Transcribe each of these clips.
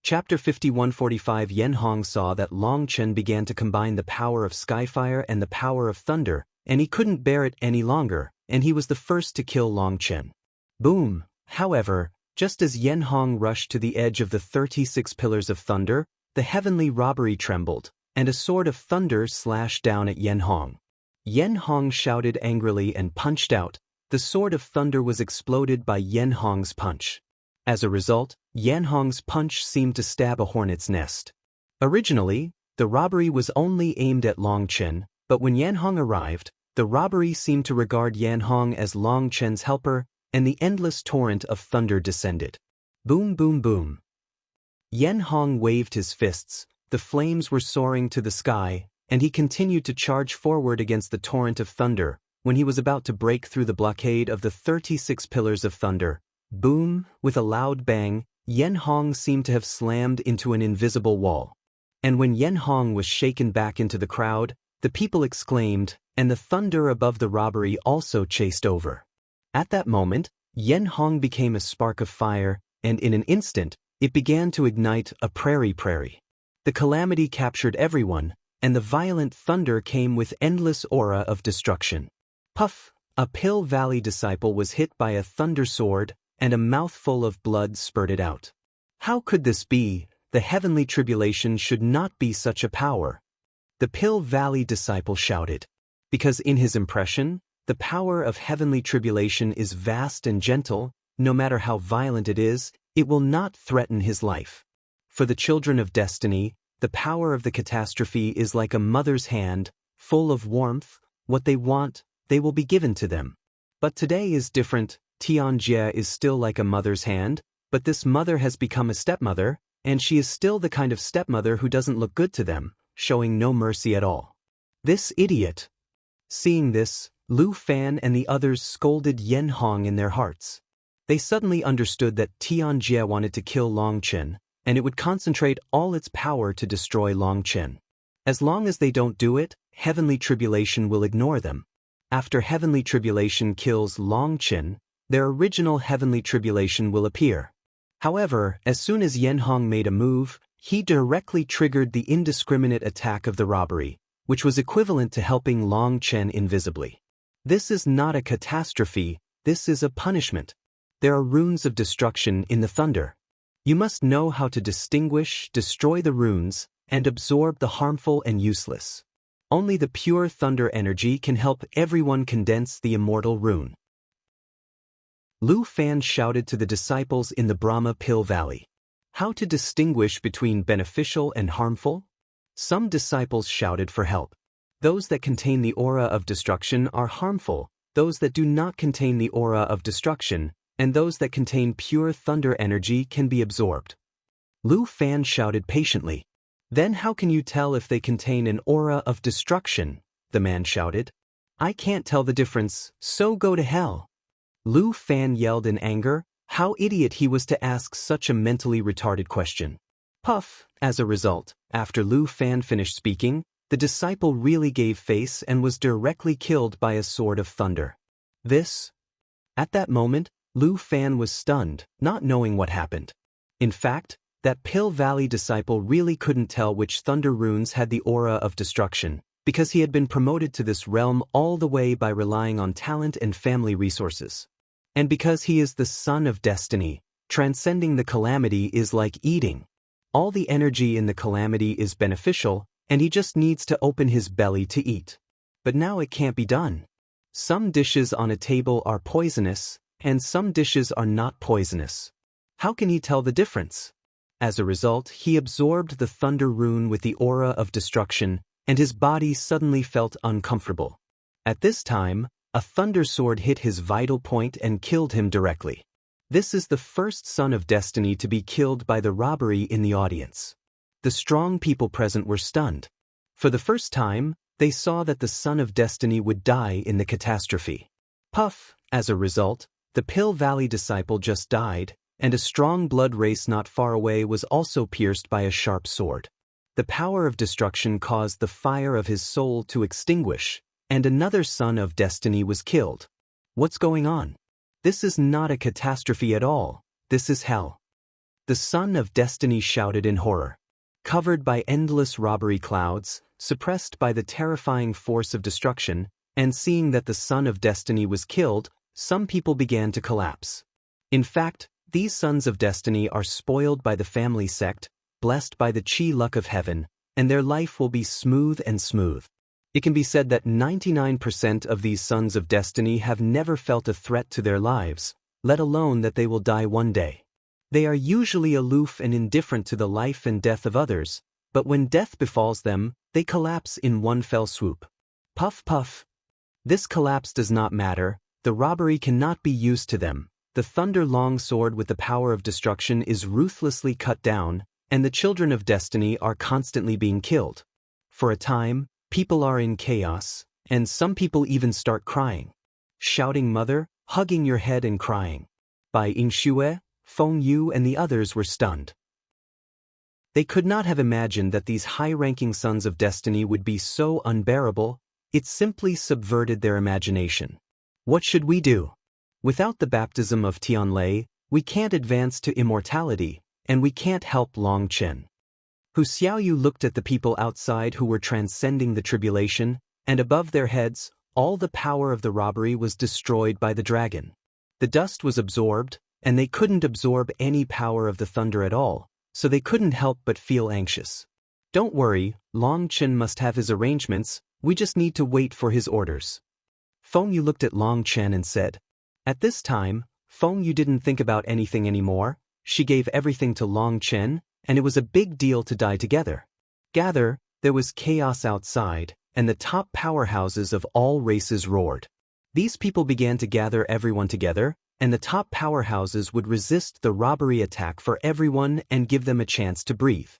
Chapter 5145 Yen Hong saw that Long Chen began to combine the power of Skyfire and the power of Thunder, and he couldn't bear it any longer, and he was the first to kill Long Chen. Boom! However, just as Yen Hong rushed to the edge of the 36 pillars of thunder, the heavenly robbery trembled, and a sword of thunder slashed down at Yen Hong. Yen Hong shouted angrily and punched out. The sword of thunder was exploded by Yen Hong's punch. As a result, Yen Hong's punch seemed to stab a hornet's nest. Originally, the robbery was only aimed at Long Chen, but when Yen Hong arrived, the robbery seemed to regard Yen Hong as Long Chen's helper, and the endless torrent of thunder descended. Boom, boom, boom. Yen Hong waved his fists, the flames were soaring to the sky, and he continued to charge forward against the torrent of thunder. When he was about to break through the blockade of the 36 pillars of thunder, boom, with a loud bang, Yen Hong seemed to have slammed into an invisible wall. And when Yen Hong was shaken back into the crowd, the people exclaimed, and the thunder above the robbery also chased over. At that moment, Yen Hong became a spark of fire, and in an instant, it began to ignite a prairie. The calamity captured everyone, and the violent thunder came with endless aura of destruction. Puff! A Pill Valley disciple was hit by a thunder sword, and a mouthful of blood spurted out. How could this be? The heavenly tribulation should not be such a power. The Pill Valley disciple shouted. Because in his impression, the power of heavenly tribulation is vast and gentle, no matter how violent it will not threaten his life. For the children of destiny, the power of the catastrophe is like a mother's hand, full of warmth. What they want, they will be given to them. But today is different. Tianjie is still like a mother's hand, but this mother has become a stepmother, and she is still the kind of stepmother who doesn't look good to them, showing no mercy at all. This idiot! Seeing this, Lu Fan and the others scolded Yen Hong in their hearts. They suddenly understood that Tianjie wanted to kill Long Chen, and it would concentrate all its power to destroy Long Chen. As long as they don't do it, heavenly tribulation will ignore them. After heavenly tribulation kills Long Chen, their original heavenly tribulation will appear. However, as soon as Yen Hong made a move, he directly triggered the indiscriminate attack of the robbery, which was equivalent to helping Long Chen invisibly. This is not a catastrophe, this is a punishment. There are runes of destruction in the thunder. You must know how to destroy the runes, and absorb the harmful and useless. Only the pure thunder energy can help everyone condense the immortal rune. Lu Fan shouted to the disciples in the Brahma Pill Valley. How to distinguish between beneficial and harmful? Some disciples shouted for help. Those that contain the aura of destruction are harmful, those that do not contain the aura of destruction, and those that contain pure thunder energy can be absorbed. Lu Fan shouted patiently. Then how can you tell if they contain an aura of destruction? The man shouted. I can't tell the difference, so go to hell. Lu Fan yelled in anger. How idiot he was to ask such a mentally retarded question. Puff! As a result, after Lu Fan finished speaking, the disciple really gave face and was directly killed by a sword of thunder. At that moment, Lu Fan was stunned, not knowing what happened. In fact, that Pill Valley disciple really couldn't tell which thunder runes had the aura of destruction, because he had been promoted to this realm all the way by relying on talent and family resources. And because he is the son of destiny, transcending the calamity is like eating. All the energy in the calamity is beneficial, and he just needs to open his belly to eat. But now it can't be done. Some dishes on a table are poisonous, and some dishes are not poisonous. How can he tell the difference? As a result, he absorbed the thunder rune with the aura of destruction, and his body suddenly felt uncomfortable. At this time, a thunder sword hit his vital point and killed him directly. This is the first son of destiny to be killed by the robbery in the audience. The strong people present were stunned. For the first time, they saw that the son of destiny would die in the catastrophe. Puff! As a result, the Pill Valley disciple just died, and a strong blood race not far away was also pierced by a sharp sword. The power of destruction caused the fire of his soul to extinguish, and another son of destiny was killed. What's going on? This is not a catastrophe at all, this is hell. The son of destiny shouted in horror. Covered by endless robbery clouds, suppressed by the terrifying force of destruction, and seeing that the son of destiny was killed, some people began to collapse. In fact, these sons of destiny are spoiled by the family sect, blessed by the chi luck of heaven, and their life will be smooth and smooth. It can be said that 99% of these sons of destiny have never felt a threat to their lives, let alone that they will die one day. They are usually aloof and indifferent to the life and death of others, but when death befalls them, they collapse in one fell swoop. Puff puff. This collapse does not matter, the robbery cannot be used to them, the thunder long sword with the power of destruction is ruthlessly cut down, and the children of destiny are constantly being killed. For a time, people are in chaos, and some people even start crying. Shouting mother, hugging your head and crying. By Ying Xue, Feng Yu and the others were stunned. They could not have imagined that these high-ranking sons of destiny would be so unbearable. It simply subverted their imagination. What should we do? Without the baptism of Tianlei, we can't advance to immortality, and we can't help Long Chen. Hu Xiaoyu looked at the people outside who were transcending the tribulation, and above their heads, all the power of the robbery was destroyed by the dragon. The dust was absorbed, and they couldn't absorb any power of the thunder at all, so they couldn't help but feel anxious. Don't worry, Long Chen must have his arrangements, we just need to wait for his orders. Feng Yu looked at Long Chen and said. At this time, Feng Yu didn't think about anything anymore, she gave everything to Long Chen, and it was a big deal to die together. Gather, there was chaos outside, and the top powerhouses of all races roared. These people began to gather everyone together, and the top powerhouses would resist the robbery attack for everyone and give them a chance to breathe.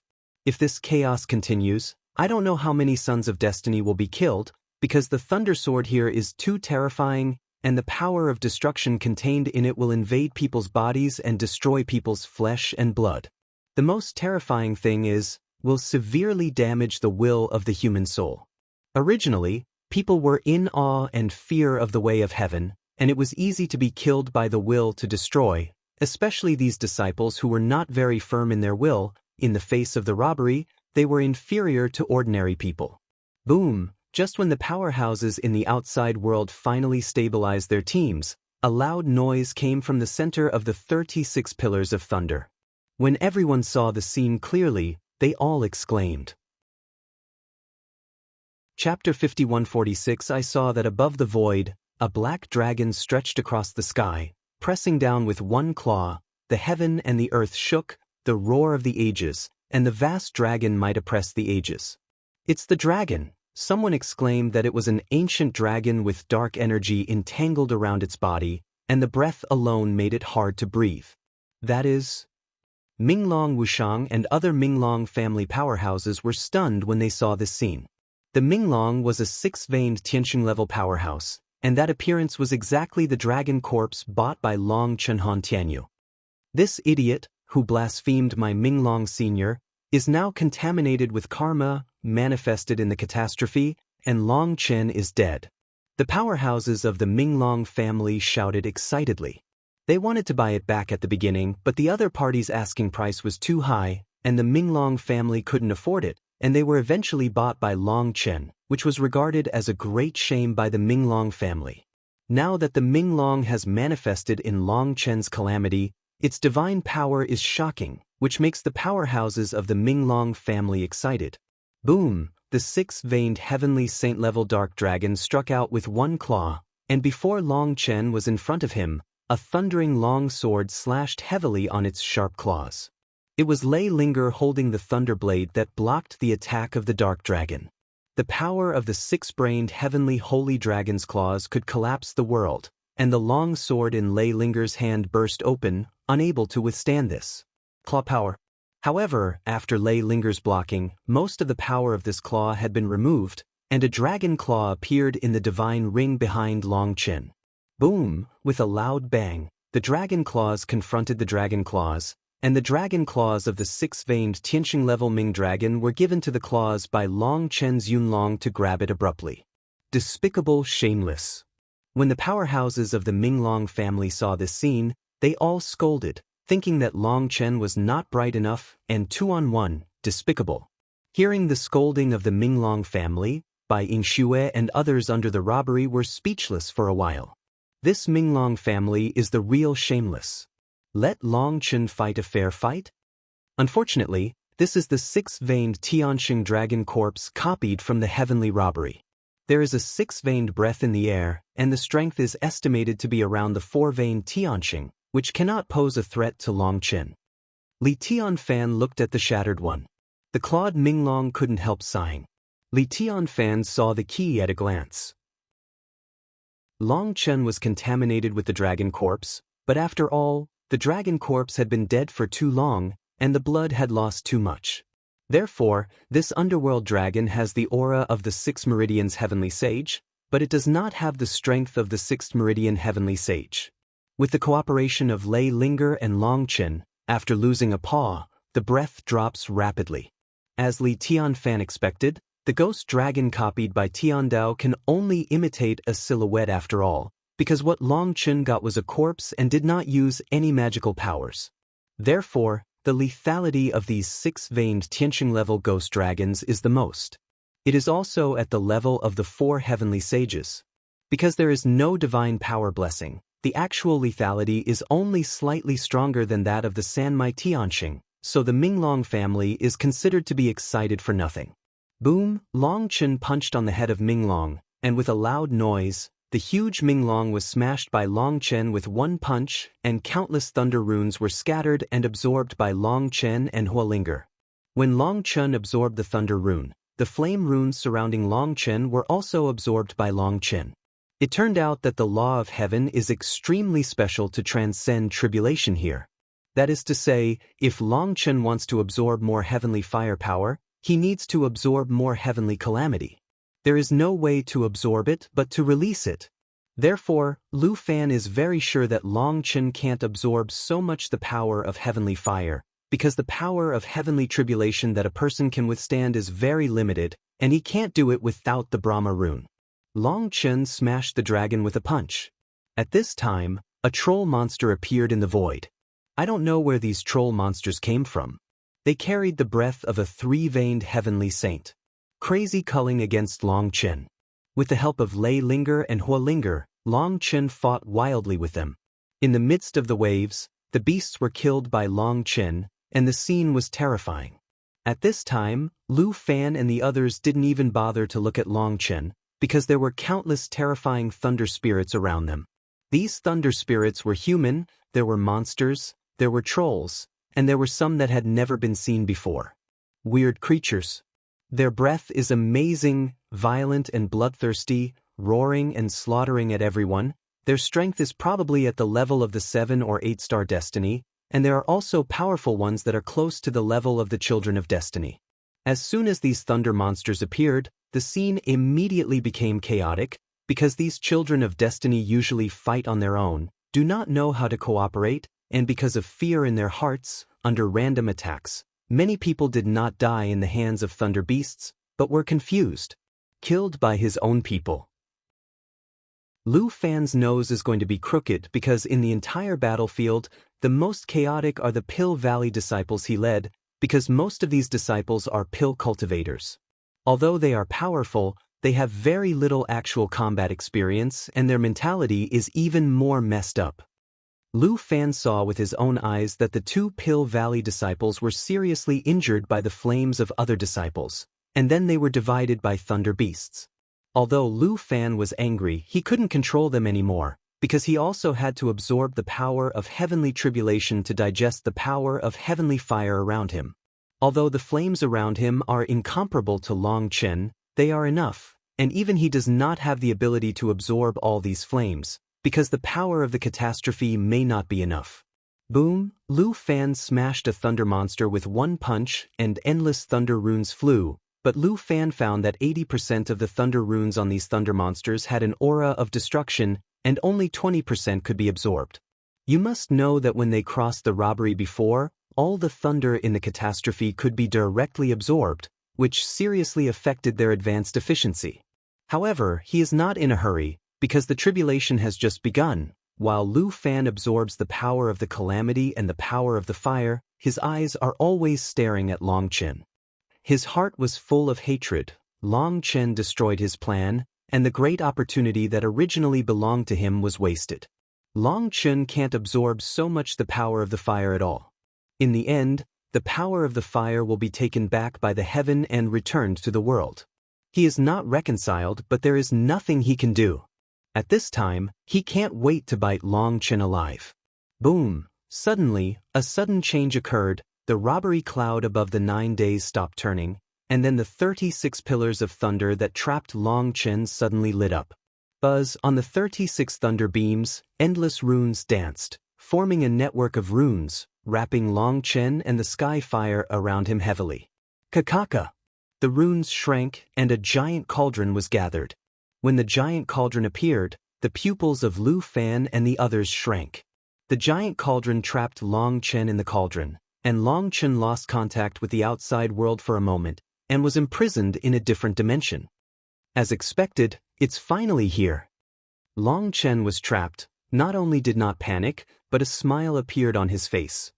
If this chaos continues, I don't know how many sons of destiny will be killed, because the thunder sword here is too terrifying, and the power of destruction contained in it will invade people's bodies and destroy people's flesh and blood. The most terrifying thing is, will severely damage the will of the human soul. Originally, people were in awe and fear of the way of heaven, and it was easy to be killed by the will to destroy, especially these disciples who were not very firm in their will. In the face of the robbery, they were inferior to ordinary people. Boom! Just when the powerhouses in the outside world finally stabilized their teams, a loud noise came from the center of the 36 pillars of thunder. When everyone saw the scene clearly, they all exclaimed. Chapter 5146 I saw that above the void, a black dragon stretched across the sky, pressing down with one claw, the heaven and the earth shook, the roar of the ages, and the vast dragon might oppress the ages. It's the dragon! Someone exclaimed that it was an ancient dragon with dark energy entangled around its body, and the breath alone made it hard to breathe. That is... Minglong Wushang and other Minglong family powerhouses were stunned when they saw this scene. The Minglong was a six-veined Tianqing-level powerhouse, and that appearance was exactly the dragon corpse bought by Long Chenhan Tianyu. This idiot, who blasphemed my Minglong senior, is now contaminated with karma, manifested in the catastrophe, and Long Chen is dead. The powerhouses of the Minglong family shouted excitedly. They wanted to buy it back at the beginning, but the other party's asking price was too high, and the Minglong family couldn't afford it, and they were eventually bought by Long Chen, which was regarded as a great shame by the Minglong family. Now that the Minglong has manifested in Long Chen's calamity, its divine power is shocking, which makes the powerhouses of the Minglong family excited. Boom! The six-veined heavenly saint-level dark dragon struck out with one claw, and before Long Chen was in front of him, a thundering long sword slashed heavily on its sharp claws. It was Lei Linger holding the thunder blade that blocked the attack of the dark dragon. The power of the six-brained heavenly holy dragon's claws could collapse the world, and the long sword in Lei Linger's hand burst open, unable to withstand this. Claw power. However, after Lei Linger's blocking, most of the power of this claw had been removed, and a dragon claw appeared in the divine ring behind Long Chen. Boom! With a loud bang, the dragon claws confronted the dragon claws, and the dragon claws of the six-veined Tianqing-level Ming dragon were given to the claws by Long Chen's Yunlong to grab it abruptly. Despicable, shameless. When the powerhouses of the Minglong family saw this scene, they all scolded. thinking that Long Chen was not bright enough and 2-on-1, despicable. Hearing the scolding of the Minglong family, by Ying Xue and others under the robbery were speechless for a while. This Minglong family is the real shameless. Let Long Chen fight a fair fight? Unfortunately, this is the six-veined Tianxing dragon corpse copied from the heavenly robbery. There is a six-veined breath in the air, and the strength is estimated to be around the four-veined Tianxing, which cannot pose a threat to Long Chen. Li Tianfan looked at the shattered one. The clawed Minglong couldn't help sighing. Li Tianfan saw the key at a glance. Long Chen was contaminated with the dragon corpse, but after all, the dragon corpse had been dead for too long, and the blood had lost too much. Therefore, this underworld dragon has the aura of the Sixth Meridian's heavenly sage, but it does not have the strength of the Sixth Meridian heavenly sage. With the cooperation of Lei Linger and Long Chen, after losing a paw, the breath drops rapidly. As Li Tianfan expected, the ghost dragon copied by Tiandao can only imitate a silhouette after all, because what Long Chen got was a corpse and did not use any magical powers. Therefore, the lethality of these six-veined Tianxing-level ghost dragons is the most. It is also at the level of the four heavenly sages. Because there is no divine power blessing, the actual lethality is only slightly stronger than that of the Sanmai Tianxing, so the Minglong family is considered to be excited for nothing. Boom! Long Chen punched on the head of Minglong, and with a loud noise, the huge Minglong was smashed by Long Chen with one punch, and countless thunder runes were scattered and absorbed by Long Chen and Hualinger. When Long Chen absorbed the thunder rune, the flame runes surrounding Long Chen were also absorbed by Long Chen. It turned out that the law of heaven is extremely special to transcend tribulation here. That is to say, if Long Chen wants to absorb more heavenly firepower, he needs to absorb more heavenly calamity. There is no way to absorb it but to release it. Therefore, Lu Fan is very sure that Long Chen can't absorb so much the power of heavenly fire, because the power of heavenly tribulation that a person can withstand is very limited, and he can't do it without the Brahma rune. Long Chen smashed the dragon with a punch. At this time, a troll monster appeared in the void. I don't know where these troll monsters came from. They carried the breath of a three-veined heavenly saint. Crazy culling against Long Chen. With the help of Lei Linger and Hualinger, Long Chen fought wildly with them. In the midst of the waves, the beasts were killed by Long Chen, and the scene was terrifying. At this time, Lu Fan and the others didn't even bother to look at Long Chen, because there were countless terrifying thunder spirits around them. These thunder spirits were human, there were monsters, there were trolls, and there were some that had never been seen before. Weird creatures. Their breath is amazing, violent and bloodthirsty, roaring and slaughtering at everyone. Their strength is probably at the level of the 7 or 8-star destiny, and there are also powerful ones that are close to the level of the children of destiny. As soon as these thunder monsters appeared, the scene immediately became chaotic, because these children of destiny usually fight on their own, do not know how to cooperate, and because of fear in their hearts, under random attacks, many people did not die in the hands of thunder beasts, but were confused, killed by his own people. Lu Fan's nose is going to be crooked because in the entire battlefield, the most chaotic are the Pill Valley disciples he led, because most of these disciples are pill cultivators. Although they are powerful, they have very little actual combat experience and their mentality is even more messed up. Lu Fan saw with his own eyes that the two Pill Valley disciples were seriously injured by the flames of other disciples, and then they were divided by thunder beasts. Although Lu Fan was angry, he couldn't control them anymore, because he also had to absorb the power of heavenly tribulation to digest the power of heavenly fire around him. Although the flames around him are incomparable to Long Chen, they are enough, and even he does not have the ability to absorb all these flames, because the power of the catastrophe may not be enough. Boom! Lu Fan smashed a thunder monster with one punch and endless thunder runes flew, but Lu Fan found that 80% of the thunder runes on these thunder monsters had an aura of destruction and only 20% could be absorbed. You must know that when they crossed the robbery before, all the thunder in the catastrophe could be directly absorbed, which seriously affected their advanced efficiency. However, he is not in a hurry, because the tribulation has just begun, While Lu Fan absorbs the power of the calamity and the power of the fire, his eyes are always staring at Long Chen. His heart was full of hatred. Long Chen destroyed his plan, and the great opportunity that originally belonged to him was wasted. Long Chen can't absorb so much the power of the fire at all. In the end, the power of the fire will be taken back by the heaven and returned to the world. He is not reconciled, but there is nothing he can do. At this time, he can't wait to bite Long Chen alive. Boom! Suddenly, a sudden change occurred. The robbery cloud above the 9 days stopped turning, and then the 36 pillars of thunder that trapped Long Chen suddenly lit up. Buzz, on the 36 thunder beams, endless runes danced, forming a network of runes, wrapping Long Chen and the sky fire around him heavily. Kakaka! The runes shrank, and a giant cauldron was gathered. When the giant cauldron appeared, the pupils of Lu Fan and the others shrank. The giant cauldron trapped Long Chen in the cauldron, and Long Chen lost contact with the outside world for a moment, and was imprisoned in a different dimension. As expected, it's finally here. Long Chen was trapped, not only did not panic, but a smile appeared on his face.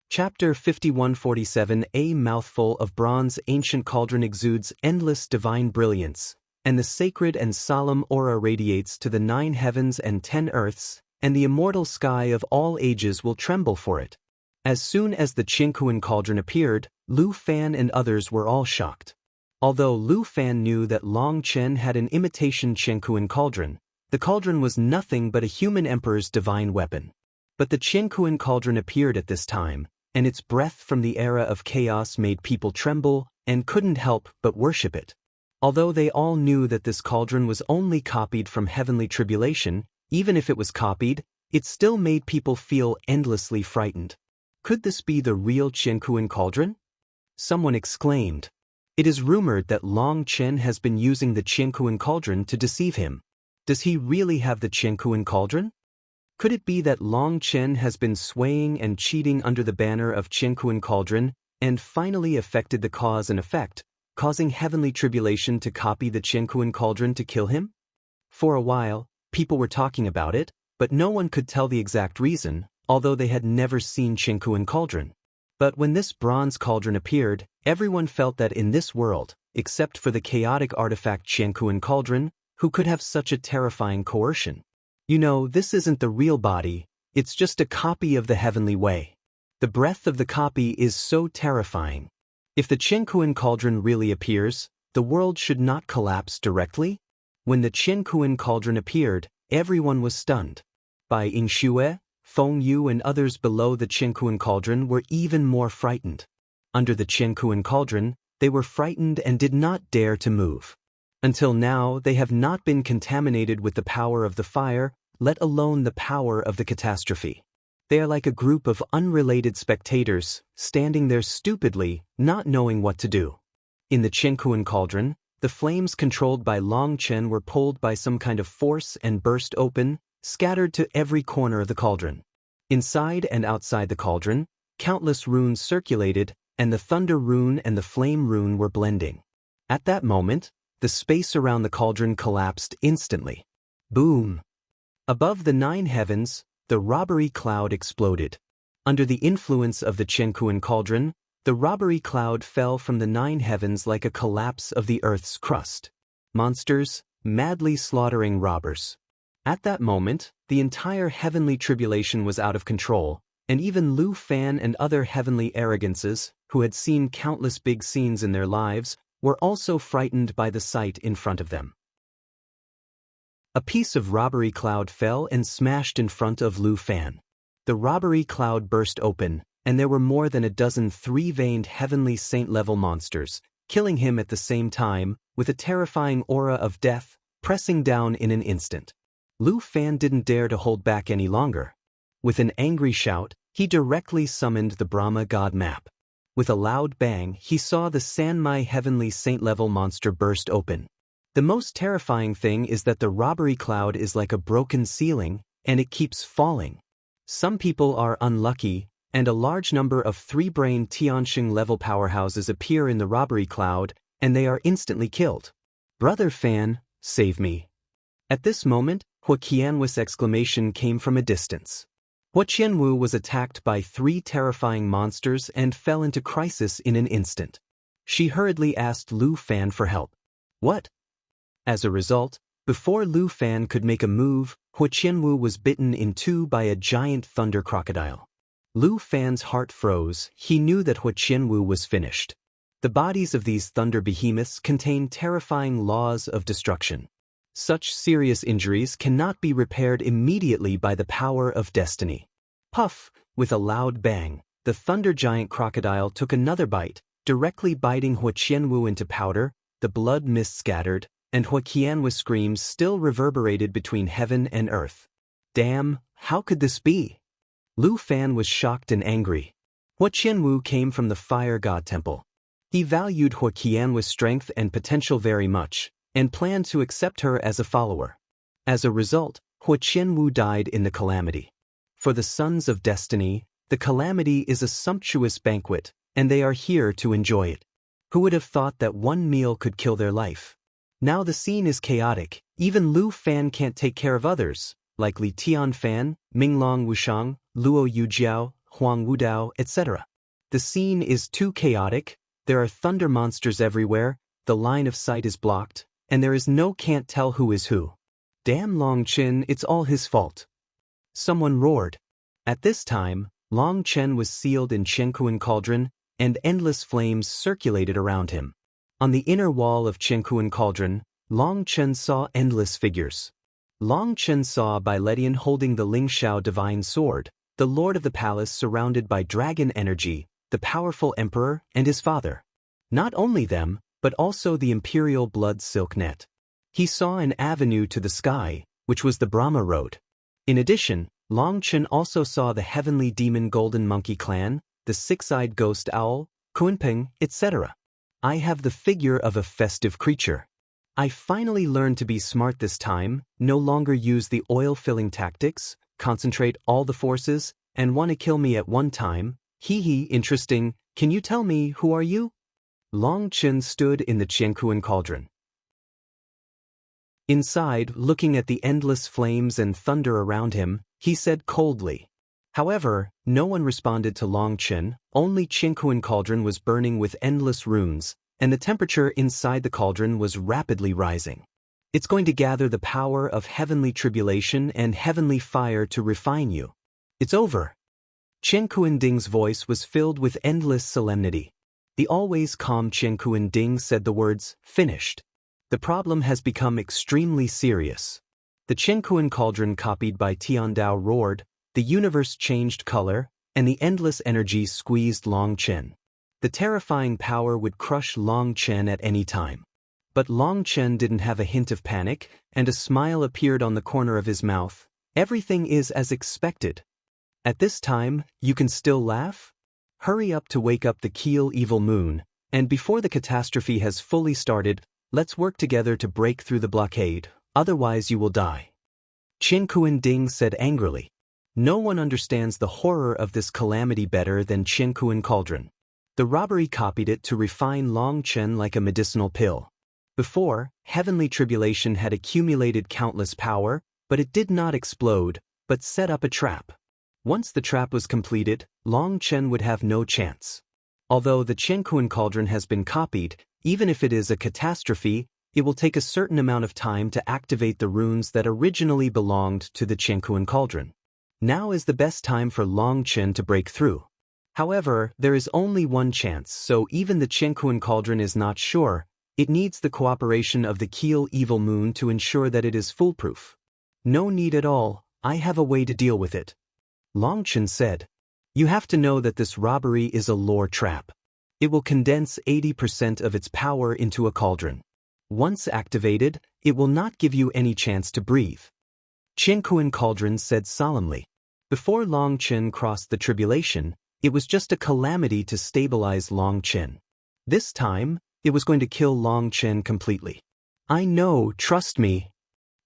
Chapter 5147. A mouthful of bronze ancient cauldron exudes endless divine brilliance, and the sacred and solemn aura radiates to the 9 heavens and 10 earths, and the immortal sky of all ages will tremble for it. As soon as the Qingkuan cauldron appeared, Lu Fan and others were all shocked. Although Lu Fan knew that Long Chen had an imitation Qingkuan cauldron, the cauldron was nothing but a human emperor's divine weapon. But the Qingkuan cauldron appeared at this time, and its breath from the era of chaos made people tremble and couldn't help but worship it. Although they all knew that this cauldron was only copied from heavenly tribulation, even if it was copied, it still made people feel endlessly frightened. Could this be the real Qingkuan cauldron? Someone exclaimed. It is rumored that Long Chen has been using the Qingkuan cauldron to deceive him. Does he really have the Qingkuan cauldron? Could it be that Long Chen has been swaying and cheating under the banner of Qingkuan cauldron and finally affected the cause and effect, causing heavenly tribulation to copy the Qingkuan cauldron to kill him? For a while, people were talking about it, but no one could tell the exact reason, although they had never seen Qingkuan cauldron. But when this bronze cauldron appeared, everyone felt that in this world, except for the chaotic artifact Qingkuan cauldron, who could have such a terrifying coercion? You know, this isn't the real body, it's just a copy of the heavenly way. The breath of the copy is so terrifying. If the Qingkuan cauldron really appears, the world should not collapse directly. When the Qingkuan cauldron appeared, everyone was stunned. Bai Yingxue, Feng Yu and others below the Qingkuan cauldron were even more frightened. Under the Qingkuan cauldron, they were frightened and did not dare to move. Until now, they have not been contaminated with the power of the fire, let alone the power of the catastrophe. They are like a group of unrelated spectators, standing there stupidly, not knowing what to do. In the Qingkuan cauldron, the flames controlled by Long Chen were pulled by some kind of force and burst open, scattered to every corner of the cauldron. Inside and outside the cauldron, countless runes circulated, and the thunder rune and the flame rune were blending. At that moment, the space around the cauldron collapsed instantly. Boom! Above the 9 heavens, the robbery cloud exploded. Under the influence of the Qingkuan cauldron, the robbery cloud fell from the 9 heavens like a collapse of the earth's crust. Monsters, madly slaughtering robbers. At that moment, the entire heavenly tribulation was out of control, and even Lu Fan and other heavenly arrogances, who had seen countless big scenes in their lives, were also frightened by the sight in front of them. A piece of robbery cloud fell and smashed in front of Lu Fan. The robbery cloud burst open, and there were more than a dozen 3-veined heavenly saint-level monsters, killing him at the same time, with a terrifying aura of death, pressing down in an instant. Lu Fan didn't dare to hold back any longer. With an angry shout, he directly summoned the Brahma God map. With a loud bang, he saw the Sanmai heavenly saint-level monster burst open. The most terrifying thing is that the robbery cloud is like a broken ceiling, and it keeps falling. Some people are unlucky, and a large number of 3-brain Tianxing-level powerhouses appear in the robbery cloud, and they are instantly killed. Brother Fan, save me. At this moment, Hua Qianwu's exclamation came from a distance. Hua Qianwu was attacked by 3 terrifying monsters and fell into crisis in an instant. She hurriedly asked Lu Fan for help. What? As a result, before Lu Fan could make a move, Hua Qianwu was bitten in 2 by a giant thunder crocodile. Lu Fan's heart froze. He knew that Hua Qianwu was finished. The bodies of these thunder behemoths contain terrifying laws of destruction. Such serious injuries cannot be repaired immediately by the power of destiny. Puff! With a loud bang, the thunder giant crocodile took another bite, directly biting Hua Qianwu into powder. The blood mist scattered, and Hua Qianwu's screams still reverberated between heaven and earth. Damn, how could this be? Lu Fan was shocked and angry. Hua Qianwu came from the fire god temple. He valued Hua Qianwu's strength and potential very much, and planned to accept her as a follower. As a result, Hua Qianwu died in the calamity. For the Sons of Destiny, the calamity is a sumptuous banquet, and they are here to enjoy it. Who would have thought that one meal could kill their life? Now the scene is chaotic. Even Lu Fan can't take care of others, like Li Tianfan, Minglong Wushang, Luo Yujiao, Huang Wudao, etc. The scene is too chaotic. There are thunder monsters everywhere, the line of sight is blocked, and there is no can't tell who is who. Damn Long Chen, it's all his fault. Someone roared. At this time, Long Chen was sealed in Qiankuan Cauldron, and endless flames circulated around him. On the inner wall of Qiankuan Cauldron, Long Chen saw endless figures. Long Chen saw Bai Ledian holding the Lingxiao divine sword, the lord of the palace surrounded by dragon energy, the powerful emperor and his father. Not only them, but also the imperial blood silk net. He saw an avenue to the sky, which was the Brahma Road. In addition, Long Chen also saw the heavenly demon golden monkey clan, the six-eyed ghost owl, Kunpeng, etc. I have the figure of a festive creature. I finally learned to be smart this time, no longer use the oil-filling tactics, concentrate all the forces, and want to kill me at one time. Hee hee, interesting. Can you tell me who are you? Long Chen stood in the Qiankuan Cauldron. Inside, looking at the endless flames and thunder around him, he said coldly. However, no one responded to Long Chen. Only Qiankuan Cauldron was burning with endless runes, and the temperature inside the cauldron was rapidly rising. It's going to gather the power of heavenly tribulation and heavenly fire to refine you. It's over. Qiankuan Ding's voice was filled with endless solemnity. The always calm Qiankuan Ding said the words, finished. The problem has become extremely serious. The Qiankuan Cauldron copied by Tiandao roared, the universe changed color, and the endless energy squeezed Long Chen. The terrifying power would crush Long Chen at any time. But Long Chen didn't have a hint of panic, and a smile appeared on the corner of his mouth. Everything is as expected. At this time, you can still laugh? Hurry up to wake up the Keel evil moon, and before the catastrophe has fully started, let's work together to break through the blockade, otherwise you will die. Qiankuan Ding said angrily. No one understands the horror of this calamity better than Qiankuan Cauldron. The robbery copied it to refine Long Chen like a medicinal pill. Before, heavenly tribulation had accumulated countless power, but it did not explode, but set up a trap. Once the trap was completed, Long Chen would have no chance. Although the Qiankuan Cauldron has been copied, even if it is a catastrophe, it will take a certain amount of time to activate the runes that originally belonged to the Qiankuan Cauldron. Now is the best time for Long Chen to break through. However, there is only one chance, so even the Qiankuan Cauldron is not sure. It needs the cooperation of the Keel evil moon to ensure that it is foolproof. No need at all, I have a way to deal with it. Long Chen said. You have to know that this robbery is a lore trap. It will condense 80% of its power into a cauldron. Once activated, it will not give you any chance to breathe. Qiankuan Cauldron said solemnly. Before Long Chen crossed the tribulation, it was just a calamity to stabilize Long Chen. This time, it was going to kill Long Chen completely. I know, trust me.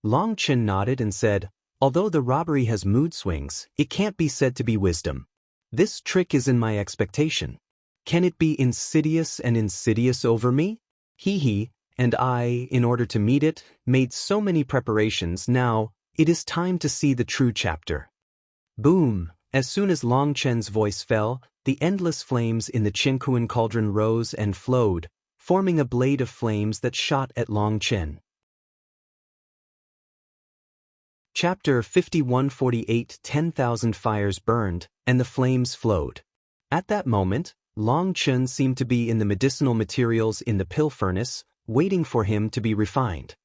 Long Chen nodded and said, although the robbery has mood swings, it can't be said to be wisdom. This trick is in my expectation. Can it be insidious and insidious over me? Hee hee, and I, in order to meet it, made so many preparations. Now, It is time to see the true chapter. Boom! As soon as Long Chen's voice fell, the endless flames in the Qiankuan cauldron rose and flowed, forming a blade of flames that shot at Long Chen. Chapter 51:48 10,000 fires burned, and the flames flowed. At that moment, Long Chen seemed to be in the medicinal materials in the pill furnace, waiting for him to be refined.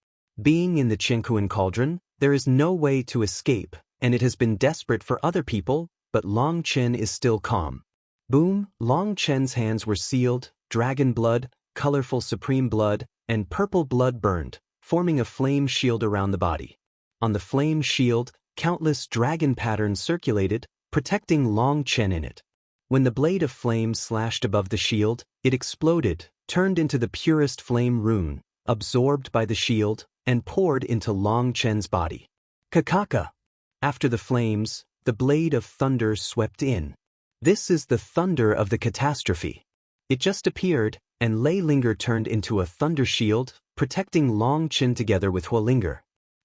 Being in the Qiankuan cauldron, there is no way to escape, and it has been desperate for other people, but Long Chen is still calm. Boom! Long Chen's hands were sealed, dragon blood, colorful supreme blood, and purple blood burned, forming a flame shield around the body. On the flame shield, countless dragon patterns circulated, protecting Long Chen in it. When the blade of flame slashed above the shield, it exploded, turned into the purest flame rune, absorbed by the shield, and poured into Long Chen's body. Kakaka! After the flames, the blade of thunder swept in. This is the thunder of the catastrophe. It just appeared, and Lei Linger turned into a thunder shield, protecting Long Chen together with Huolinger.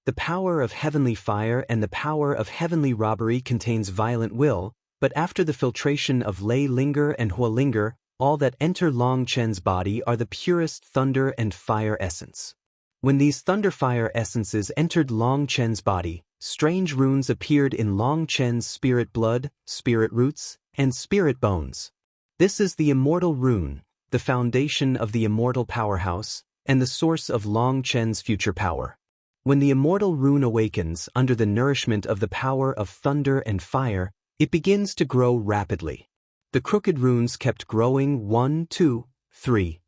The power of heavenly fire and the power of heavenly robbery contains violent will, but after the filtration of Lei Linger and Huolinger, all that enter Long Chen's body are the purest thunder and fire essence. When these thunder fire essences entered Long Chen's body, strange runes appeared in Long Chen's spirit blood, spirit roots, and spirit bones. This is the immortal rune, the foundation of the immortal powerhouse, and the source of Long Chen's future power. When the immortal rune awakens under the nourishment of the power of thunder and fire, it begins to grow rapidly. The crooked runes kept growing 1, 2, 3.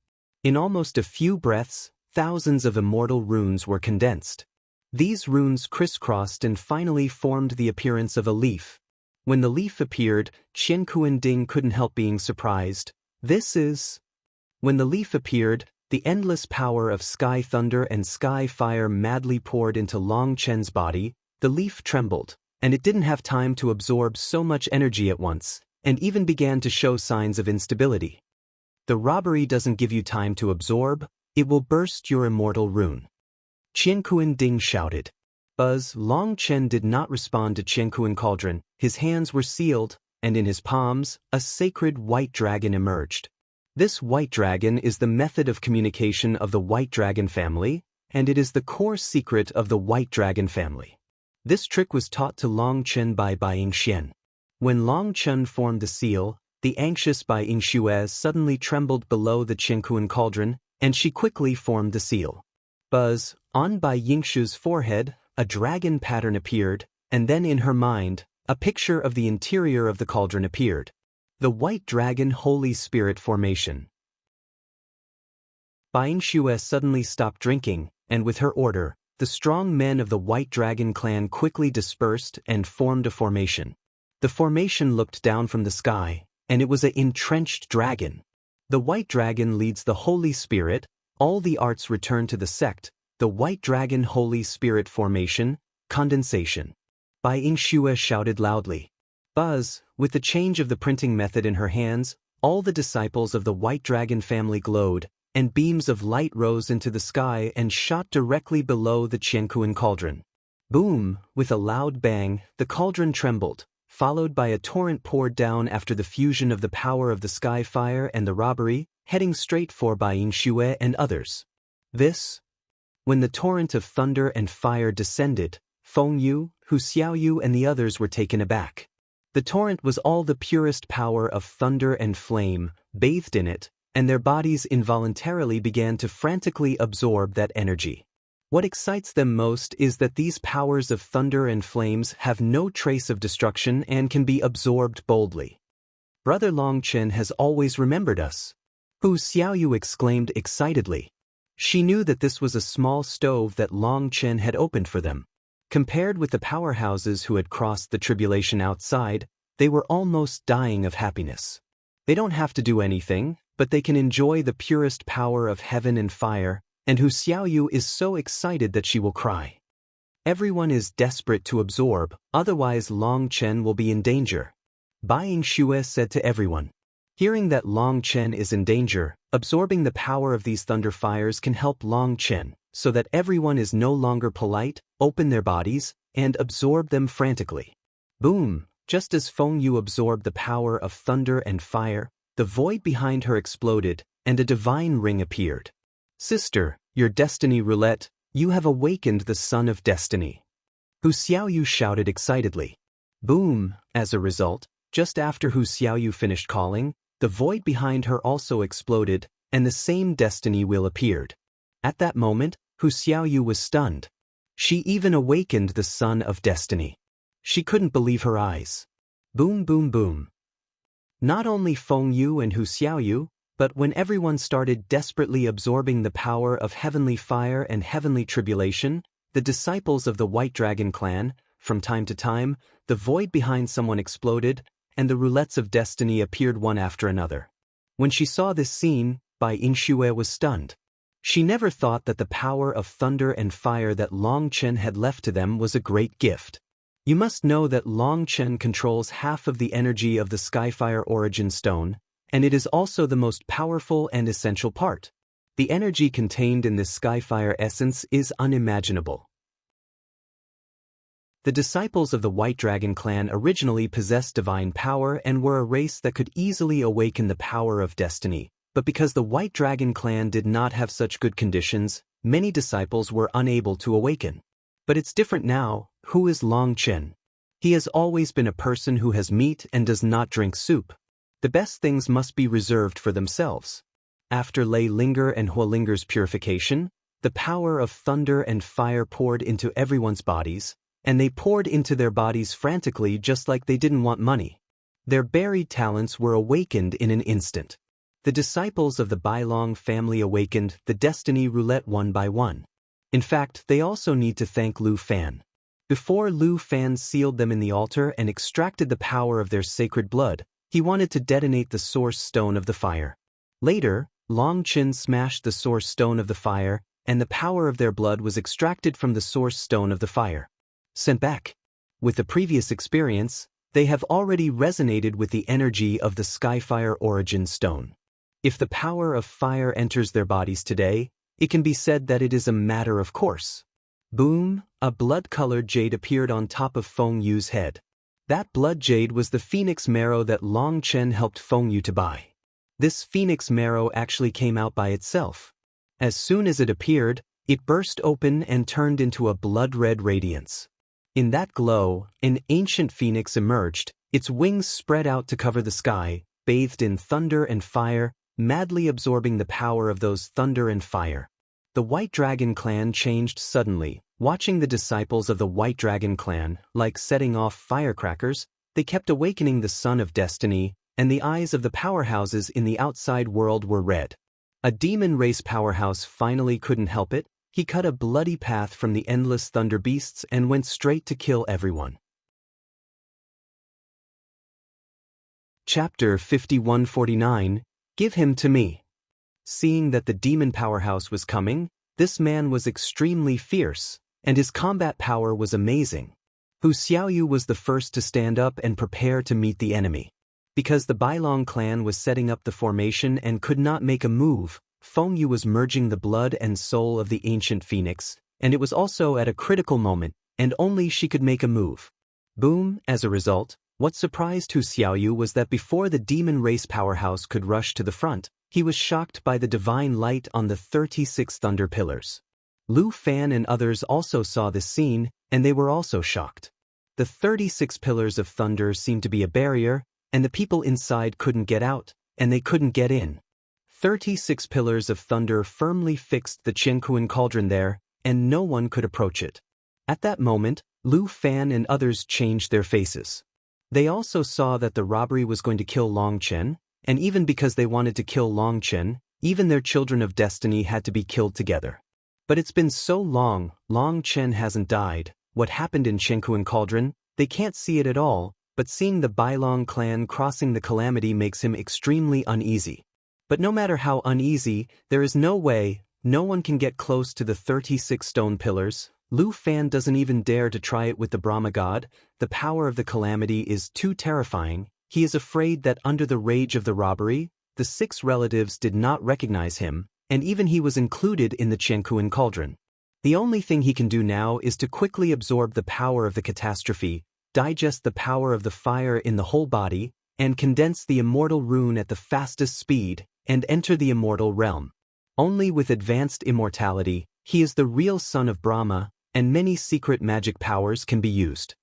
In almost a few breaths, thousands of immortal runes were condensed. These runes crisscrossed and finally formed the appearance of a leaf. When the leaf appeared, Qiankuan Ding couldn't help being surprised. When the leaf appeared, the endless power of sky thunder and sky fire madly poured into Long Chen's body. The leaf trembled, and it didn't have time to absorb so much energy at once, and even began to show signs of instability. The robbery doesn't give you time to absorb, it will burst your immortal rune. Qiankuan Ding shouted. Buzz, Long Chen did not respond to Qiankuan cauldron. His hands were sealed, and in his palms, a sacred white dragon emerged. This white dragon is the method of communication of the white dragon family, and it is the core secret of the white dragon family. This trick was taught to Long Chen by Bai Yingxian. When Long Chen formed the seal, the anxious Bai Yingxue suddenly trembled below the Qiankuan cauldron, and she quickly formed the seal. Buzz, on Bai Yingxue's forehead, a dragon pattern appeared, and then in her mind, a picture of the interior of the cauldron appeared. The White Dragon Holy Spirit Formation. Bai Yingxue suddenly stopped drinking, and with her order, the strong men of the White Dragon clan quickly dispersed and formed a formation. The formation looked down from the sky, and it was an entrenched dragon. The White Dragon leads the Holy Spirit. All the arts return to the sect, the White Dragon Holy Spirit Formation, condensation. Bai Yingxue shouted loudly. Buzz, with the change of the printing method in her hands, all the disciples of the White Dragon family glowed, and beams of light rose into the sky and shot directly below the Qiankuan cauldron. Boom! With a loud bang, the cauldron trembled, followed by a torrent poured down after the fusion of the power of the sky fire and the robbery, heading straight for Bai Yingxue and others. When the torrent of thunder and fire descended, Feng Yu, Hu Xiaoyu and the others were taken aback. The torrent was all the purest power of thunder and flame, bathed in it, and their bodies involuntarily began to frantically absorb that energy. What excites them most is that these powers of thunder and flames have no trace of destruction and can be absorbed boldly. Brother Long Chen has always remembered us. Hu Xiaoyu exclaimed excitedly. She knew that this was a small stove that Long Chen had opened for them. Compared with the powerhouses who had crossed the tribulation outside, they were almost dying of happiness. They don't have to do anything, but they can enjoy the purest power of heaven and fire, and Hu Xiaoyu is so excited that she will cry. Everyone is desperate to absorb, otherwise Long Chen will be in danger. Bai Yingxue said to everyone. Hearing that Long Chen is in danger, absorbing the power of these thunder fires can help Long Chen, so that everyone is no longer polite, open their bodies, and absorbed them frantically. Boom! Just as Feng Yu absorbed the power of thunder and fire, the void behind her exploded, and a divine ring appeared. "Sister, your destiny roulette, you have awakened the son of destiny," Hu Xiaoyu shouted excitedly. Boom! As a result, just after Hu Xiaoyu finished calling, the void behind her also exploded, and the same destiny wheel appeared. At that moment, Hu Xiaoyu was stunned. She even awakened the son of destiny. She couldn't believe her eyes. Boom boom boom. Not only Feng Yu and Hu Xiaoyu, but when everyone started desperately absorbing the power of heavenly fire and heavenly tribulation, the disciples of the White Dragon clan, from time to time, the void behind someone exploded, and the roulettes of destiny appeared one after another. When she saw this scene, Bai Yingxue was stunned. She never thought that the power of thunder and fire that Long Chen had left to them was a great gift. You must know that Long Chen controls half of the energy of the Skyfire Origin Stone, and it is also the most powerful and essential part. The energy contained in this Skyfire essence is unimaginable. The disciples of the White Dragon clan originally possessed divine power and were a race that could easily awaken the power of destiny, but because the White Dragon clan did not have such good conditions, many disciples were unable to awaken. But it's different now. Who is Long Chen? He has always been a person who has meat and does not drink soup. The best things must be reserved for themselves. After Lei Linger and Hua Linger's purification, the power of thunder and fire poured into everyone's bodies, and they poured into their bodies frantically just like they didn't want money. Their buried talents were awakened in an instant. The disciples of the Bailong family awakened the destiny roulette one by one. In fact, they also need to thank Lu Fan. Before Lu Fan sealed them in the altar and extracted the power of their sacred blood, he wanted to detonate the source stone of the fire. Later, Long Chen smashed the source stone of the fire, and the power of their blood was extracted from the source stone of the fire. Sent back. With the previous experience, they have already resonated with the energy of the Skyfire Origin Stone. If the power of fire enters their bodies today, it can be said that it is a matter of course. Boom! A blood-colored jade appeared on top of Feng Yu's head. That blood jade was the phoenix marrow that Long Chen helped Feng Yu to buy. This phoenix marrow actually came out by itself. As soon as it appeared, it burst open and turned into a blood-red radiance. In that glow, an ancient phoenix emerged, its wings spread out to cover the sky, bathed in thunder and fire, madly absorbing the power of those thunder and fire. The White Dragon clan changed suddenly. Watching the disciples of the White Dragon clan, like setting off firecrackers, they kept awakening the Son of Destiny, and the eyes of the powerhouses in the outside world were red. A demon race powerhouse finally couldn't help it. He cut a bloody path from the endless thunder beasts and went straight to kill everyone. Chapter 5149, Give Him to Me. Seeing that the demon powerhouse was coming, this man was extremely fierce, and his combat power was amazing. Hu Xiaoyu was the first to stand up and prepare to meet the enemy. Because the Bailong clan was setting up the formation and could not make a move, Feng Yu was merging the blood and soul of the ancient phoenix, and it was also at a critical moment, and only she could make a move. Boom! As a result, what surprised Hu Xiaoyu was that before the demon race powerhouse could rush to the front, he was shocked by the divine light on the 36 thunder pillars. Lu Fan and others also saw this scene, and they were also shocked. The 36 pillars of thunder seemed to be a barrier, and the people inside couldn't get out, and they couldn't get in. 36 pillars of thunder firmly fixed the Qianquan cauldron there, and no one could approach it. At that moment, Lu Fan and others changed their faces. They also saw that the robbery was going to kill Long Chen, and even because they wanted to kill Long Chen, even their children of destiny had to be killed together. But it's been so long, Long Chen hasn't died. What happened in Qianquan Cauldron? They can't see it at all, but seeing the Bailong clan crossing the calamity makes him extremely uneasy. But no matter how uneasy, there is no way, no one can get close to the 36 stone pillars. Lu Fan doesn't even dare to try it with the Brahma god. The power of the calamity is too terrifying. He is afraid that under the rage of the robbery, the 6 relatives did not recognize him, and even he was included in the Qianquan cauldron. The only thing he can do now is to quickly absorb the power of the catastrophe, digest the power of the fire in the whole body, and condense the immortal rune at the fastest speed, and enter the immortal realm. Only with advanced immortality, he is the real son of Brahma, and many secret magic powers can be used.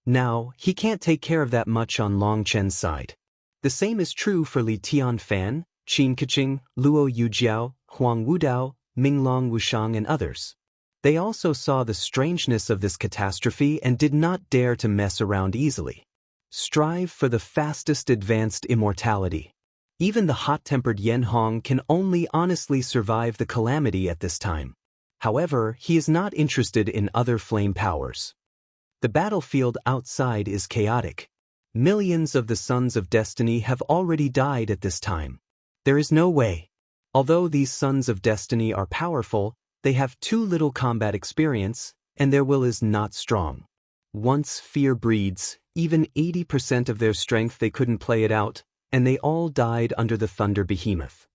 Now, he can't take care of that much on Long Chen's side. The same is true for Li Tianfan, Qin Keqing, Luo Yujiao, Huang Wudao, Minglong Wushang and others. They also saw the strangeness of this catastrophe and did not dare to mess around easily. Strive for the fastest advanced immortality. Even the hot-tempered Yen Hong can only honestly survive the calamity at this time. However, he is not interested in other flame powers. The battlefield outside is chaotic. Millions of the Sons of Destiny have already died at this time. There is no way. Although these Sons of Destiny are powerful, they have too little combat experience, and their will is not strong. Once fear breeds, even 80% of their strength they couldn't play it out, and they all died under the thunder behemoth.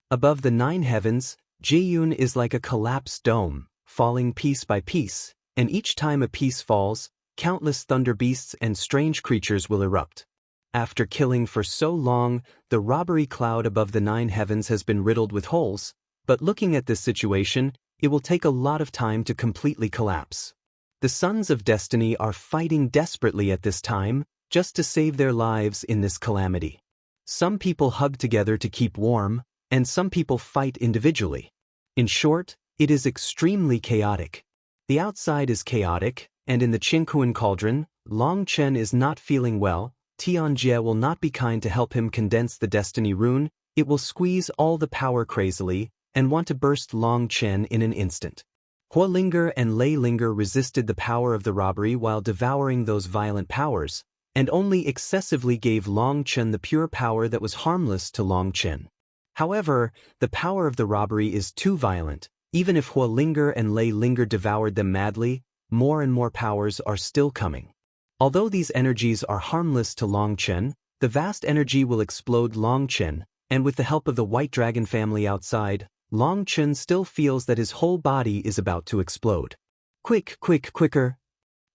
Above the 9 heavens, Jiyun is like a collapsed dome, falling piece by piece, and each time a piece falls, countless thunder beasts and strange creatures will erupt. After killing for so long, the robbery cloud above the 9 heavens has been riddled with holes, but looking at this situation, it will take a lot of time to completely collapse. The Sons of Destiny are fighting desperately at this time, just to save their lives in this calamity. Some people hug together to keep warm, and some people fight individually. In short, it is extremely chaotic. The outside is chaotic, and in the Qingkuan cauldron, Long Chen is not feeling well. Tianjie will not be kind to help him condense the destiny rune. It will squeeze all the power crazily, and want to burst Long Chen in an instant. Huolinger and Lei Linger resisted the power of the robbery while devouring those violent powers, and only excessively gave Long Chen the pure power that was harmless to Long Chen. However, the power of the robbery is too violent. Even if Huolinger and Lei Linger devoured them madly, more and more powers are still coming. Although these energies are harmless to Long Chen, the vast energy will explode Long Chen, and with the help of the White Dragon family outside, Long Chen still feels that his whole body is about to explode. Quick, quick, quicker!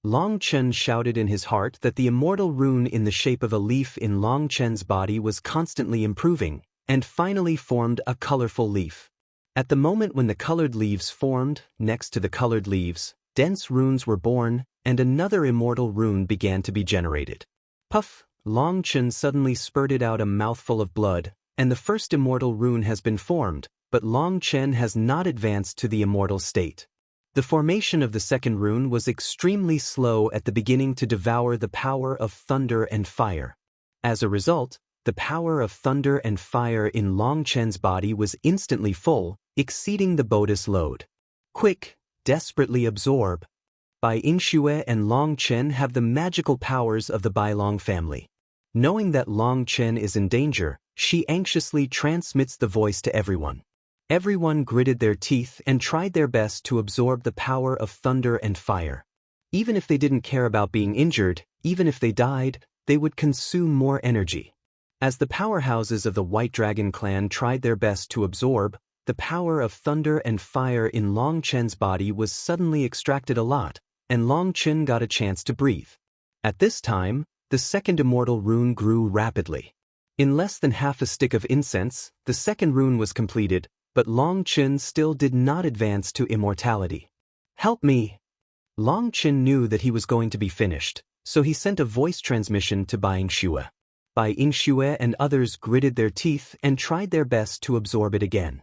Long Chen shouted in his heart that the immortal rune in the shape of a leaf in Long Chen's body was constantly improving, and finally formed a colorful leaf. At the moment when the colored leaves formed, next to the colored leaves, dense runes were born, and another immortal rune began to be generated. Puff! Long Chen suddenly spurted out a mouthful of blood, and the first immortal rune has been formed, but Long Chen has not advanced to the immortal state. The formation of the second rune was extremely slow at the beginning to devour the power of thunder and fire. As a result, the power of thunder and fire in Long Chen's body was instantly full, exceeding the Bodis load. Quick, desperately absorb. Bai Yingxue and Long Chen have the magical powers of the Bailong family. Knowing that Long Chen is in danger, she anxiously transmits the voice to everyone. Everyone gritted their teeth and tried their best to absorb the power of thunder and fire. Even if they didn't care about being injured, even if they died, they would consume more energy. As the powerhouses of the White Dragon clan tried their best to absorb, the power of thunder and fire in Long Chen's body was suddenly extracted a lot, and Long Chen got a chance to breathe. At this time, the second immortal rune grew rapidly. In less than half a stick of incense, the second rune was completed, but Long Chen still did not advance to immortality. Help me! Long Chen knew that he was going to be finished, so he sent a voice transmission to Bai Yingxue. Bai Yingxue and others gritted their teeth and tried their best to absorb it again.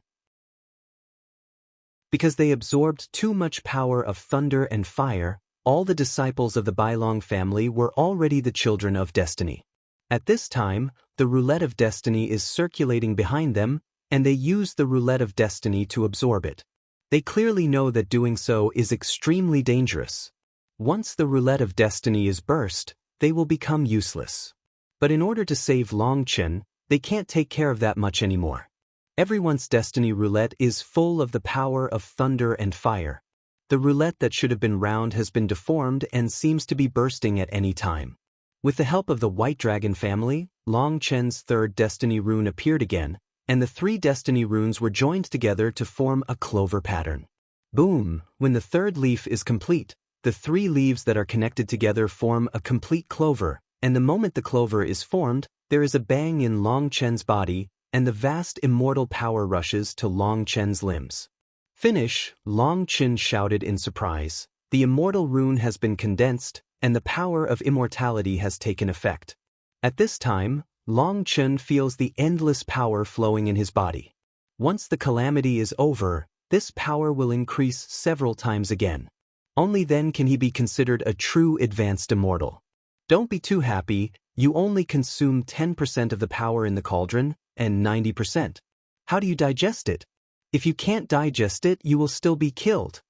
Because they absorbed too much power of thunder and fire, all the disciples of the Bailong family were already the children of destiny. At this time, the roulette of destiny is circulating behind them, and they use the roulette of destiny to absorb it. They clearly know that doing so is extremely dangerous. Once the roulette of destiny is burst, they will become useless. But in order to save Long Chen, they can't take care of that much anymore. Everyone's destiny roulette is full of the power of thunder and fire. The roulette that should have been round has been deformed and seems to be bursting at any time. With the help of the White Dragon family, Long Chen's third destiny rune appeared again, and the 3 destiny runes were joined together to form a clover pattern. Boom! When the 3rd leaf is complete, the 3 leaves that are connected together form a complete clover, and the moment the clover is formed, there is a bang in Long Chen's body, and the vast immortal power rushes to Long Chen's limbs. Finish, Long Chen shouted in surprise. The immortal rune has been condensed, and the power of immortality has taken effect. At this time, Long Chen feels the endless power flowing in his body. Once the calamity is over, this power will increase several times again. Only then can he be considered a true advanced immortal. Don't be too happy, you only consume 10% of the power in the cauldron, and 90%. How do you digest it? If you can't digest it, you will still be killed.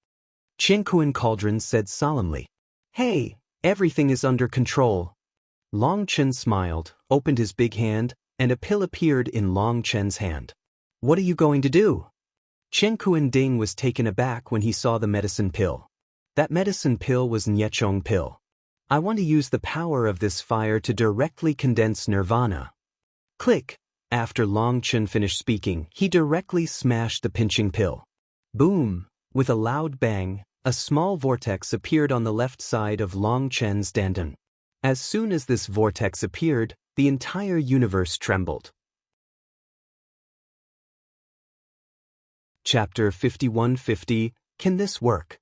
Qianquan Cauldron said solemnly. Hey, everything is under control. Long Chen smiled, opened his big hand, and a pill appeared in Long Chen's hand. What are you going to do? Qianquan Ding was taken aback when he saw the medicine pill. That medicine pill was Niechong pill. I want to use the power of this fire to directly condense nirvana. Click! After Long Chen finished speaking, he directly smashed the pinching pill. Boom! With a loud bang, a small vortex appeared on the left side of Long Chen's dandan. As soon as this vortex appeared, the entire universe trembled. Chapter 5150, Can This Work?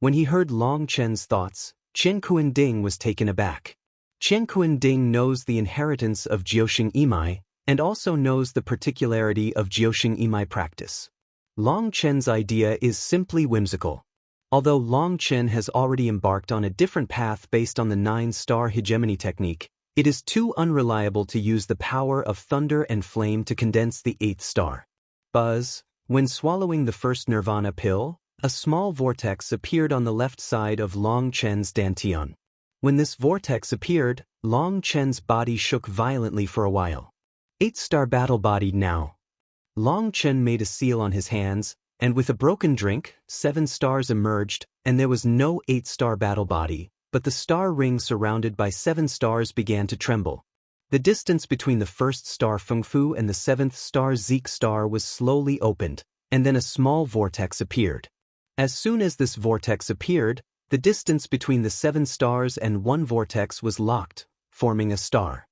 When he heard Long Chen's thoughts, Qianquan Ding was taken aback. Qianquan Ding knows the inheritance of Jiuxing Yimai, and also knows the particularity of Jiuxing Yimai practice. Long Chen's idea is simply whimsical. Although Long Chen has already embarked on a different path based on the 9-star hegemony technique, it is too unreliable to use the power of thunder and flame to condense the 8th star. Buzz! When swallowing the first nirvana pill, a small vortex appeared on the left side of Long Chen's dantian. When this vortex appeared, Long Chen's body shook violently for a while. 8-star battle body now. Long Chen made a seal on his hands, and with a broken drink, 7 stars emerged, and there was no 8-star battle body, but the star ring surrounded by 7 stars began to tremble. The distance between the 1st star Fengfu and the 7th star Zeke star was slowly opened, and then a small vortex appeared. As soon as this vortex appeared, the distance between the 7 stars and one vortex was locked, forming a star.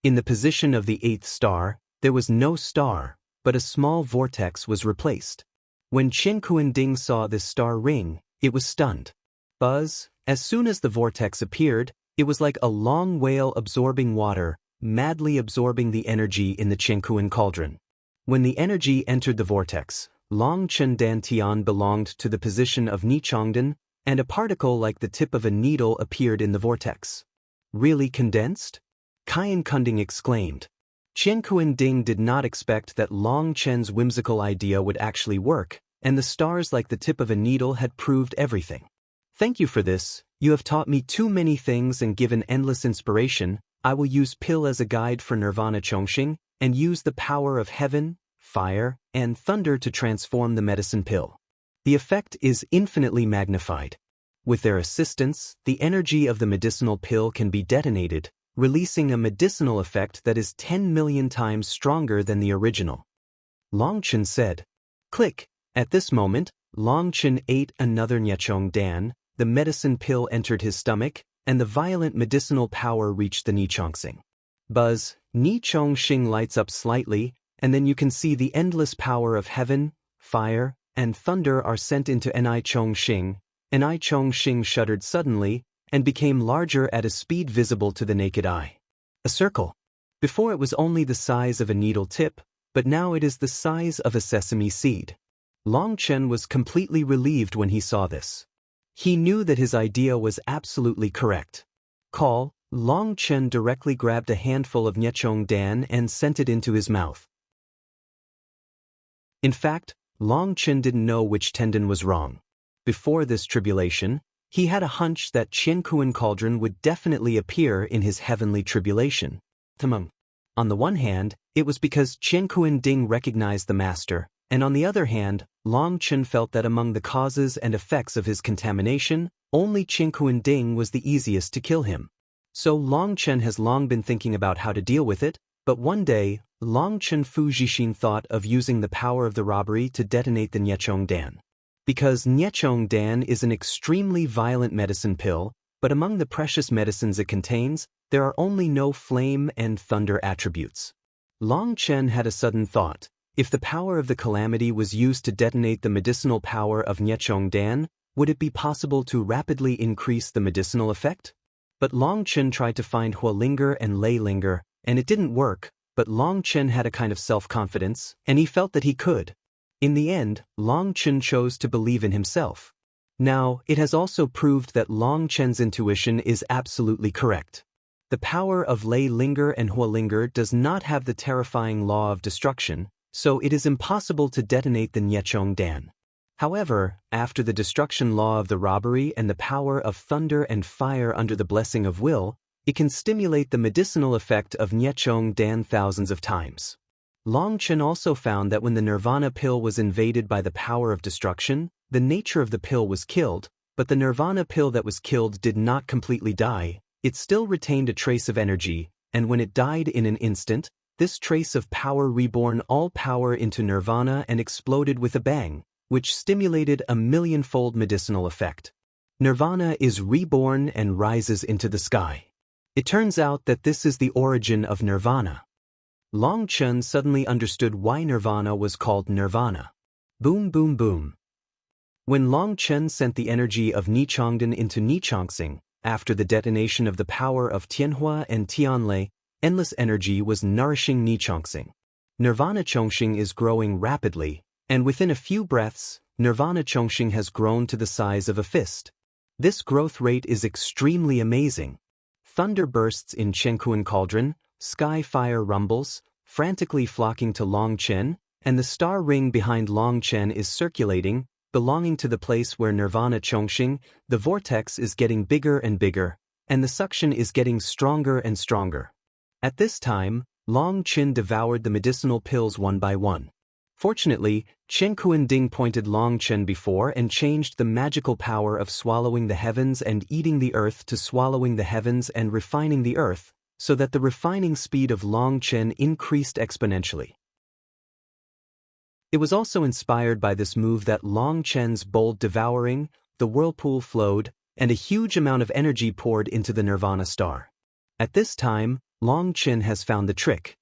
In the position of the 8th star, there was no star, but a small vortex was replaced. When Qianquan Ding saw this star ring, it was stunned. Buzz! As soon as the vortex appeared, it was like a long whale absorbing water, madly absorbing the energy in the Qianquan Cauldron. When the energy entered the vortex, Long Chen Dantian belonged to the position of Nichongdan, and a particle like the tip of a needle appeared in the vortex. Really condensed? Qian Kunding exclaimed. Qianquan Ding did not expect that Long Chen's whimsical idea would actually work, and the stars like the tip of a needle had proved everything. Thank you for this, you have taught me too many things and given endless inspiration. I will use pill as a guide for Nirvana Chongqing, and use the power of heaven, fire, and thunder to transform the medicine pill. The effect is infinitely magnified. With their assistance, the energy of the medicinal pill can be detonated, releasing a medicinal effect that is 10 million times stronger than the original. Long Chen said. Click! At this moment, Long Chen ate another Niechong Dan, the medicine pill entered his stomach, and the violent medicinal power reached the Nichongxing. Buzz! Nichongxing lights up slightly, and then you can see the endless power of heaven, fire, and thunder are sent into Nichongxing. Nichongxing shuddered suddenly, and became larger at a speed visible to the naked eye. A circle. Before it was only the size of a needle tip, but now it is the size of a sesame seed. Long Chen was completely relieved when he saw this. He knew that his idea was absolutely correct. Long Chen directly grabbed a handful of Niechong Dan and sent it into his mouth. In fact, Long Chen didn't know which tendon was wrong. Before this tribulation, he had a hunch that Qianquan Cauldron would definitely appear in his heavenly tribulation. On the one hand, it was because Qianquan Ding recognized the master, and on the other hand, Long Chen felt that among the causes and effects of his contamination, only Qianquan Ding was the easiest to kill him. So Long Chen has long been thinking about how to deal with it, but one day, Long Chen Fujishin thought of using the power of the robbery to detonate the Niechong Dan. Because Niechong Dan is an extremely violent medicine pill, but among the precious medicines it contains, there are only no flame and thunder attributes. Long Chen had a sudden thought. If the power of the calamity was used to detonate the medicinal power of Niechong Dan, would it be possible to rapidly increase the medicinal effect? But Long Chen tried to find Hualinger and Leilinger, and it didn't work, but Long Chen had a kind of self-confidence, and he felt that he could. In the end, Long Chen chose to believe in himself. Now, it has also proved that Long Chen's intuition is absolutely correct. The power of Leilinger and Hualinger does not have the terrifying law of destruction, so it is impossible to detonate the Niechong Dan. However, after the destruction law of the robbery and the power of thunder and fire under the blessing of will, it can stimulate the medicinal effect of Niechong Dan thousands of times. Long Chen also found that when the Nirvana pill was invaded by the power of destruction, the nature of the pill was killed, but the Nirvana pill that was killed did not completely die, it still retained a trace of energy, and when it died in an instant, this trace of power reborn all power into Nirvana and exploded with a bang, which stimulated a millionfold medicinal effect. Nirvana is reborn and rises into the sky. It turns out that this is the origin of Nirvana. Long Chen suddenly understood why Nirvana was called Nirvana. Boom boom boom. When Long Chen sent the energy of Nichongdan into Nichongsing, after the detonation of the power of Tianhua and Tianlei, endless energy was nourishing Nichongsing. Nirvana Chongqing is growing rapidly, and within a few breaths, Nirvana Chongqing has grown to the size of a fist. This growth rate is extremely amazing. Thunder bursts in Chenkuan Cauldron, sky fire rumbles, frantically flocking to Long Chen, and the star ring behind Long Chen is circulating, belonging to the place where Nirvana Chongqing, the vortex is getting bigger and bigger, and the suction is getting stronger and stronger. At this time, Long Chen devoured the medicinal pills one by one. Fortunately, Chen Kuan-ding pointed Long Chen before and changed the magical power of swallowing the heavens and eating the earth to swallowing the heavens and refining the earth, so that the refining speed of Long Chen increased exponentially. It was also inspired by this move that Long Chen's bold devouring, the whirlpool flowed, and a huge amount of energy poured into the Nirvana star. At this time, Long Chen has found the trick.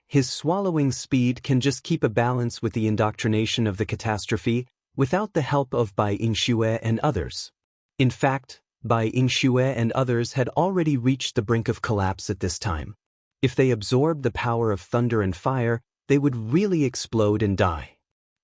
His swallowing speed can just keep a balance with the indoctrination of the catastrophe without the help of Bai Yingxue and others. In fact, Bai Yingxue and others had already reached the brink of collapse at this time. If they absorbed the power of thunder and fire, they would really explode and die.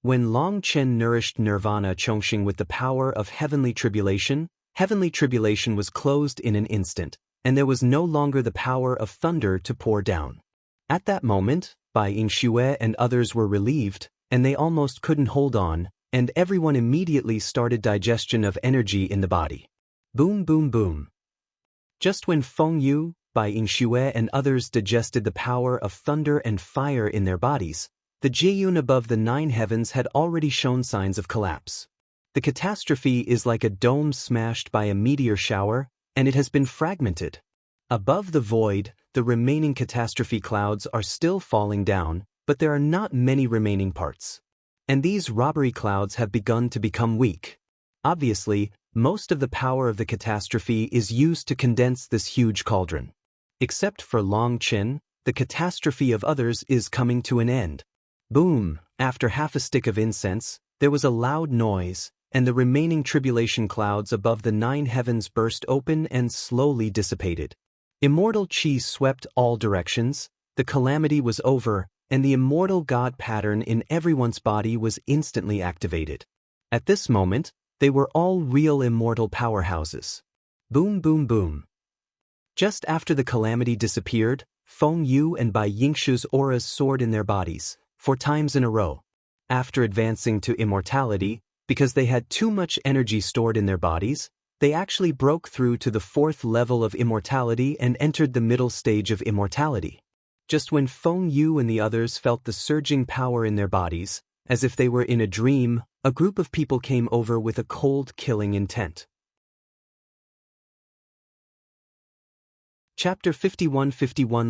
When Long Chen nourished Nirvana Chongqing with the power of heavenly tribulation was closed in an instant, and there was no longer the power of thunder to pour down. At that moment, Bai Yingxue and others were relieved, and they almost couldn't hold on, and everyone immediately started digestion of energy in the body. Boom boom boom. Just when Feng Yu, Bai Yingxue and others digested the power of thunder and fire in their bodies, the Jiyun above the 9 heavens had already shown signs of collapse. The catastrophe is like a dome smashed by a meteor shower, and it has been fragmented. Above the void, the remaining catastrophe clouds are still falling down, but there are not many remaining parts. And these robbery clouds have begun to become weak. Obviously, most of the power of the catastrophe is used to condense this huge cauldron. Except for Long Chen, the catastrophe of others is coming to an end. Boom! After half a stick of incense, there was a loud noise, and the remaining tribulation clouds above the 9 heavens burst open and slowly dissipated. Immortal chi swept all directions, the calamity was over, and the immortal God pattern in everyone's body was instantly activated. At this moment, they were all real immortal powerhouses. Boom boom boom. Just after the calamity disappeared, Feng Yu and Bai Yingxu's auras soared in their bodies, 4 times in a row. After advancing to immortality, because they had too much energy stored in their bodies, they actually broke through to the 4th level of immortality and entered the middle stage of immortality. Just when Feng Yu and the others felt the surging power in their bodies, as if they were in a dream, a group of people came over with a cold killing intent. Chapter 51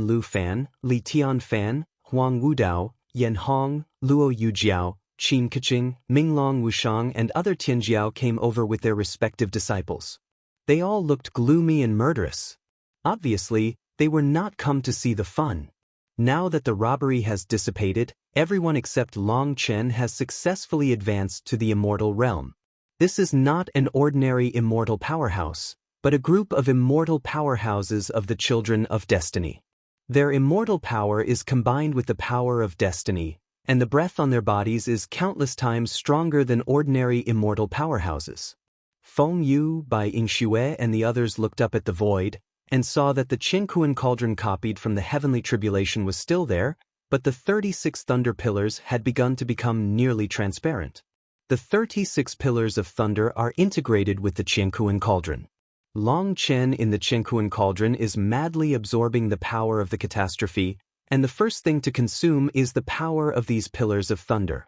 Lu Fan, Li Tian Fan, Huang Wudao, Yan Hong, Luo Yujiao, Qin Keqing, Minglong Wushang and other Tianjiao came over with their respective disciples. They all looked gloomy and murderous. Obviously, they were not come to see the fun. Now that the robbery has dissipated, everyone except Long Chen has successfully advanced to the immortal realm. This is not an ordinary immortal powerhouse, but a group of immortal powerhouses of the children of destiny. Their immortal power is combined with the power of destiny, and the breath on their bodies is countless times stronger than ordinary immortal powerhouses. Feng Yu, Bai Yingxue and the others looked up at the void, and saw that the Qinkuan cauldron copied from the heavenly tribulation was still there, but the 36 thunder pillars had begun to become nearly transparent. The 36 pillars of thunder are integrated with the Qinkuan cauldron. Long Chen in the Qinkuan cauldron is madly absorbing the power of the catastrophe, and the first thing to consume is the power of these pillars of thunder.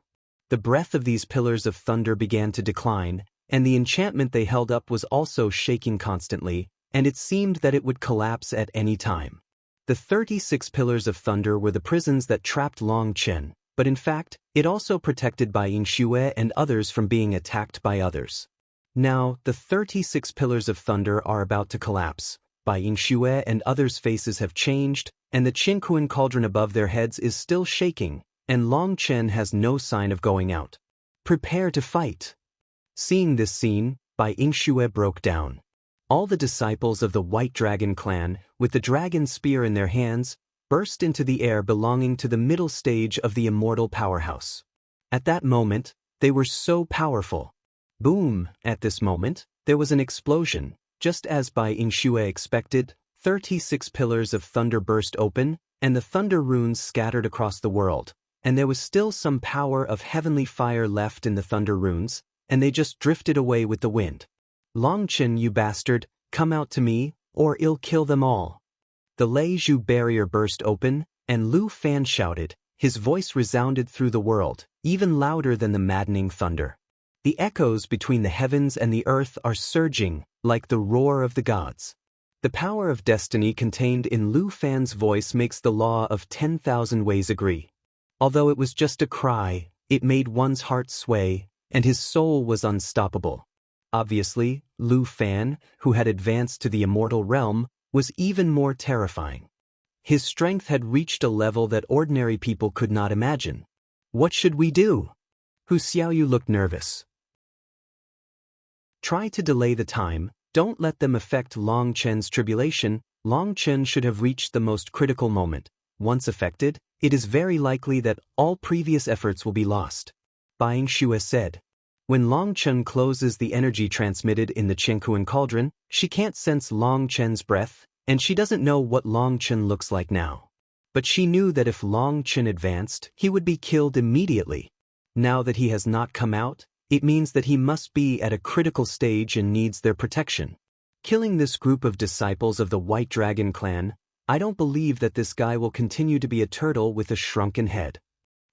The breath of these pillars of thunder began to decline, and the enchantment they held up was also shaking constantly, and it seemed that it would collapse at any time. The 36 pillars of thunder were the prisons that trapped Long Chen, but in fact, it also protected Bai Yingxue and others from being attacked by others. Now, the 36 pillars of thunder are about to collapse. Bai Yingxue and others' faces have changed, and the Qinkuan cauldron above their heads is still shaking, and Long Chen has no sign of going out. Prepare to fight. Seeing this scene, Bai Yingxue broke down. All the disciples of the White Dragon clan, with the dragon spear in their hands, burst into the air belonging to the middle stage of the immortal powerhouse. At that moment, they were so powerful. Boom! At this moment, there was an explosion. Just as Bai Yingxue expected, 36 pillars of thunder burst open, and the thunder runes scattered across the world, and there was still some power of heavenly fire left in the thunder runes, and they just drifted away with the wind. Long Chen, you bastard, come out to me, or I'll kill them all. The Lei Zhu barrier burst open, and Lu Fan shouted. His voice resounded through the world, even louder than the maddening thunder. The echoes between the heavens and the earth are surging, like the roar of the gods. The power of destiny contained in Lu Fan's voice makes the law of 10,000 ways agree. Although it was just a cry, it made one's heart sway, and his soul was unstoppable. Obviously, Lu Fan, who had advanced to the immortal realm, was even more terrifying. His strength had reached a level that ordinary people could not imagine. What should we do? Hu Xiaoyu looked nervous. Try to delay the time, don't let them affect Long Chen's tribulation. Long Chen should have reached the most critical moment. Once affected, it is very likely that all previous efforts will be lost. Bai Yingxue said. When Long Chen closes the energy transmitted in the Qinkuan cauldron, she can't sense Long Chen's breath, and she doesn't know what Long Chen looks like now. But she knew that if Long Chen advanced, he would be killed immediately. Now that he has not come out, it means that he must be at a critical stage and needs their protection. Killing this group of disciples of the White Dragon clan, I don't believe that this guy will continue to be a turtle with a shrunken head.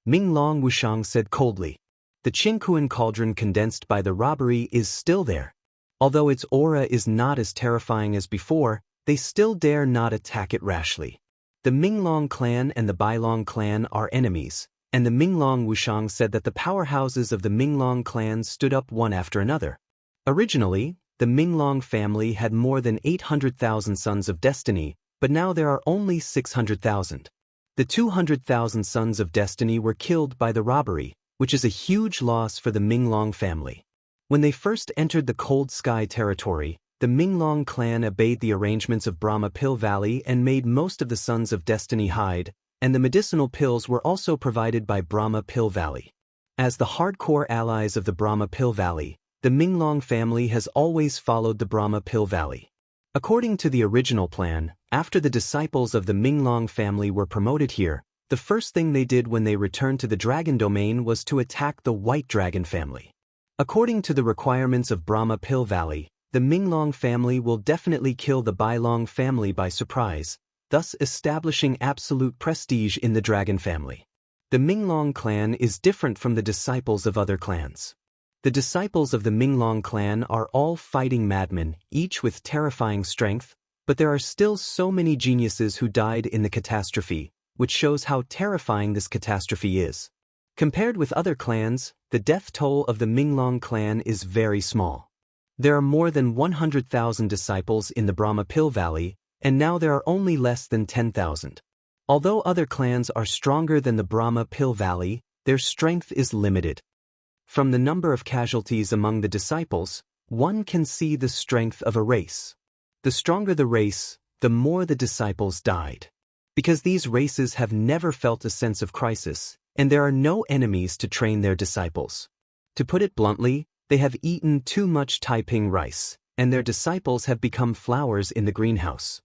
Minglong Wushang said coldly. The Qinkuan cauldron condensed by the robbery is still there. Although its aura is not as terrifying as before, they still dare not attack it rashly. The Minglong clan and the Bailong clan are enemies, and the Minglong Wushang said that the powerhouses of the Minglong clan stood up one after another. Originally, the Minglong family had more than 800,000 sons of destiny, but now there are only 600,000. The 200,000 sons of destiny were killed by the robbery, which is a huge loss for the Minglong family. When they first entered the Cold Sky territory, the Minglong clan obeyed the arrangements of Brahma Pill Valley and made most of the Sons of Destiny hide, and the medicinal pills were also provided by Brahma Pill Valley. As the hardcore allies of the Brahma Pill Valley, the Minglong family has always followed the Brahma Pill Valley. According to the original plan, after the disciples of the Minglong family were promoted here, the first thing they did when they returned to the Dragon Domain was to attack the White Dragon family. According to the requirements of Brahma Pill Valley, the Minglong family will definitely kill the Bailong family by surprise, thus establishing absolute prestige in the Dragon family. The Minglong clan is different from the disciples of other clans. The disciples of the Minglong clan are all fighting madmen, each with terrifying strength, but there are still so many geniuses who died in the catastrophe, which shows how terrifying this catastrophe is. Compared with other clans, the death toll of the Minglong clan is very small. There are more than 100,000 disciples in the Brahma Pill Valley, and now there are only less than 10,000. Although other clans are stronger than the Brahma Pill Valley, their strength is limited. From the number of casualties among the disciples, one can see the strength of a race. The stronger the race, the more the disciples died. Because these races have never felt a sense of crisis, and there are no enemies to train their disciples. To put it bluntly, they have eaten too much Taiping rice, and their disciples have become flowers in the greenhouse.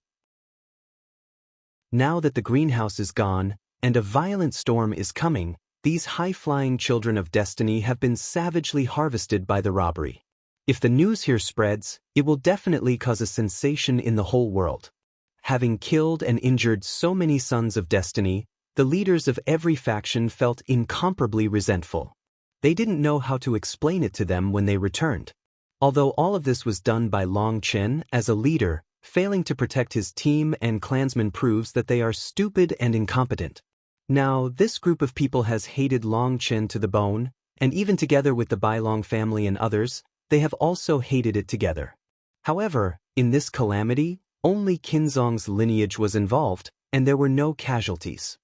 Now that the greenhouse is gone, and a violent storm is coming, these high-flying children of destiny have been savagely harvested by the robbery. If the news here spreads, it will definitely cause a sensation in the whole world. Having killed and injured so many sons of destiny, the leaders of every faction felt incomparably resentful. They didn't know how to explain it to them when they returned. Although all of this was done by Long Chen as a leader, failing to protect his team and clansmen proves that they are stupid and incompetent. Now, this group of people has hated Long Chen to the bone, and even together with the Bailong family and others, they have also hated it together. However, in this calamity, only Qinzong's lineage was involved, and there were no casualties.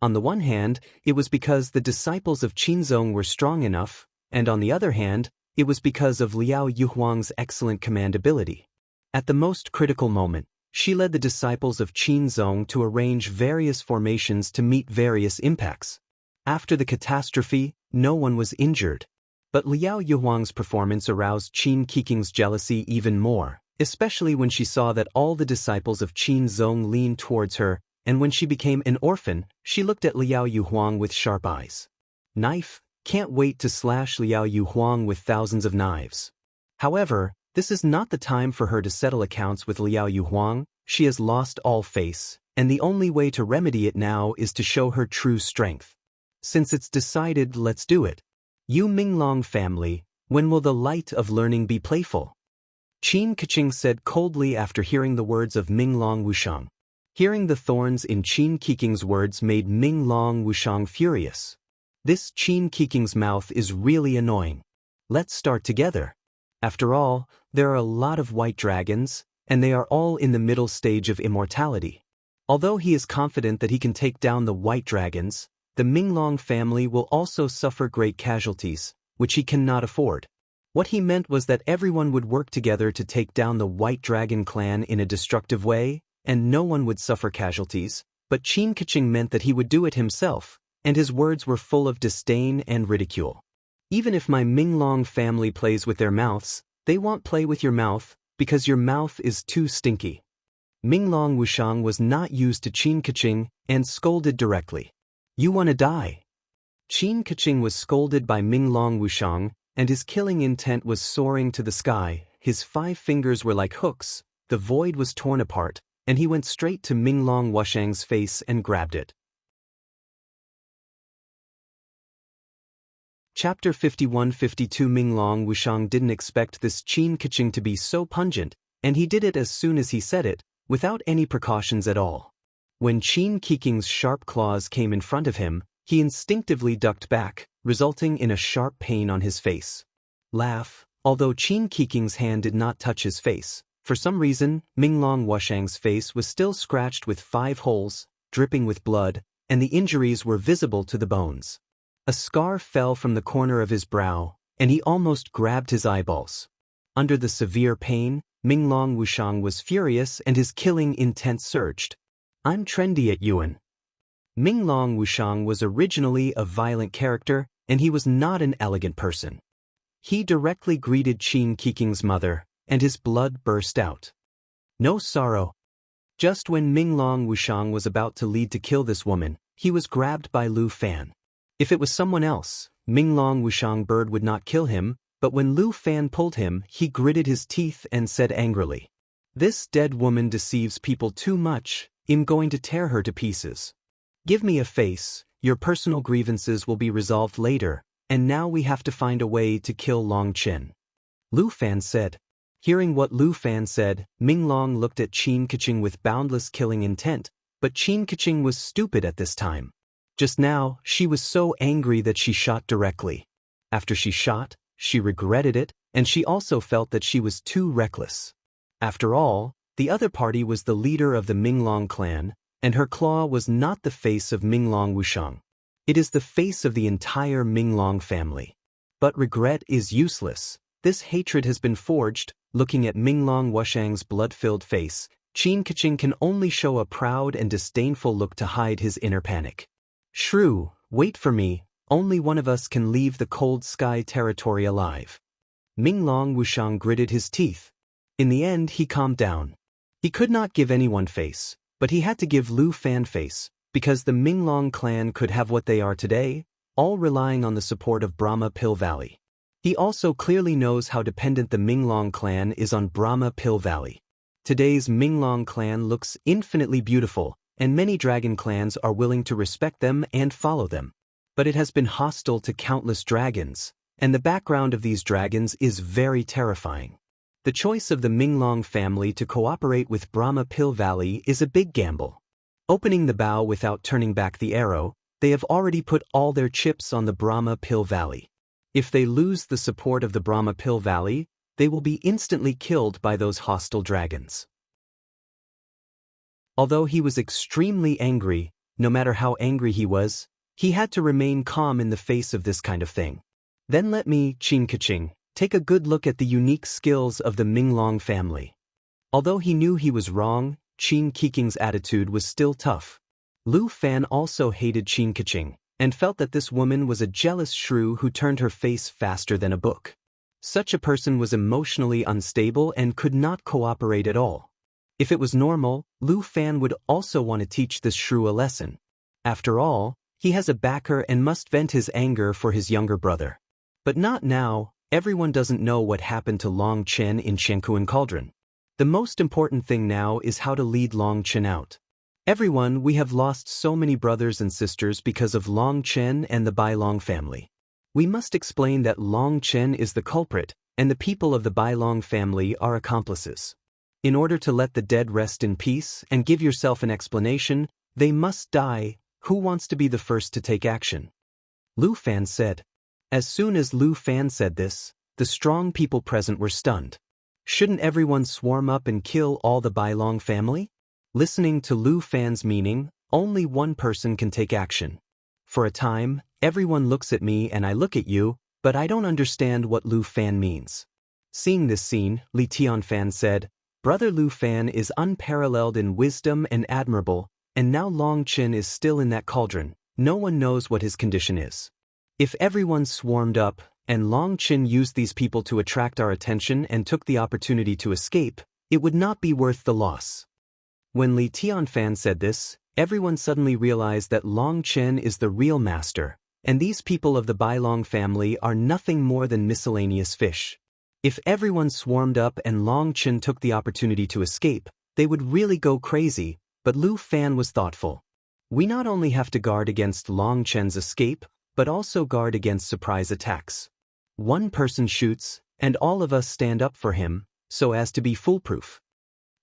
On the one hand, it was because the disciples of Qinzong were strong enough, and on the other hand, it was because of Liao Yuhuang's excellent command ability. At the most critical moment, she led the disciples of Qinzong to arrange various formations to meet various impacts. After the catastrophe, no one was injured. But Liao Yuhuang's performance aroused Qin Kiking's jealousy even more, especially when she saw that all the disciples of Qinzong leaned towards her, and when she became an orphan, she looked at Liao Yuhuang with sharp eyes. Knife, can't wait to slash Liao Yuhuang with thousands of knives. However, this is not the time for her to settle accounts with Liao Yuhuang. She has lost all face, and the only way to remedy it now is to show her true strength. Since it's decided, let's do it. You Minglong family, when will the light of learning be playful? Qin Keqing said coldly after hearing the words of Minglong Wushang. Hearing the thorns in Qin Kiking's words made Minglong Wushang furious. This Qin Kiking's mouth is really annoying. Let's start together. After all, there are a lot of white dragons, and they are all in the middle stage of immortality. Although he is confident that he can take down the white dragons, the Minglong family will also suffer great casualties, which he cannot afford. What he meant was that everyone would work together to take down the White Dragon clan in a destructive way, and no one would suffer casualties, but Qin Keqing meant that he would do it himself, and his words were full of disdain and ridicule. Even if my Minglong family plays with their mouths, they won't play with your mouth, because your mouth is too stinky. Minglong Wushang was not used to Qin Keqing and scolded directly. You wanna die? Qin Keqing was scolded by Minglong Wushang, and his killing intent was soaring to the sky. His 5 fingers were like hooks, the void was torn apart, and he went straight to Minglong Wushang's face and grabbed it. Chapter 51-52 Minglong Wushang didn't expect this Qin Keqing to be so pungent, and he did it as soon as he said it, without any precautions at all. When Qin Kiking's sharp claws came in front of him, he instinctively ducked back, resulting in a sharp pain on his face. Laugh. Although Qin Kiking's hand did not touch his face, for some reason, Minglong Wushang's face was still scratched with 5 holes, dripping with blood, and the injuries were visible to the bones. A scar fell from the corner of his brow, and he almost grabbed his eyeballs. Under the severe pain, Minglong Wushang was furious and his killing intent surged. I'm trendy at Yuan. Minglong Wushang was originally a violent character, and he was not an elegant person. He directly greeted Qin Kiking's mother, and his blood burst out. No sorrow. Just when Minglong Wushang was about to lead to kill this woman, he was grabbed by Lu Fan. If it was someone else, Minglong Wushang Bird would not kill him, but when Lu Fan pulled him, he gritted his teeth and said angrily, "This dead woman deceives people too much. I'm going to tear her to pieces. Give me a face, your personal grievances will be resolved later, and now we have to find a way to kill Long Chen." Lu Fan said. Hearing what Lu Fan said, Minglong looked at Qin Keqing with boundless killing intent, But Qin Keqing was stupid at this time. Just now, she was so angry that she shot directly. After she shot, she regretted it, and she also felt that she was too reckless. After all, the other party was the leader of the Minglong clan, and her claw was not the face of Minglong Wushang. It is the face of the entire Minglong family. But regret is useless. This hatred has been forged. Looking at Minglong Wushang's blood-filled face, Qin Keqing can only show a proud and disdainful look to hide his inner panic. Shrew, wait for me, only one of us can leave the cold sky territory alive. Minglong Wushang gritted his teeth. In the end he calmed down. He could not give anyone face, but he had to give Lu Fan face, because the Minglong clan could have what they are today, all relying on the support of Brahma Pill Valley. He also clearly knows how dependent the Minglong clan is on Brahma Pill Valley. Today's Minglong clan looks infinitely beautiful, and many dragon clans are willing to respect them and follow them. But it has been hostile to countless dragons, and the background of these dragons is very terrifying. The choice of the Minglong family to cooperate with Brahma Pill Valley is a big gamble. Opening the bow without turning back the arrow, they have already put all their chips on the Brahma Pill Valley. If they lose the support of the Brahma Pill Valley, they will be instantly killed by those hostile dragons. Although he was extremely angry, no matter how angry he was, he had to remain calm in the face of this kind of thing. Then let me, Qin Keqing, take a good look at the unique skills of the Minglong family. Although he knew he was wrong, Qin Keqing's attitude was still tough. Lu Fan also hated Qin Keqing, and felt that this woman was a jealous shrew who turned her face faster than a book. Such a person was emotionally unstable and could not cooperate at all. If it was normal, Lu Fan would also want to teach this shrew a lesson. After all, he has a backer and must vent his anger for his younger brother. But not now. Everyone doesn't know what happened to Long Chen in Shankuan Cauldron. The most important thing now is how to lead Long Chen out. Everyone, we have lost so many brothers and sisters because of Long Chen and the Bai Long family. We must explain that Long Chen is the culprit, and the people of the Bai Long family are accomplices. In order to let the dead rest in peace and give yourself an explanation, they must die. Who wants to be the first to take action? Lu Fan said. As soon as Lu Fan said this, the strong people present were stunned. Shouldn't everyone swarm up and kill all the Bai Long family? Listening to Lu Fan's meaning, only one person can take action. For a time, everyone looks at me and I look at you, but I don't understand what Lu Fan means. Seeing this scene, Li Tianfan said, Brother Lu Fan is unparalleled in wisdom and admirable, and now Long Chen is still in that cauldron. No one knows what his condition is. If everyone swarmed up, and Long Chen used these people to attract our attention and took the opportunity to escape, it would not be worth the loss. When Li Tianfan said this, everyone suddenly realized that Long Chen is the real master, and these people of the Bai Long family are nothing more than miscellaneous fish. If everyone swarmed up and Long Chen took the opportunity to escape, they would really go crazy, but Lu Fan was thoughtful. We not only have to guard against Long Chen's escape, but also guard against surprise attacks. One person shoots, and all of us stand up for him, so as to be foolproof.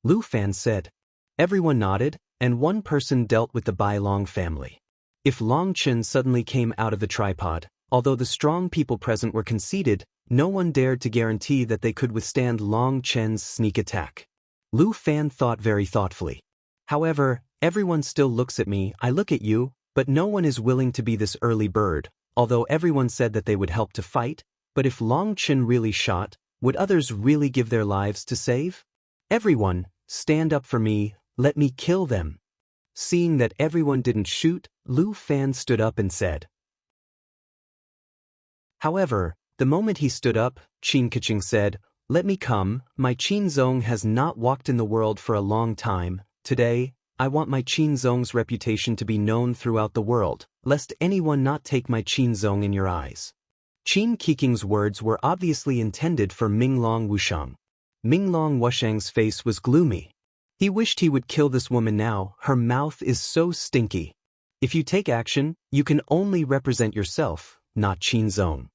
Lu Fan said. Everyone nodded, and one person dealt with the Bai Long family. If Long Chen suddenly came out of the tripod, although the strong people present were conceited, no one dared to guarantee that they could withstand Long Chen's sneak attack. Lu Fan thought very thoughtfully. However, everyone still looks at me, I look at you, but no one is willing to be this early bird, although everyone said that they would help to fight, but if Long Chen really shot, would others really give their lives to save? Everyone, stand up for me, let me kill them. Seeing that everyone didn't shoot, Lu Fan stood up and said. However, the moment he stood up, Qin Keqing said, Let me come, my Qin Zong has not walked in the world for a long time. Today, I want my Qin Zong's reputation to be known throughout the world, lest anyone not take my Qin Zong in your eyes. Qin Keqing's words were obviously intended for Minglong Wushang. Minglong Wushang's face was gloomy. He wished he would kill this woman now, her mouth is so stinky. If you take action, you can only represent yourself, not Qin Zong.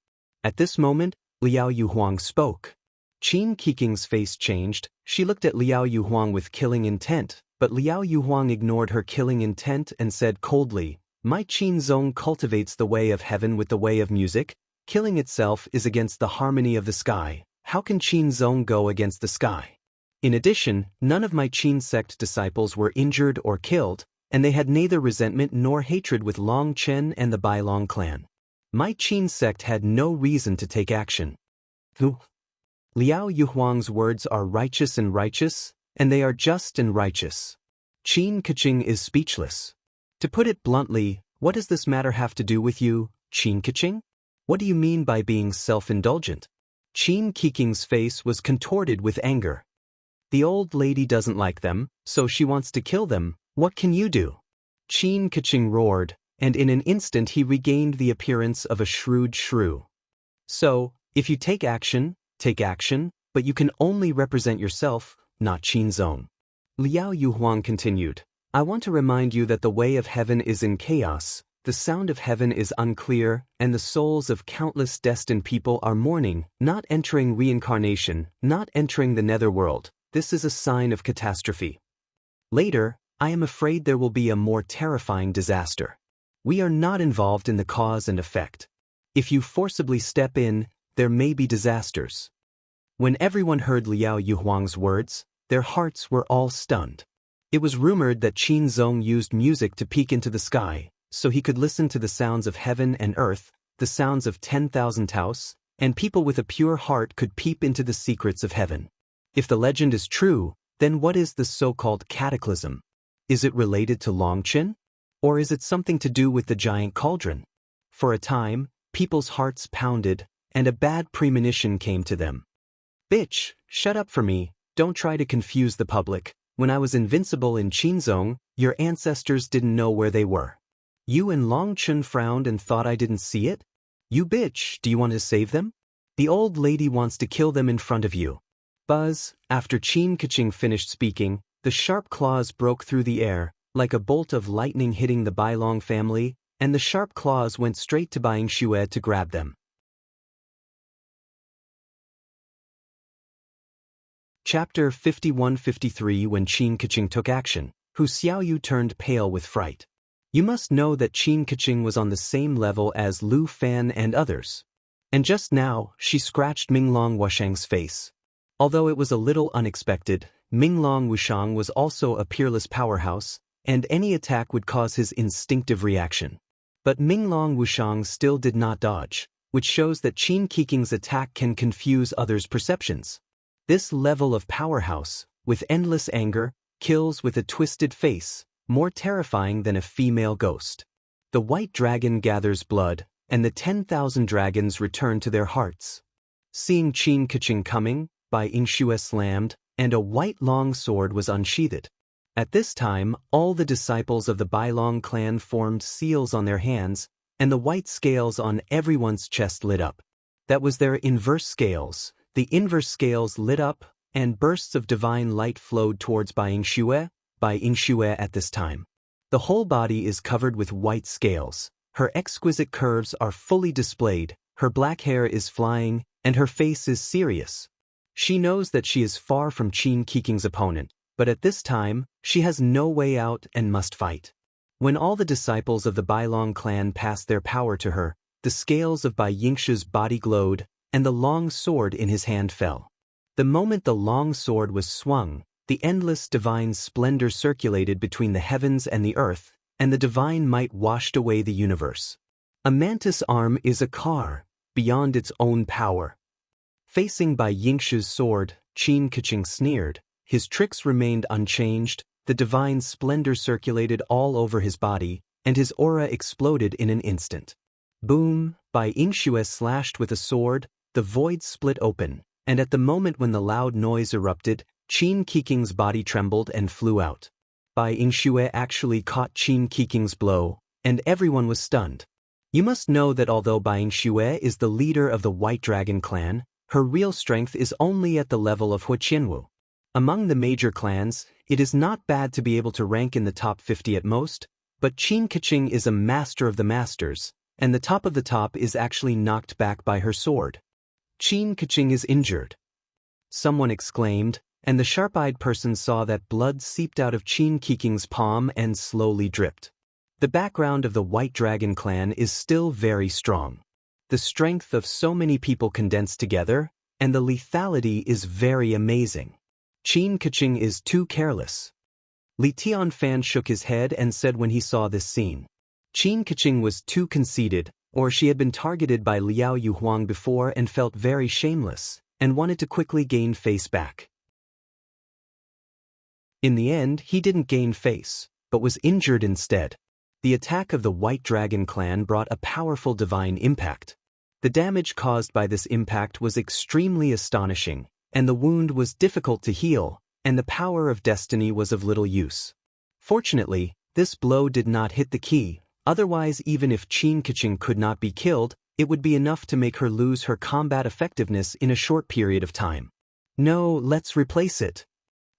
At this moment, Liao Yuhuang spoke. Qin Keqing's face changed, she looked at Liao Yuhuang with killing intent, But Liao Yuhuang ignored her killing intent and said coldly, "My Qin Zong cultivates the way of heaven with the way of music. Killing itself is against the harmony of the sky. How can Qin Zong go against the sky? In addition, none of my Qin sect disciples were injured or killed, and they had neither resentment nor hatred with Long Chen and the Bai Long clan. My Qin sect had no reason to take action." Liao Yuhuang's words are righteous, and they are just and righteous. Qin Keqing is speechless. To put it bluntly, what does this matter have to do with you, Qin Keqing? What do you mean by being self-indulgent? Qin Keqing's face was contorted with anger. The old lady doesn't like them, so she wants to kill them. What can you do? Qin Keqing roared, and in an instant he regained the appearance of a shrewd shrew. So, if you take action, but you can only represent yourself, not Qin Zong. Liao Yuhuang continued, "I want to remind you that the way of heaven is in chaos, the sound of heaven is unclear, and the souls of countless destined people are mourning, not entering reincarnation, not entering the netherworld. This is a sign of catastrophe. Later, I am afraid there will be a more terrifying disaster. We are not involved in the cause and effect. If you forcibly step in, there may be disasters." When everyone heard Liao Yuhuang's words, their hearts were all stunned. It was rumored that Qin Zong used music to peek into the sky, so he could listen to the sounds of heaven and earth, the sounds of 10,000 Taos, and people with a pure heart could peep into the secrets of heaven. If the legend is true, then what is the so-called cataclysm? Is it related to Longchen? Or is it something to do with the giant cauldron? For a time, people's hearts pounded, and a bad premonition came to them. "Bitch, shut up for me, don't try to confuse the public. When I was invincible in Qinzong, your ancestors didn't know where they were. You and Longchen frowned and thought I didn't see it? You bitch, do you want to save them? The old lady wants to kill them in front of you." Buzz, after Qin Keqing finished speaking, the sharp claws broke through the air, like a bolt of lightning hitting the Bailong family, and the sharp claws went straight to Bai Xue to grab them. Chapter 51-53. When Qin Keqing took action, Hu Xiaoyu turned pale with fright. You must know that Qin Keqing was on the same level as Lu Fan and others. And just now, she scratched Minglong Wushang's face. Although it was a little unexpected, Minglong Wushang was also a peerless powerhouse, and any attack would cause his instinctive reaction. But Minglong Wushang still did not dodge, which shows that Qin Keqing's attack can confuse others' perceptions. This level of powerhouse, with endless anger, kills with a twisted face, more terrifying than a female ghost. The white dragon gathers blood, and the 10,000 dragons return to their hearts. Seeing Qin Keqing coming, Bai Xue slammed, and a white long sword was unsheathed. At this time, all the disciples of the Bailong clan formed seals on their hands, and the white scales on everyone's chest lit up. That was their inverse scales. The inverse scales lit up, and bursts of divine light flowed towards Bai Xue at this time. The whole body is covered with white scales. Her exquisite curves are fully displayed, her black hair is flying, and her face is serious. She knows that she is far from Qin Keqing's opponent, but at this time, she has no way out and must fight. When all the disciples of the Bailong clan passed their power to her, the scales of Bai Yingxu's body glowed, and the long sword in his hand fell. The moment the long sword was swung, the endless divine splendor circulated between the heavens and the earth, and the divine might washed away the universe. A mantis arm is a car, beyond its own power. Facing Bai Yingxu's sword, Qin Keqing sneered. His tricks remained unchanged, the divine splendor circulated all over his body, and his aura exploded in an instant. Boom! Bai Xue slashed with a sword, the void split open, and at the moment when the loud noise erupted, Qin Keqing's body trembled and flew out. Bai Xue actually caught Qin Keqing's blow, and everyone was stunned. You must know that although Bai Xue is the leader of the White Dragon clan, her real strength is only at the level of Huqianwu. Among the major clans, it is not bad to be able to rank in the top 50 at most, but Qin Keqing is a master of the masters, and the top of the top is actually knocked back by her sword. Qin Keqing is injured. Someone exclaimed, and the sharp-eyed person saw that blood seeped out of Qin Kiking's palm and slowly dripped. The background of the White Dragon clan is still very strong. The strength of so many people condensed together, and the lethality is very amazing. Qin Keqing is too careless. Li Tianfan shook his head and said when he saw this scene. Qin Keqing was too conceited, or she had been targeted by Liao Yuhuang before and felt very shameless, and wanted to quickly gain face back. In the end, he didn't gain face, but was injured instead. The attack of the White Dragon clan brought a powerful divine impact. The damage caused by this impact was extremely astonishing, and the wound was difficult to heal, and the power of destiny was of little use. Fortunately, this blow did not hit the key, otherwise even if Qin Keqing could not be killed, it would be enough to make her lose her combat effectiveness in a short period of time. No, let's replace it.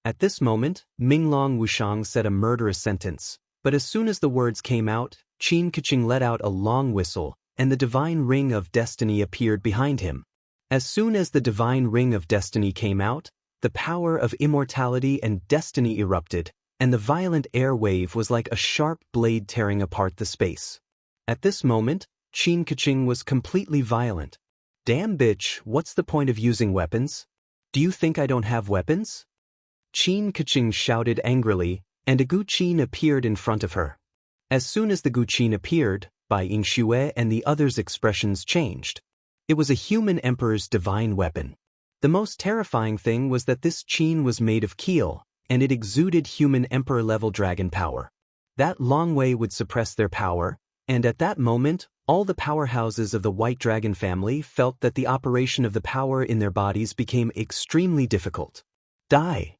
At this moment, Minglong Wushang said a murderous sentence, but as soon as the words came out, Qin Keqing let out a long whistle, and the divine ring of destiny appeared behind him. As soon as the divine ring of destiny came out, the power of immortality and destiny erupted, and the violent air wave was like a sharp blade tearing apart the space. At this moment, Qin Keqing was completely violent. Damn bitch, what's the point of using weapons? Do you think I don't have weapons? Qin Keqing shouted angrily, and a Gu Qin appeared in front of her. As soon as the Gu Qin appeared, Bai Yingxue and the others' expressions changed. It was a human emperor's divine weapon. The most terrifying thing was that this Qin was made of keel, and it exuded human emperor-level dragon power. That long way would suppress their power, and at that moment, all the powerhouses of the White Dragon family felt that the operation of the power in their bodies became extremely difficult. Die!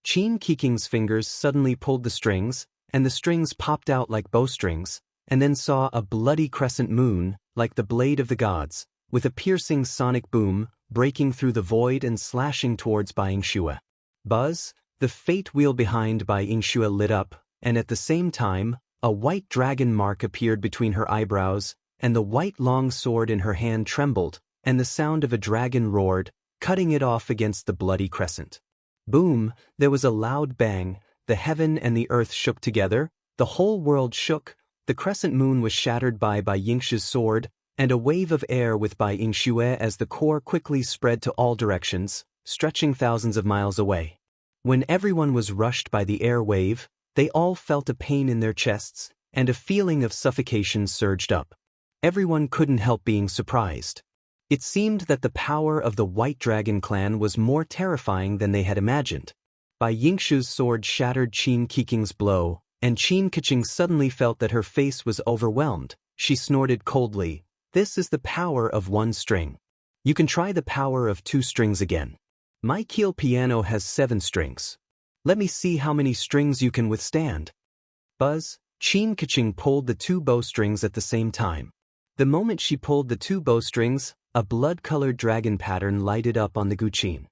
Qin Kiking's fingers suddenly pulled the strings, and the strings popped out like bowstrings, and then saw a bloody crescent moon, like the blade of the gods, with a piercing sonic boom, breaking through the void and slashing towards Bai Yingxue. Buzz, the fate wheel behind Bai Yingxue lit up, and at the same time, a white dragon mark appeared between her eyebrows, and the white long sword in her hand trembled, and the sound of a dragon roared, cutting it off against the bloody crescent. Boom, there was a loud bang, the heaven and the earth shook together, the whole world shook, the crescent moon was shattered by Bai Yingxue's sword, and a wave of air with Bai Yingxue as the core quickly spread to all directions, stretching thousands of miles away. When everyone was rushed by the air wave, they all felt a pain in their chests, and a feeling of suffocation surged up. Everyone couldn't help being surprised. It seemed that the power of the White Dragon clan was more terrifying than they had imagined. Bai Yingxue's sword shattered Qin Kiking's blow, and Qin Keqing suddenly felt that her face was overwhelmed. She snorted coldly, "This is the power of one string. You can try the power of 2 strings again. My keel piano has 7 strings. Let me see how many strings you can withstand." Buzz, Qin Keqing pulled the 2 bowstrings at the same time. The moment she pulled the 2 bowstrings, a blood-colored dragon pattern lighted up on the Gu Qin.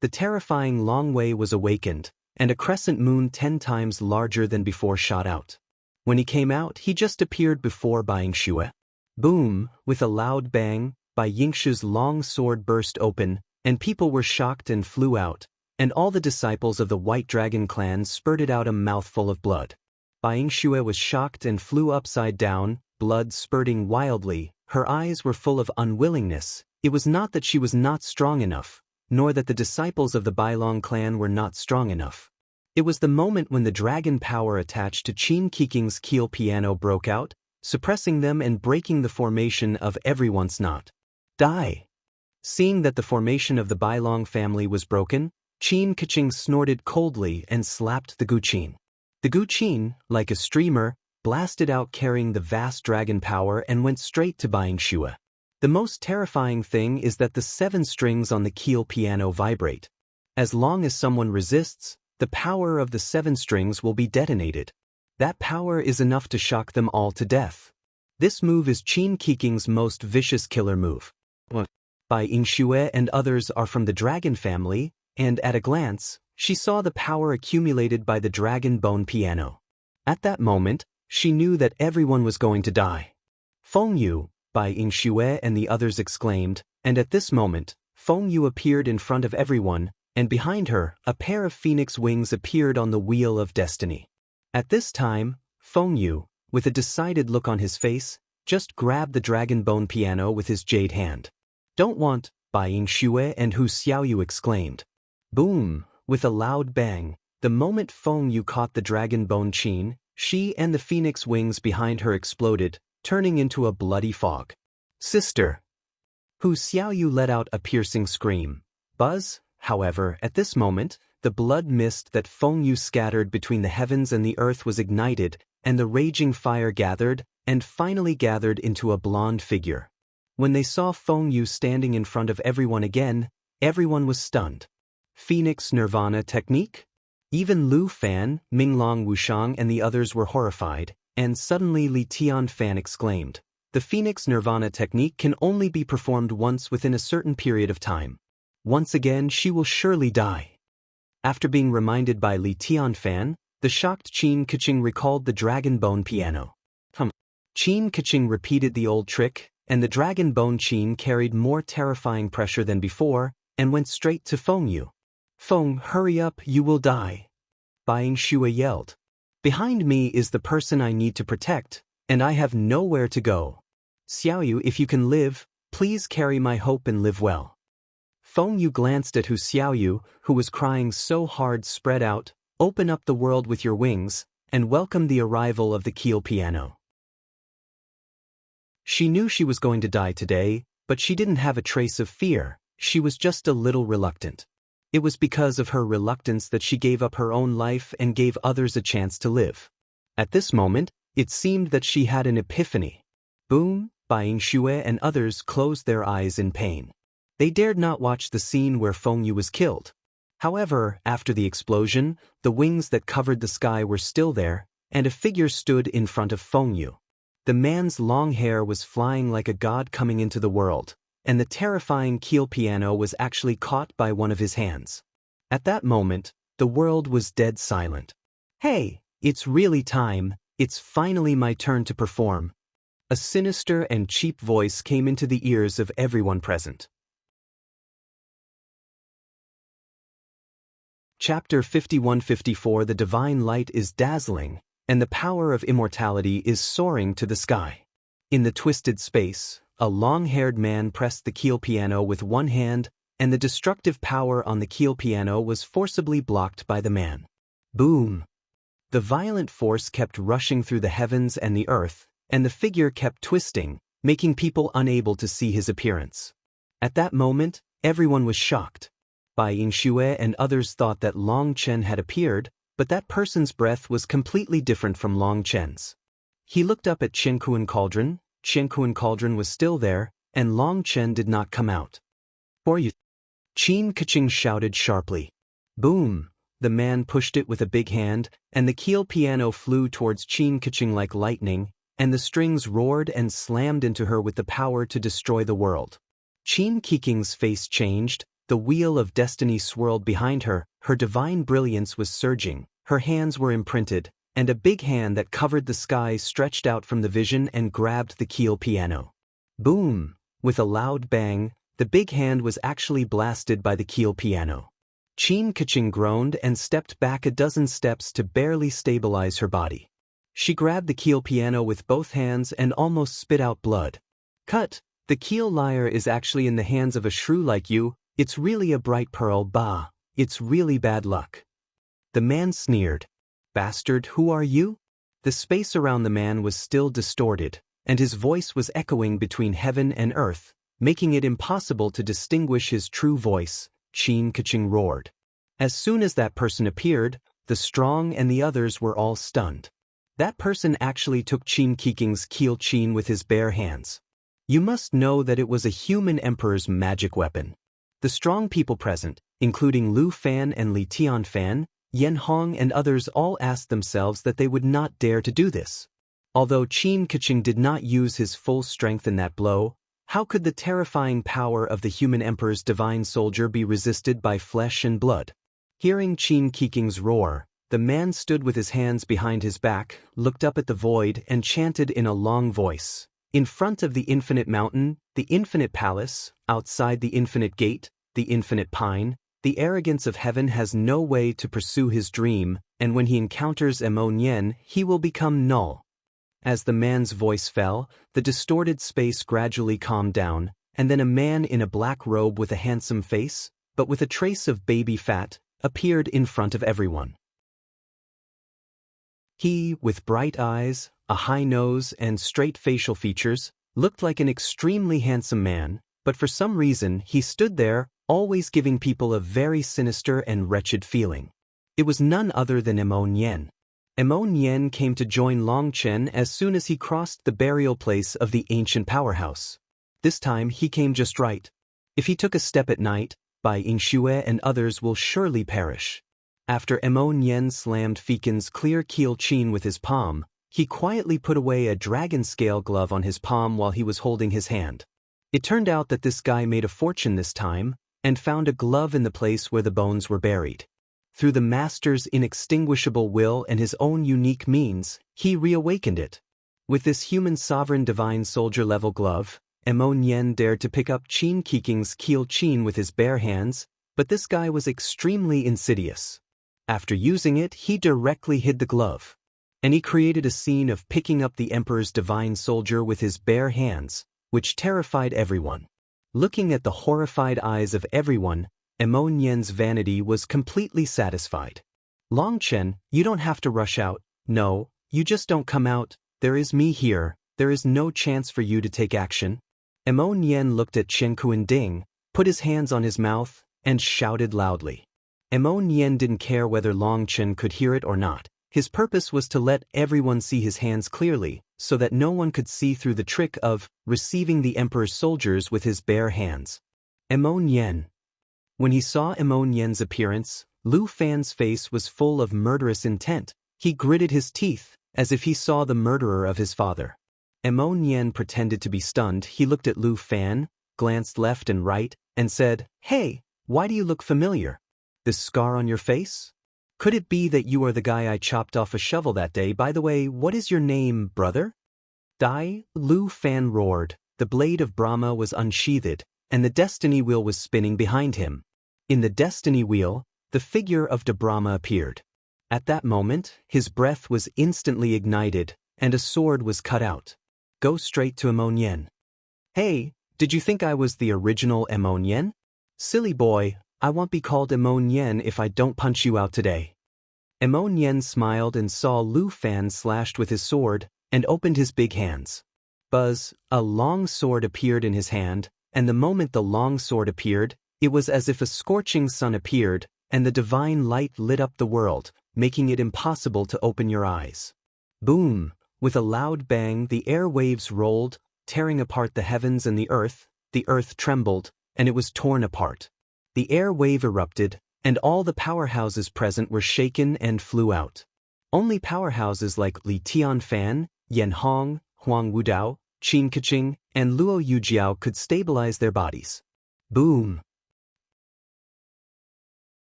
The terrifying Long Wei was awakened, and a crescent moon 10 times larger than before shot out. When he came out, he just appeared before Bai Yingxue. Boom, with a loud bang, Bai Yingxue's long sword burst open, and people were shocked and flew out, and all the disciples of the White Dragon clan spurted out a mouthful of blood. Bai Yingxue was shocked and flew upside down, blood spurting wildly, her eyes were full of unwillingness. It was not that she was not strong enough, nor that the disciples of the Bailong clan were not strong enough. It was the moment when the dragon power attached to Qin Kiking's keel piano broke out, suppressing them and breaking the formation of everyone's knot. Die! Seeing that the formation of the Bailong family was broken, Qin Keqing snorted coldly and slapped the Gu Qin. The Gu Qin, like a streamer, blasted out carrying the vast dragon power and went straight to Bai Yingxue. The most terrifying thing is that the 7 strings on the keel piano vibrate. As long as someone resists, the power of the 7 strings will be detonated. That power is enough to shock them all to death. This move is Qin Kiking's most vicious killer move. Bai Yingxue and others are from the dragon family, and at a glance, she saw the power accumulated by the dragon bone piano. At that moment, she knew that everyone was going to die. "Feng Yu," Bai Yingxue and the others exclaimed, and at this moment, Feng Yu appeared in front of everyone, and behind her, a pair of phoenix wings appeared on the wheel of destiny. At this time, Feng Yu, with a decided look on his face, just grabbed the dragon bone piano with his jade hand. "Don't want," Bai Yingxue and Hu Xiaoyu exclaimed. Boom! With a loud bang, the moment Feng Yu caught the dragon bone chain, she and the phoenix wings behind her exploded, turning into a bloody fog. "Sister!" Hu Xiaoyu let out a piercing scream. Buzz, however, at this moment, the blood mist that Feng Yu scattered between the heavens and the earth was ignited, and the raging fire gathered, and finally gathered into a blonde figure. When they saw Feng Yu standing in front of everyone again, everyone was stunned. Phoenix Nirvana technique? Even Lu Fan, Minglong Wushang and the others were horrified, and suddenly Li Tianfan exclaimed, "The Phoenix Nirvana technique can only be performed once within a certain period of time. Once again she will surely die." After being reminded by Li Tianfan, the shocked Qin Keqing recalled the dragon bone piano. Qin Keqing repeated the old trick, and the dragon bone chain carried more terrifying pressure than before, and went straight to Feng Yu. "Feng, hurry up, you will die." Bai Yingxue yelled. "Behind me is the person I need to protect, and I have nowhere to go. Xiaoyu, if you can live, please carry my hope and live well." Feng Yu glanced at Hu Xiaoyu, who was crying so hard. "Spread out, open up the world with your wings, and welcome the arrival of the keel piano." She knew she was going to die today, but she didn't have a trace of fear, she was just a little reluctant. It was because of her reluctance that she gave up her own life and gave others a chance to live. At this moment, it seemed that she had an epiphany. Boom! Bai Yingxue and others closed their eyes in pain. They dared not watch the scene where Feng Yu was killed. However, after the explosion, the wings that covered the sky were still there, and a figure stood in front of Feng Yu. The man's long hair was flying like a god coming into the world, and the terrifying keel piano was actually caught by one of his hands. At that moment, the world was dead silent. "Hey, it's really time, it's finally my turn to perform." A sinister and cheap voice came into the ears of everyone present. Chapter 51-54 The divine light is dazzling, and the power of immortality is soaring to the sky. In the twisted space, a long-haired man pressed the keel piano with one hand, and the destructive power on the keel piano was forcibly blocked by the man. Boom! The violent force kept rushing through the heavens and the earth, and the figure kept twisting, making people unable to see his appearance. At that moment, everyone was shocked. Bai Yingxue and others thought that Long Chen had appeared, but that person's breath was completely different from Long Chen's. He looked up at Qiankuan Cauldron. Qiankuan Cauldron was still there, and Long Chen did not come out. "For you!" Qin Keqing shouted sharply. Boom! The man pushed it with a big hand, and the keel piano flew towards Qin Keqing like lightning, and the strings roared and slammed into her with the power to destroy the world. Qin Keqing's face changed, the wheel of destiny swirled behind her, her divine brilliance was surging, her hands were imprinted, and a big hand that covered the sky stretched out from the vision and grabbed the keel piano. Boom! With a loud bang, the big hand was actually blasted by the keel piano. Qin Keqing groaned and stepped back a dozen steps to barely stabilize her body. She grabbed the keel piano with both hands and almost spit out blood. "Cut! The keel lyre is actually in the hands of a shrew like you. It's really a bright pearl, bah. It's really bad luck." The man sneered. "Bastard, who are you?" The space around the man was still distorted, and his voice was echoing between heaven and earth, making it impossible to distinguish his true voice. Qin Keqing roared. As soon as that person appeared, the strong and the others were all stunned. That person actually took Qin Keqing's keel chain with his bare hands. You must know that it was a human emperor's magic weapon. The strong people present, including Lu Fan and Li Tianfan, Yan Hong and others all asked themselves that they would not dare to do this. Although Qin Keqing did not use his full strength in that blow, how could the terrifying power of the human emperor's divine soldier be resisted by flesh and blood? Hearing Qin Keqing's roar, the man stood with his hands behind his back, looked up at the void and chanted in a long voice. In front of the infinite mountain, The infinite palace, outside the infinite gate, the infinite pine, the arrogance of heaven has no way to pursue his dream, and when he encounters Emon, he will become null. As the man's voice fell, the distorted space gradually calmed down, and then a man in a black robe with a handsome face, but with a trace of baby fat, appeared in front of everyone. He, with bright eyes, a high nose, and straight facial features, looked like an extremely handsome man, but for some reason he stood there, always giving people a very sinister and wretched feeling. It was none other than Emon. Emon came to join Long Chen as soon as he crossed the burial place of the ancient powerhouse. This time he came just right. If he took a step at night, Bai Yingxue and others will surely perish. After Emon slammed Fekin's clear keel chin with his palm, he quietly put away a dragon scale glove on his palm while he was holding his hand. It turned out that this guy made a fortune this time, and found a glove in the place where the bones were buried. Through the master's inextinguishable will and his own unique means, he reawakened it. With this human sovereign divine soldier level glove, Emon dared to pick up Qin Kiking's keel chin with his bare hands, but this guy was extremely insidious. After using it, he directly hid the glove. And he created a scene of picking up the emperor's divine soldier with his bare hands, which terrified everyone. Looking at the horrified eyes of everyone, Emon's vanity was completely satisfied. Long Chen, you don't have to rush out. No, you just don't come out. There is me here. There is no chance for you to take action. Emon looked at Chen Kuan-ding, put his hands on his mouth, and shouted loudly. Emon didn't care whether Long Chen could hear it or not. His purpose was to let everyone see his hands clearly, so that no one could see through the trick of receiving the emperor's soldiers with his bare hands. Emon. When he saw Emon's appearance, Lu Fan's face was full of murderous intent. He gritted his teeth, as if he saw the murderer of his father. Emon pretended to be stunned. He looked at Lu Fan, glanced left and right, and said, "Hey, why do you look familiar? This scar on your face? Could it be that you are the guy I chopped off a shovel that day? By the way, what is your name, brother?" "Dai," Lu Fan roared. The blade of Brahma was unsheathed, and the destiny wheel was spinning behind him. In the destiny wheel, the figure of De Brahma appeared. At that moment, his breath was instantly ignited, and a sword was cut out. Go straight to Emon. "Hey, did you think I was the original Emon? Silly boy, I won't be called Emon if I don't punch you out today." Emon smiled and saw Lu Fan slashed with his sword, and opened his big hands. Buzz, a long sword appeared in his hand, and the moment the long sword appeared, it was as if a scorching sun appeared, and the divine light lit up the world, making it impossible to open your eyes. Boom! With a loud bang, the air waves rolled, tearing apart the heavens and the earth trembled, and it was torn apart. The air wave erupted, and all the powerhouses present were shaken and flew out. Only powerhouses like Li Tianfan, Yan Hong, Huang Wudao, Qin Keqing, and Luo Yujiao could stabilize their bodies. Boom!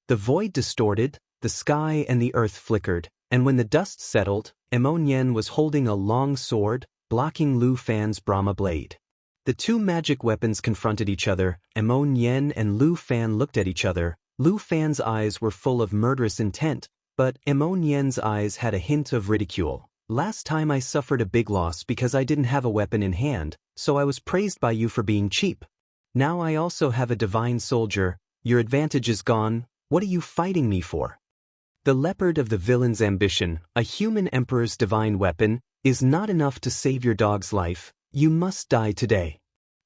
The void distorted, the sky and the earth flickered, and when the dust settled, Emon was holding a long sword, blocking Lu Fan's Brahma blade. The two magic weapons confronted each other. Emon and Lu Fan looked at each other. Lu Fan's eyes were full of murderous intent, but Emon's eyes had a hint of ridicule. "Last time I suffered a big loss because I didn't have a weapon in hand, so I was praised by you for being cheap. Now I also have a divine soldier. Your advantage is gone. What are you fighting me for?" The leopard of the villain's ambition, a human emperor's divine weapon, is not enough to save your dog's life. You must die today.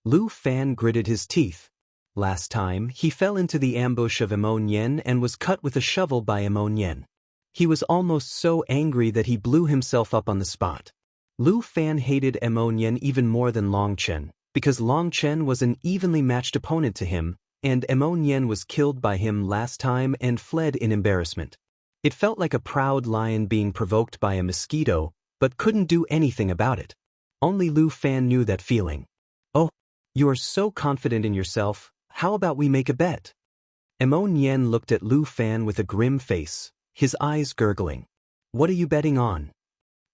Lu Fan gritted his teeth. Last time, he fell into the ambush of Emon and was cut with a shovel by Emon. He was almost so angry that he blew himself up on the spot. Lu Fan hated Emon even more than Long Chen, because Long Chen was an evenly matched opponent to him, and Emon was killed by him last time and fled in embarrassment. It felt like a proud lion being provoked by a mosquito, but couldn't do anything about it. Only Lu Fan knew that feeling. "Oh, you are so confident in yourself. How about we make a bet?" Emon looked at Lu Fan with a grim face, his eyes gurgling. "What are you betting on?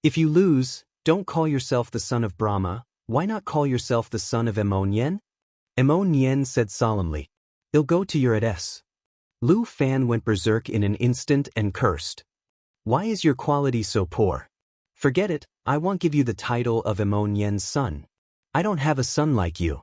If you lose, don't call yourself the son of Brahma. Why not call yourself the son of Emon? Emon said solemnly. I'll go to your address. Lu Fan went berserk in an instant and cursed. Why is your quality so poor? Forget it, I won't give you the title of Emon son. I don't have a son like you.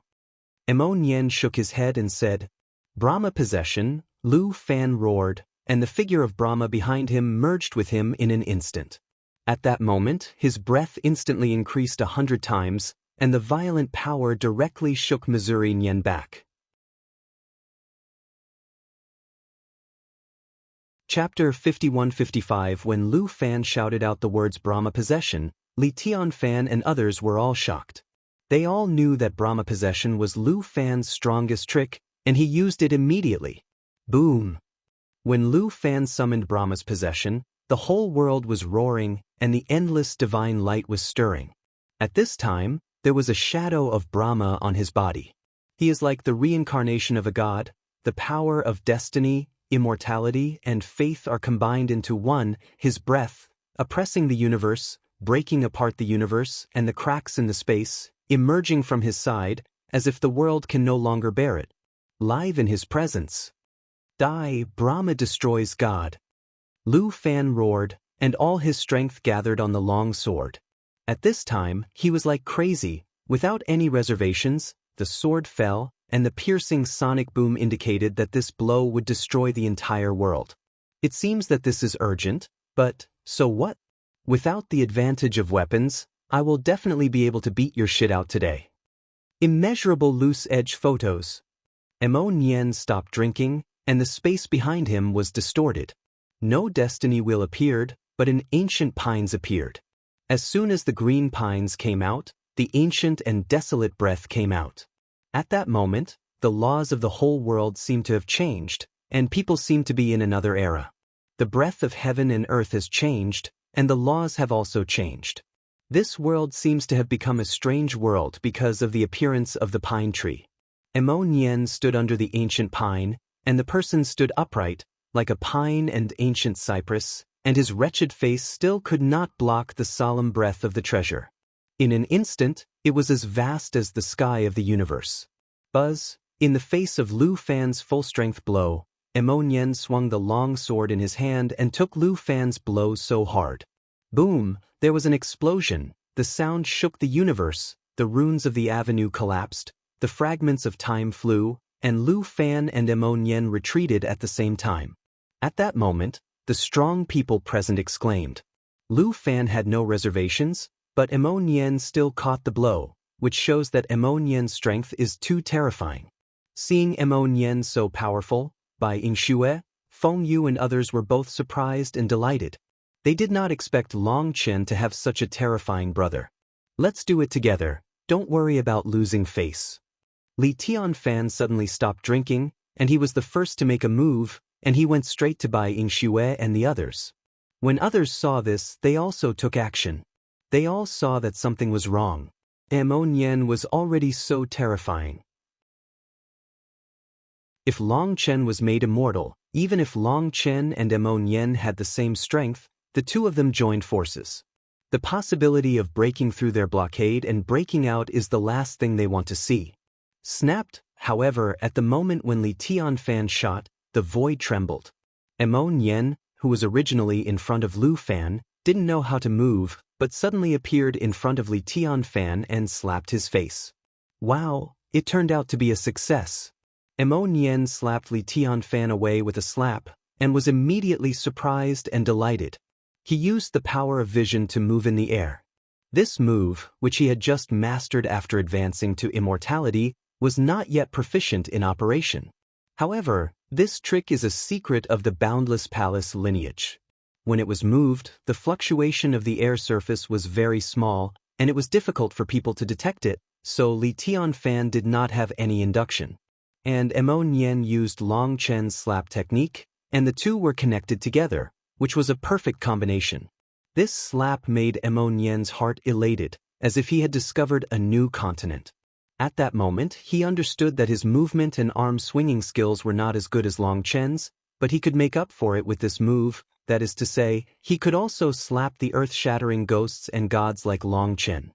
Emon shook his head and said, Brahma possession, Lu Fan roared, and the figure of Brahma behind him merged with him in an instant. At that moment, his breath instantly increased 100 times, and the violent power directly shook Missouri Nyen back. Chapter 51-55. When Lu Fan shouted out the words Brahma possession, Li Tianfan and others were all shocked. They all knew that Brahma possession was Lu Fan's strongest trick, and he used it immediately. Boom! When Lu Fan summoned Brahma's possession, the whole world was roaring, and the endless divine light was stirring. At this time, there was a shadow of Brahma on his body. He is like the reincarnation of a god. The power of destiny, immortality, and faith are combined into one, his breath, oppressing the universe, breaking apart the universe and the cracks in the space, emerging from his side, as if the world can no longer bear it. Live in his presence. Die, Brahma destroys God. Lu Fan roared, and all his strength gathered on the long sword. At this time, he was like crazy. Without any reservations, the sword fell, and the piercing sonic boom indicated that this blow would destroy the entire world. It seems that this is urgent, but so what? Without the advantage of weapons, I will definitely be able to beat your shit out today. Immeasurable loose edge photos. Emon stopped drinking, and the space behind him was distorted. No destiny wheel appeared, but an ancient pines appeared. As soon as the green pines came out, the ancient and desolate breath came out. At that moment, the laws of the whole world seemed to have changed, and people seemed to be in another era. The breath of heaven and earth has changed, and the laws have also changed. This world seems to have become a strange world because of the appearance of the pine tree. Emon stood under the ancient pine, and the person stood upright, like a pine and ancient cypress, and his wretched face still could not block the solemn breath of the treasure. In an instant, it was as vast as the sky of the universe. Buzz, in the face of Lu Fan's full-strength blow, Emon swung the long sword in his hand and took Lu Fan's blow so hard. Boom, there was an explosion, the sound shook the universe, the runes of the avenue collapsed, the fragments of time flew, and Lu Fan and Emon retreated at the same time. At that moment, the strong people present exclaimed. Lu Fan had no reservations, but Emon still caught the blow, which shows that Emon's strength is too terrifying. Seeing Emon so powerful, Bai Yingxue, Feng Yu and others were both surprised and delighted. They did not expect Long Chen to have such a terrifying brother. Let's do it together, don't worry about losing face. Li Tianfan suddenly stopped drinking, and he was the first to make a move, and he went straight to Bai Yingxue and the others. When others saw this, they also took action. They all saw that something was wrong. Emon was already so terrifying. If Long Chen was made immortal, even if Long Chen and Emon had the same strength, the two of them joined forces. The possibility of breaking through their blockade and breaking out is the last thing they want to see. Snapped, however, at the moment when Li Tianfan shot, the void trembled. Emon, who was originally in front of Lu Fan, didn't know how to move, but suddenly appeared in front of Li Tianfan and slapped his face. Wow, it turned out to be a success. Emon slapped Li Tianfan away with a slap, and was immediately surprised and delighted. He used the power of vision to move in the air. This move, which he had just mastered after advancing to immortality, was not yet proficient in operation. However, this trick is a secret of the Boundless Palace lineage. When it was moved, the fluctuation of the air surface was very small, and it was difficult for people to detect it, so Li Tianfan did not have any induction. And Emon used Long Chen's slap technique, and the two were connected together, which was a perfect combination. This slap made Emon's heart elated, as if he had discovered a new continent. At that moment, he understood that his movement and arm-swinging skills were not as good as Long Chen's, but he could make up for it with this move, that is to say, he could also slap the earth-shattering ghosts and gods like Long Chen.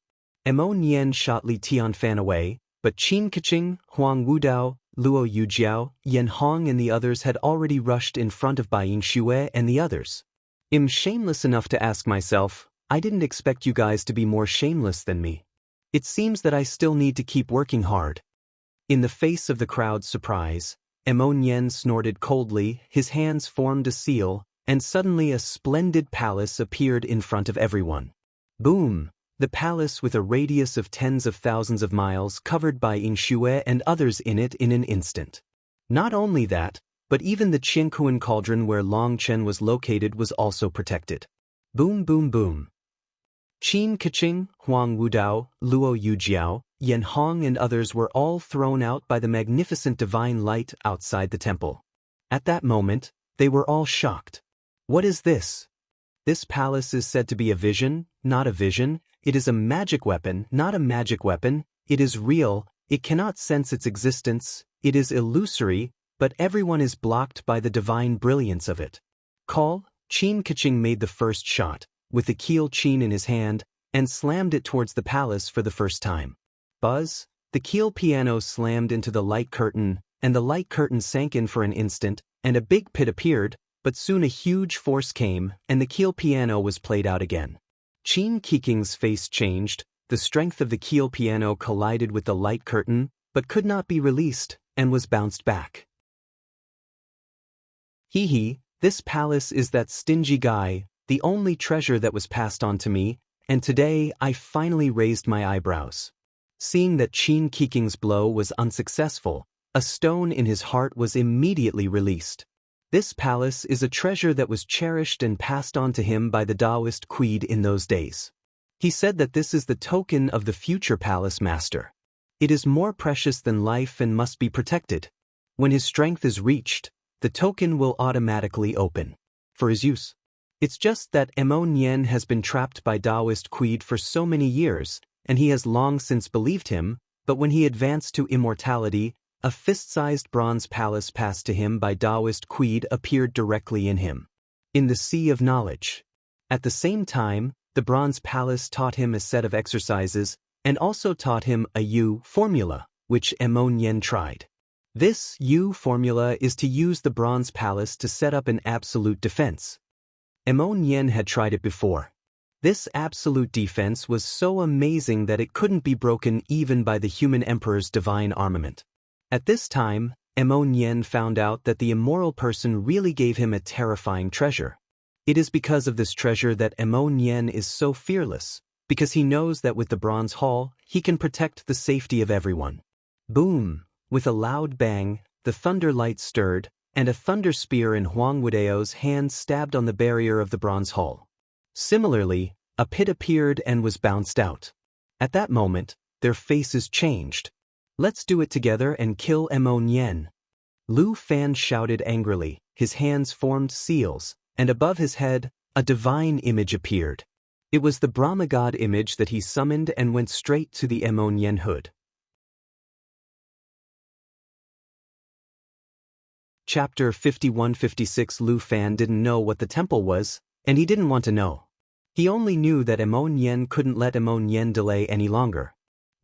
Mo Nian shot Li Tianfan away, but Qin Keqing, Huang Wudao, Luo Yujiao, Yan Hong and the others had already rushed in front of Bai Xue and the others. I'm shameless enough to ask myself, I didn't expect you guys to be more shameless than me. It seems that I still need to keep working hard. In the face of the crowd's surprise, Mo Nian snorted coldly, his hands formed a seal, and suddenly a splendid palace appeared in front of everyone. Boom! The palace with a radius of tens of thousands of miles covered by Xue and others in it in an instant. Not only that, but even the Qiankuan cauldron where Long Chen was located was also protected. Boom boom boom. Qin Keqing, Huang Wudao, Luo Yujiao, Yan Hong and others were all thrown out by the magnificent divine light outside the temple. At that moment, they were all shocked. What is this? This palace is said to be a vision, not a vision. It is a magic weapon, not a magic weapon. It is real, it cannot sense its existence, it is illusory, but everyone is blocked by the divine brilliance of it. Call, Qin Keqing made the first shot, with the keel Qin in his hand, and slammed it towards the palace for the first time. Buzz, the keel piano slammed into the light curtain, and the light curtain sank in for an instant, and a big pit appeared, but soon a huge force came, and the keel piano was played out again. Qin Keqing's face changed, the strength of the keel piano collided with the light curtain, but could not be released, and was bounced back. Hee, this palace is that stingy guy, the only treasure that was passed on to me, and today I finally raised my eyebrows. Seeing that Qin Keqing's blow was unsuccessful, a stone in his heart was immediately released. This palace is a treasure that was cherished and passed on to him by the Taoist Quid in those days. He said that this is the token of the future palace master. It is more precious than life and must be protected. When his strength is reached, the token will automatically open for his use. It's just that Mo Nian has been trapped by Taoist Quid for so many years, and he has long since believed him, but when he advanced to immortality, a fist-sized bronze palace passed to him by Taoist Quid appeared directly in him. In the Sea of Knowledge. At the same time, the bronze palace taught him a set of exercises, and also taught him a U formula, which Mo Nian tried. This U formula is to use the bronze palace to set up an absolute defense. Mo Nian had tried it before. This absolute defense was so amazing that it couldn't be broken even by the human emperor's divine armament. At this time, Mo Nian found out that the immoral person really gave him a terrifying treasure. It is because of this treasure that Mo Nian is so fearless, because he knows that with the bronze hall, he can protect the safety of everyone. Boom! With a loud bang, the thunder light stirred, and a thunder spear in Huang Wudao's hand stabbed on the barrier of the bronze hall. Similarly, a pit appeared and was bounced out. At that moment, their faces changed. Let's do it together and kill Mo Nian. Lu Fan shouted angrily, his hands formed seals, and above his head, a divine image appeared. It was the Brahma god image that he summoned and went straight to the Mo Nian hood. Chapter 51-56 Lu Fan didn't know what the temple was, and he didn't want to know. He only knew that Mo Nian couldn't let Mo Nian delay any longer.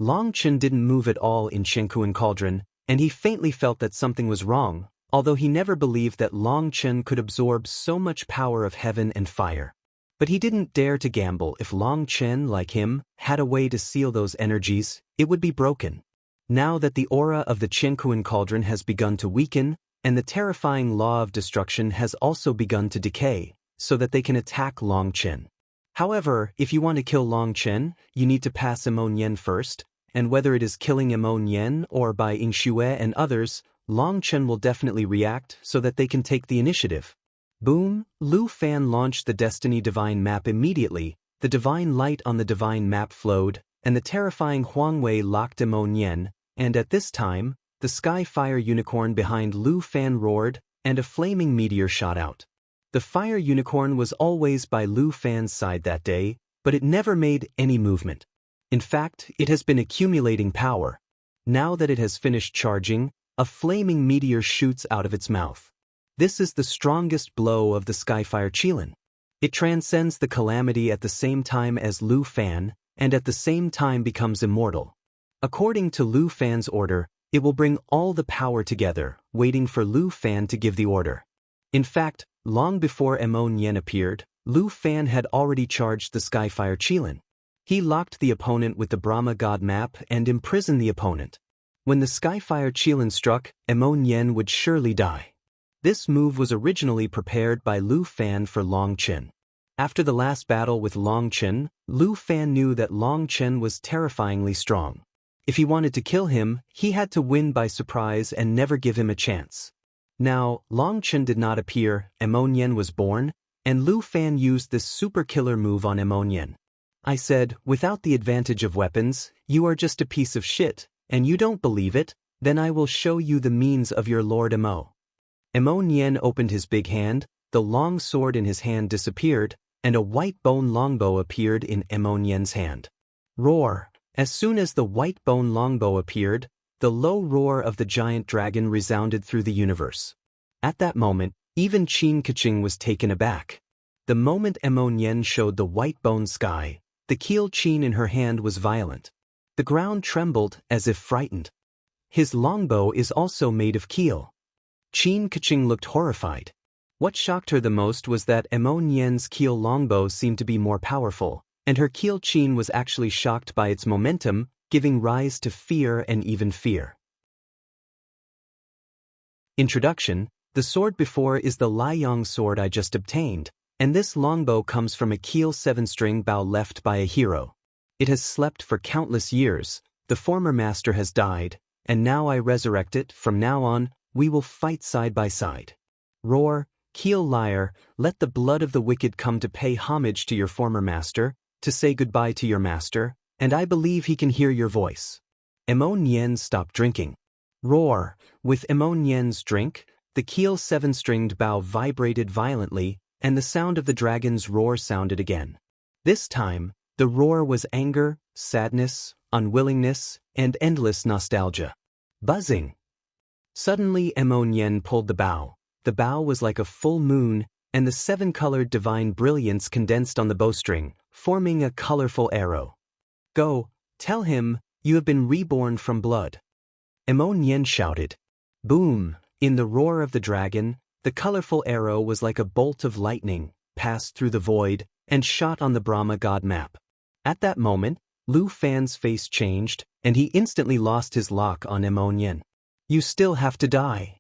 Long Chen didn't move at all in Qiankuan cauldron, and he faintly felt that something was wrong, although he never believed that Long Chen could absorb so much power of heaven and fire. But he didn't dare to gamble. If Long Chen, like him, had a way to seal those energies, it would be broken. Now that the aura of the Qiankuan cauldron has begun to weaken, and the terrifying law of destruction has also begun to decay, so that they can attack Long Chen. However, if you want to kill Long Chen, you need to pass Mo Nian first, and whether it is killing Mo Nian or by Xue and others, Long Chen will definitely react so that they can take the initiative. Boom! Lu Fan launched the Destiny Divine Map immediately, the divine light on the divine map flowed, and the terrifying Huang Wei locked Mo Nian, and at this time, the sky fire unicorn behind Lu Fan roared, and a flaming meteor shot out. The fire unicorn was always by Lu Fan's side that day, but it never made any movement. In fact, it has been accumulating power. Now that it has finished charging, a flaming meteor shoots out of its mouth. This is the strongest blow of the Skyfire Qilin. It transcends the calamity at the same time as Lu Fan, and at the same time becomes immortal. According to Lu Fan's order, it will bring all the power together, waiting for Lu Fan to give the order. In fact, long before Emon Yen appeared, Lu Fan had already charged the Skyfire Qilin. He locked the opponent with the Brahma God map and imprisoned the opponent. When the Skyfire Qilin struck, Emon Yen would surely die. This move was originally prepared by Lu Fan for Long Chen. After the last battle with Long Chen, Lu Fan knew that Long Chen was terrifyingly strong. If he wanted to kill him, he had to win by surprise and never give him a chance. Now, Long Chen did not appear, Emon Yen was born, and Lu Fan used this super killer move on Emon Yen. I said, without the advantage of weapons, you are just a piece of shit, and you don't believe it, then I will show you the means of your Lord Emo. Emon Yen opened his big hand, the long sword in his hand disappeared, and a white bone longbow appeared in Emon Yen's hand. Roar! As soon as the white bone longbow appeared, the low roar of the giant dragon resounded through the universe. At that moment, even Qin Keqing was taken aback. The moment Emon Yen showed the white bone sky, the keel Qin in her hand was violent. The ground trembled as if frightened. His longbow is also made of keel. Qin Keqing looked horrified. What shocked her the most was that Emon Yen's keel longbow seemed to be more powerful, and her keel Qin was actually shocked by its momentum, giving rise to fear and even fear. Introduction: the sword before is the Liang sword I just obtained, and this longbow comes from a keel 7-string bow left by a hero. It has slept for countless years, the former master has died, and now I resurrect it. From now on, we will fight side by side. Roar, keel liar, let the blood of the wicked come to pay homage to your former master, to say goodbye to your master, and I believe he can hear your voice. Emon Yen stopped drinking. Roar, with Emon Yen's drink, the keel 7-stringed bow vibrated violently, and the sound of the dragon's roar sounded again. This time, the roar was anger, sadness, unwillingness, and endless nostalgia. Buzzing. Suddenly Emon Yen pulled the bow. The bow was like a full moon, and the 7-colored divine brilliance condensed on the bowstring, forming a colorful arrow. Go, tell him, you have been reborn from blood. Emon Yen shouted. Boom! In the roar of the dragon, the colorful arrow was like a bolt of lightning, passed through the void, and shot on the Brahma God map. At that moment, Lu Fan's face changed, and he instantly lost his lock on Emon Yen. You still have to die.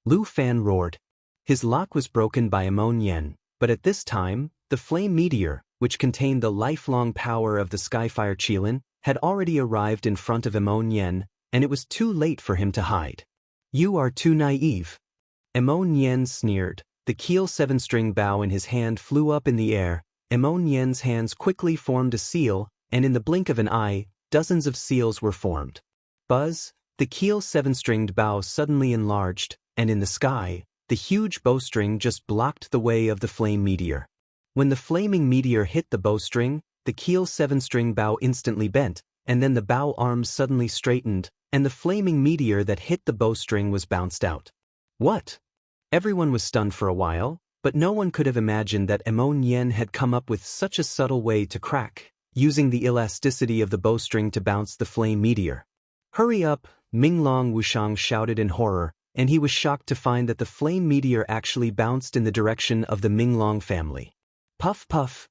Lu Fan roared. His lock was broken by Emon Yen, but at this time, the flame meteor, which contained the lifelong power of the Skyfire Qilin, had already arrived in front of Emon Yen, and it was too late for him to hide. You are too naive. Emon Yen sneered. The keel 7-string bow in his hand flew up in the air. Emon Yen's hands quickly formed a seal, and in the blink of an eye, dozens of seals were formed. Buzz, the keel 7-stringed bow suddenly enlarged, and in the sky, the huge bowstring just blocked the way of the flame meteor. When the flaming meteor hit the bowstring, the keel 7-string bow instantly bent, and then the bow arms suddenly straightened, and the flaming meteor that hit the bowstring was bounced out. What? Everyone was stunned for a while, but no one could have imagined that Emon Yen had come up with such a subtle way to crack, using the elasticity of the bowstring to bounce the flame meteor. Hurry up, Minglong Wushang shouted in horror, and he was shocked to find that the flame meteor actually bounced in the direction of the Minglong family. Puff puff.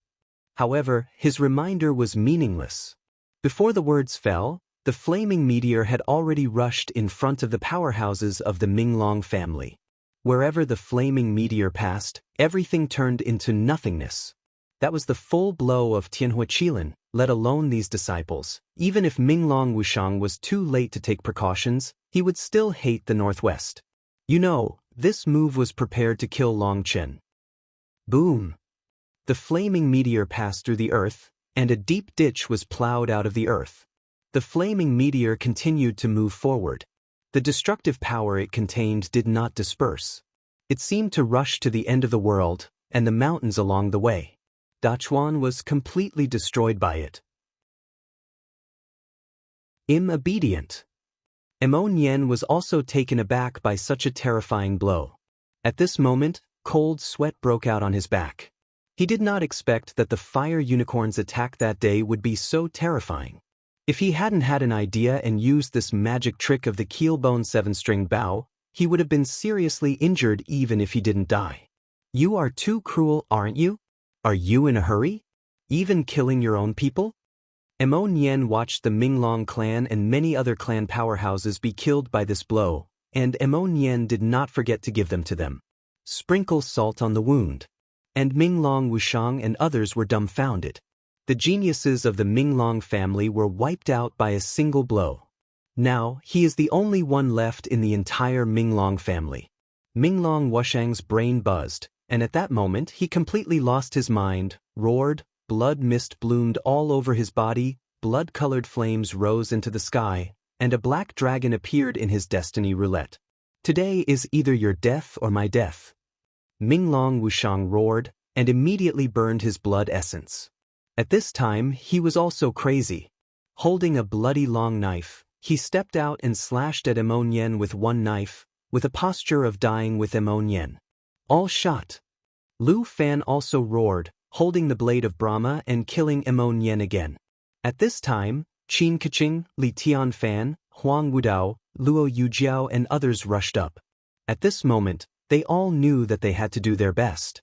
However, his reminder was meaningless. Before the words fell, the flaming meteor had already rushed in front of the powerhouses of the Minglong family. Wherever the flaming meteor passed, everything turned into nothingness. That was the full blow of Tianhua Qilin, let alone these disciples. Even if Minglong Wushang was too late to take precautions, he would still hate the Northwest. You know, this move was prepared to kill Long Chen. Boom! The flaming meteor passed through the earth, and a deep ditch was plowed out of the earth. The flaming meteor continued to move forward. The destructive power it contained did not disperse. It seemed to rush to the end of the world, and the mountains along the way. Dachuan was completely destroyed by it. Obedient. Emon Yen was also taken aback by such a terrifying blow. At this moment, cold sweat broke out on his back. He did not expect that the fire unicorn's attack that day would be so terrifying. If he hadn't had an idea and used this magic trick of the keelbone 7-string bow, he would have been seriously injured even if he didn't die. You are too cruel, aren't you? Are you in a hurry? Even killing your own people? Mo Nian watched the Minglong clan and many other clan powerhouses be killed by this blow, and Mo Nian did not forget to give them to them. Sprinkle salt on the wound. And Minglong Wushang and others were dumbfounded. The geniuses of the Minglong family were wiped out by a single blow. Now, he is the only one left in the entire Minglong family. Minglong Wushang's brain buzzed, and at that moment he completely lost his mind, roared, blood mist bloomed all over his body, blood-colored flames rose into the sky, and a black dragon appeared in his destiny roulette. Today is either your death or my death. Minglong Wushang roared, and immediately burned his blood essence. At this time, he was also crazy. Holding a bloody long knife, he stepped out and slashed at Mo Nian with one knife, with a posture of dying with Mo Nian. All shot. Lu Fan also roared, holding the blade of Brahma and killing Mo Nian again. At this time, Qin Keqing, Li Tian Fan, Huang Wudao, Luo Yujiao and others rushed up. At this moment, they all knew that they had to do their best.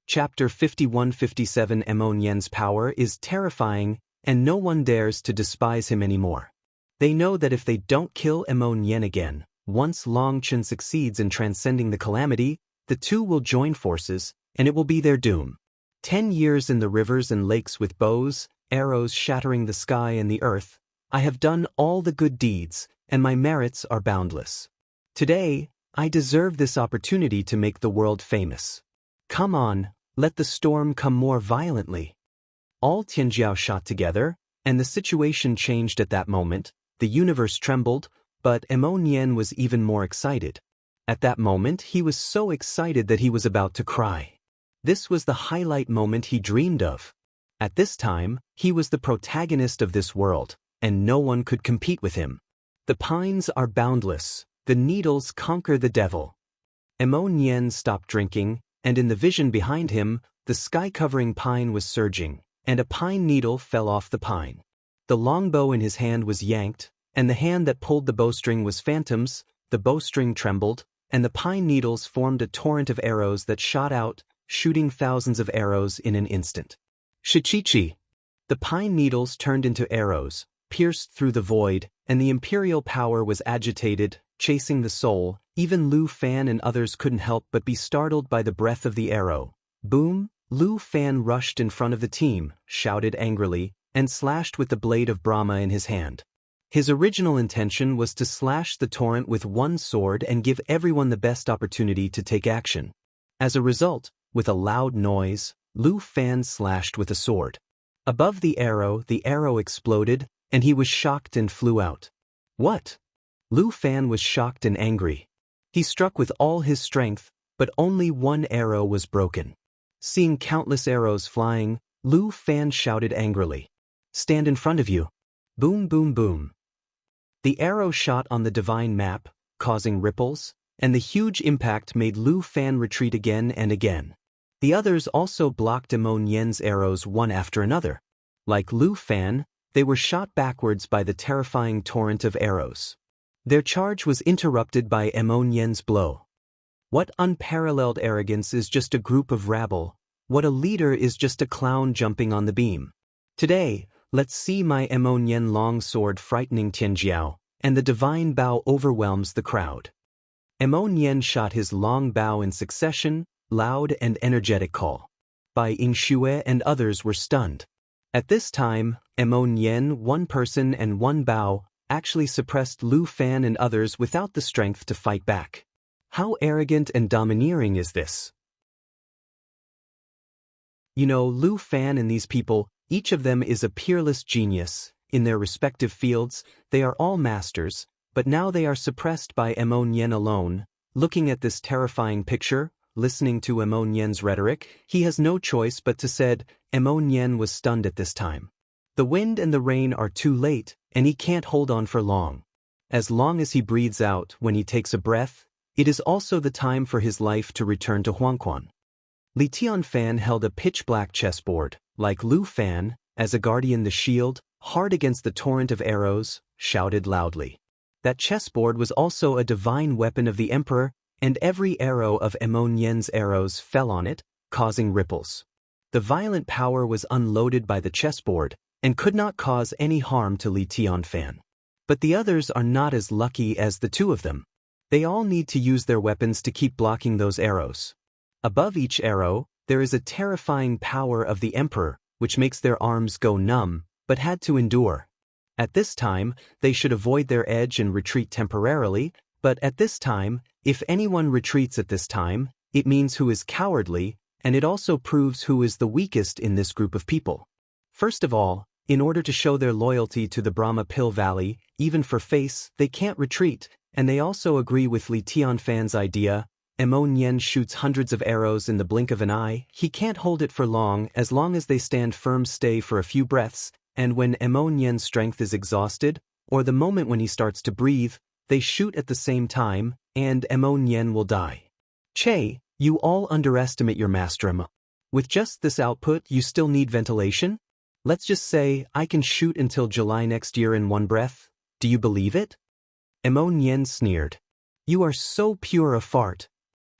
Chapter 51-57 Mo Nian's power is terrifying, and no one dares to despise him anymore. They know that if they don't kill Mo Nian again, once Long Chen succeeds in transcending the calamity, the two will join forces, and it will be their doom. 10 years in the rivers and lakes with bows, arrows shattering the sky and the earth, I have done all the good deeds, and my merits are boundless. Today, I deserve this opportunity to make the world famous. Come on, let the storm come more violently. All Tianjiao shot together, and the situation changed at that moment. The universe trembled, but Mo Nian was even more excited. At that moment he was so excited that he was about to cry. This was the highlight moment he dreamed of. At this time, he was the protagonist of this world, and no one could compete with him. The pines are boundless, the needles conquer the devil. Mo Nian stopped drinking, and in the vision behind him, the sky-covering pine was surging, and a pine needle fell off the pine. The longbow in his hand was yanked, and the hand that pulled the bowstring was phantoms, the bowstring trembled, and the pine needles formed a torrent of arrows that shot out, shooting thousands of arrows in an instant. Shichichi! The pine needles turned into arrows, pierced through the void, and the imperial power was agitated, chasing the soul. Even Lu Fan and others couldn't help but be startled by the breath of the arrow. Boom! Lu Fan rushed in front of the team, shouted angrily, and slashed with the blade of Brahma in his hand. His original intention was to slash the torrent with one sword and give everyone the best opportunity to take action. As a result, with a loud noise, Lu Fan slashed with a sword. Above the arrow exploded, and he was shocked and flew out. What? Lu Fan was shocked and angry. He struck with all his strength, but only one arrow was broken. Seeing countless arrows flying, Lu Fan shouted angrily. Stand in front of you. Boom, boom, boom. The arrow shot on the divine map, causing ripples, and the huge impact made Lu Fan retreat again and again. The others also blocked Mo Nian's arrows one after another. Like Lu Fan, they were shot backwards by the terrifying torrent of arrows. Their charge was interrupted by Mo Nian's blow. What unparalleled arrogance is just a group of rabble, what a leader is just a clown jumping on the beam. Today, let's see my Mo Nian long sword frightening Tianjiao, and the divine bow overwhelms the crowd. Mo Nian shot his long bow in succession, loud and energetic call. Bai Ying Xue and others were stunned. At this time, Mo Nian, one person and one bow, actually suppressed Lu Fan and others without the strength to fight back. How arrogant and domineering is this? You know, Lu Fan and these people, each of them is a peerless genius. In their respective fields, they are all masters, but now they are suppressed by Mo Nian alone. Looking at this terrifying picture, listening to Mo Nian's rhetoric, he has no choice but to said, Mo Nian was stunned at this time. The wind and the rain are too late, and he can't hold on for long. As long as he breathes out, when he takes a breath, It is also the time for his life to return to Huangquan. Li Tianfan held a pitch-black chessboard, like Lu Fan, as a guardian. The shield, hard against the torrent of arrows, shouted loudly. That chessboard was also a divine weapon of the emperor, and every arrow of Emon Yen's arrows fell on it, causing ripples. The violent power was unloaded by the chessboard, and could not cause any harm to Li Tianfan. But the others are not as lucky as the two of them. They all need to use their weapons to keep blocking those arrows. Above each arrow, there is a terrifying power of the emperor, which makes their arms go numb, but had to endure. At this time, they should avoid their edge and retreat temporarily, but at this time, if anyone retreats at this time, it means who is cowardly, and it also proves who is the weakest in this group of people. First of all, in order to show their loyalty to the Brahma Pill Valley, even for face, they can't retreat, and they also agree with Li Tianfan's idea. Emon Yen shoots hundreds of arrows in the blink of an eye. He can't hold it for long as they stand firm, stay for a few breaths, and when Emon Yen's strength is exhausted, or the moment when he starts to breathe, they shoot at the same time, and Emon Yen will die. Che, you all underestimate your master. With just this output, you still need ventilation? Let's just say, I can shoot until July next year in one breath. Do you believe it? Emon Yen sneered. You are so pure a fart.